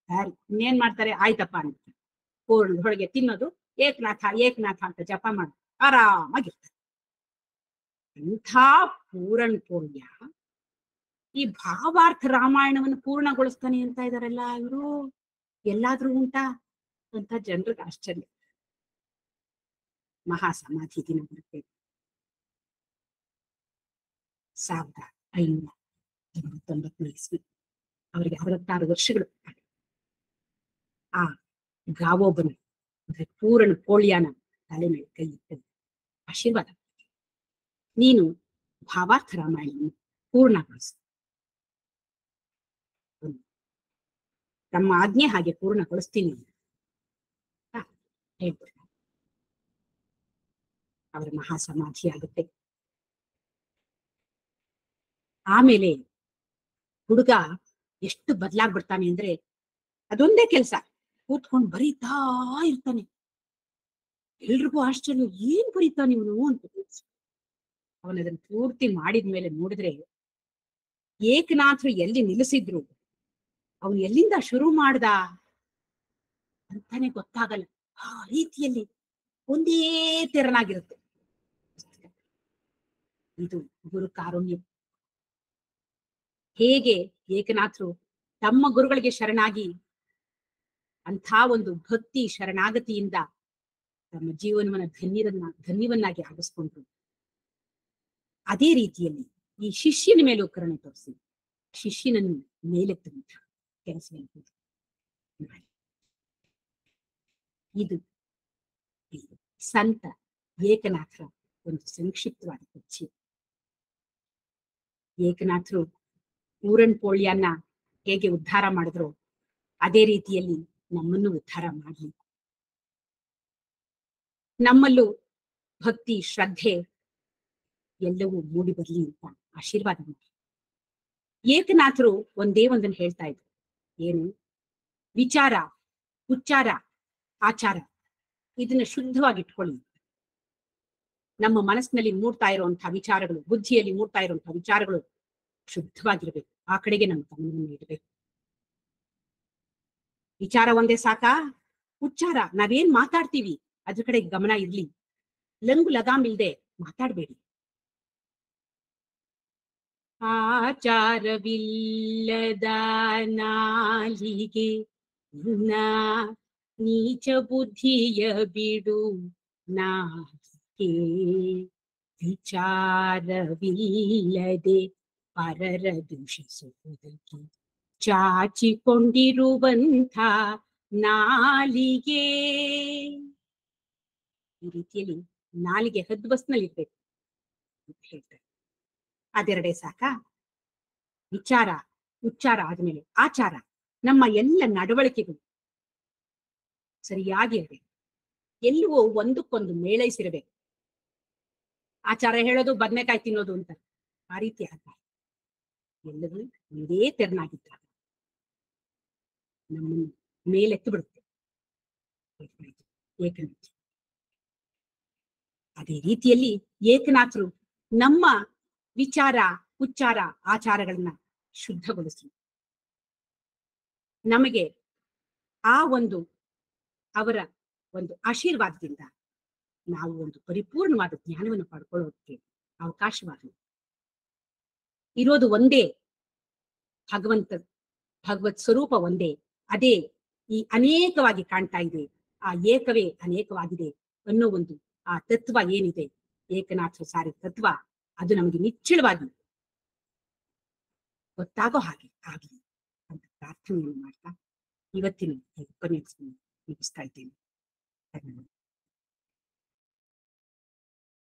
ಸರಿ, ಇನ್ನೇನ್ ಮಾಡ್ತಾರೆ, ಆಯ್ತಪ್ಪ ಅಂತ ಪೂರ್ಣ ಹೋಳಿಗೆ ತಿನ್ನೋದು, ಏಕನಾಥ ಏಕನಾಥ ಅಂತ ಜಪ ಮಾಡಿ ಆರಾಮಾಗಿರ್ತಾರೆ. ಅಂಥ ಪೂರಣ್ ಪೂರ್ಣ್ಯ ಈ ಭಾವಾರ್ಥ ರಾಮಾಯಣವನ್ನು ಪೂರ್ಣಗೊಳಿಸ್ತಾನೆ ಅಂತ ಇದಾರಲ್ಲ ಇವರು, ಎಲ್ಲಾದ್ರೂ ಉಂಟಾ ಅಂತ ಜನರಿಗೆ ಆಶ್ಚರ್ಯ. ಮಹಾ ಸಮಾಧಿ ದಿನ ಬರುತ್ತೆ 1589 ಇಸ್ವಿ. ಅವರಿಗೆ 66 ವರ್ಷಗಳು. ಆ ಗಾವೊಬ್ಬನು ಅಂದ್ರೆ ಪೂರ್ಣ ಪೋಳ್ಯಾನ ತಲೆ ಮೇಲೆ ಕೈ ಇಟ್ಟದ್ದು ಆಶೀರ್ವಾದ, ನೀನು ಭಾವಾರ್ಥ ರಾಮಾಯಣ ಪೂರ್ಣಗೊಳಿಸು, ನಮ್ಮ ಆಜ್ಞೆ ಹಾಗೆ ಪೂರ್ಣಗೊಳಿಸ್ತೀನಿ ಅಂತ ಹೇಳ್ಬಿಡ್ತಾರೆ. ಅವರ ಮಹಾಸಮಾಧಿ ಆಗುತ್ತೆ. ಆಮೇಲೆ ಹುಡುಗ ಎಷ್ಟು ಬದಲಾಗ್ಬಿಡ್ತಾನೆ ಅಂದ್ರೆ ಅದೊಂದೇ ಕೆಲಸ, ಕೂತ್ಕೊಂಡು ಬರೀತಾ ಇರ್ತಾನೆ. ಎಲ್ರಿಗೂ ಆಶ್ಚರ್ಯ, ಏನ್ ಬರೀತಾನೆ ಇವನು ಅಂತ. ಅವನದನ್ನ ಪೂರ್ತಿ ಮಾಡಿದ್ಮೇಲೆ ನೋಡಿದ್ರೆ ಏಕನಾಥರು ಎಲ್ಲಿ ನಿಲ್ಲಿಸಿದ್ರು ಅವನು ಎಲ್ಲಿಂದ ಶುರು ಮಾಡ್ದ ಅಂತಾನೆ ಗೊತ್ತಾಗಲ್ಲ. ಆ ರೀತಿಯಲ್ಲಿ ಒಂದೇ ತೆರನಾಗಿರುತ್ತೆ. ಇದು ಗುರು ಕಾರುಣ್ಯ. ಹೇಗೆ ಏಕನಾಥರು ತಮ್ಮ ಗುರುಗಳಿಗೆ ಶರಣಾಗಿ ಅಂಥ ಒಂದು ಭಕ್ತಿ ಶರಣಾಗತಿಯಿಂದ ತಮ್ಮ ಜೀವನವನ್ನ ಧನ್ಯವನ್ನಾಗಿ ಆಗಿಸ್ಕೊಂಡ್ರು, ಅದೇ ರೀತಿಯಲ್ಲಿ ಈ ಶಿಷ್ಯನ ಮೇಲೂ ಕರುಣೆ ತೋರಿಸಿ ಶಿಷ್ಯನನ್ನು ಮೇಲೆತ್ತುವಂತ ಕೆಲಸವನ್ನು ಮಾಡಿ. ಇದು ಸಂತ ಏಕನಾಥರ ಒಂದು ಸಂಕ್ಷಿಪ್ತವಾದ ಪರಿಚಯ. ಏಕನಾಥರು ಪೂರಣ್ ಪೋಳ್ಯನ್ನ ಹೇಗೆ ಉದ್ಧಾರ ಮಾಡಿದ್ರು ಅದೇ ರೀತಿಯಲ್ಲಿ ನಮ್ಮನ್ನು ಉದ್ಧಾರ ಮಾಡಲಿ. ನಮ್ಮಲ್ಲೂ ಭಕ್ತಿ ಶ್ರದ್ಧೆ ಎಲ್ಲವೂ ಮೂಡಿ ಬರಲಿ ಅಂತ ಆಶೀರ್ವಾದ ಮಾಡಿ. ಏಕನಾಥರು ಒಂದೇ ಒಂದನ್ನು ಹೇಳ್ತಾ ಇದ್ರು, ಏನು? ವಿಚಾರ, ಉಚ್ಚಾರ, ಆಚಾರ ಇದನ್ನ ಶುದ್ಧವಾಗಿ ಇಟ್ಕೊಳ್ಳಿ. ನಮ್ಮ ಮನಸ್ಸಿನಲ್ಲಿ ಮೂಡ್ತಾ ಇರುವಂತಹ ವಿಚಾರಗಳು, ಬುದ್ಧಿಯಲ್ಲಿ ಮೂಡ್ತಾ ಇರುವಂತಹ ವಿಚಾರಗಳು ಶುದ್ಧವಾಗಿರ್ಬೇಕು. ಆ ಕಡೆಗೆ ನಮ್ಮ ಗಮನವನ್ನು ಇಡಬೇಕು. ವಿಚಾರ ಒಂದೇ ಸಾಕಾ? ಉಚ್ಚಾರ, ನಾವೇನ್ ಮಾತಾಡ್ತೀವಿ ಅದ್ರ ಕಡೆ ಗಮನ ಇರ್ಲಿ. ಲಂಗು ಲಗಾಮ್ ಇಲ್ದೆ ಮಾತಾಡ್ಬೇಡಿ. ಆಚಾರವಿಲ್ಲದ ನಾಲಿಗೆ ನೀಚ ಬುದ್ಧಿಯ ಬಿಡು ನಾಲಿಗೆ, ವಿಚಾರವಿಲ್ಲದೆ ಪರರ ದೂಷಿಸುವುದಕ್ಕೆ ಚಾಚಿಕೊಂಡಿರುವಂಥ ನಾಲಿಗೆ. ಈ ರೀತಿಯಲ್ಲಿ ನಾಲಿಗೆ ಹದ್ಬಸ್ನಲ್ಲಿ ಇರ್ಬೇಕು ಅಂತ ಹೇಳ್ತಾರೆ. ಅದೆರಡೇ ಸಾಕ? ವಿಚಾರ, ಉಚ್ಚಾರ ಆದ್ಮೇಲೆ ಆಚಾರ. ನಮ್ಮ ಎಲ್ಲ ನಡವಳಿಕೆಗಳು ಸರಿಯಾಗಿ ಇರಬೇಕು. ಎಲ್ಲವೂ ಒಂದಕ್ಕೊಂದು ಮೇಳೈಸಿರಬೇಕು. ಆಚಾರ ಹೇಳೋದು ಬದನೆಕಾಯಿ ತಿನ್ನೋದು ಅಂತ ಆ ರೀತಿ ಆಗ್ತಾರೆ. ಎಲ್ಲವೂ ಒಂದೇ ತೆರನಾಗಿದ್ದಾಗ ನಮ್ಮನ್ನು ಮೇಲೆತ್ತು ಬಿಡುತ್ತೆ ಏಕನಾಥ. ಅದೇ ರೀತಿಯಲ್ಲಿ ಏಕನಾಥರು ನಮ್ಮ ವಿಚಾರ, ಉಚ್ಚಾರ, ಆಚಾರಗಳನ್ನ ಶುದ್ಧಗೊಳಿಸಿ ನಮಗೆ ಆ ಒಂದು ಅವರ ಒಂದು ಆಶೀರ್ವಾದದಿಂದ ನಾವು ಒಂದು ಪರಿಪೂರ್ಣವಾದ ಜ್ಞಾನವನ್ನು ಪಡ್ಕೊಳ್ಳೋದಕ್ಕೆ ಅವಕಾಶವಾಗಲಿ. ಇರೋದು ಒಂದೇ ಭಗವತ್ ಸ್ವರೂಪ ಒಂದೇ. ಅದೇ ಈ ಅನೇಕವಾಗಿ ಕಾಣ್ತಾ ಇದೆ. ಆ ಏಕವೇ ಅನೇಕವಾಗಿದೆ ಅನ್ನೋ ಒಂದು ಆ ತತ್ವ ಏನಿದೆ, ಏಕನಾಥರು ಸಾರಿದ ತತ್ವ, ಅದು ನಮಗೆ ನಿಚ್ಚಳವಾಗಿ ಗೊತ್ತಾಗೋ ಹಾಗೆ ಆಗಲಿ ಅಂತ ಪ್ರಾರ್ಥನೆಯನ್ನು ಮಾಡ್ತಾ ಇವತ್ತಿನ ಉಪನ್ಯಾಸವನ್ನು ಮುಗಿಸ್ತಾ ಇದ್ದೇನೆ. ಧನ್ಯವಾದ.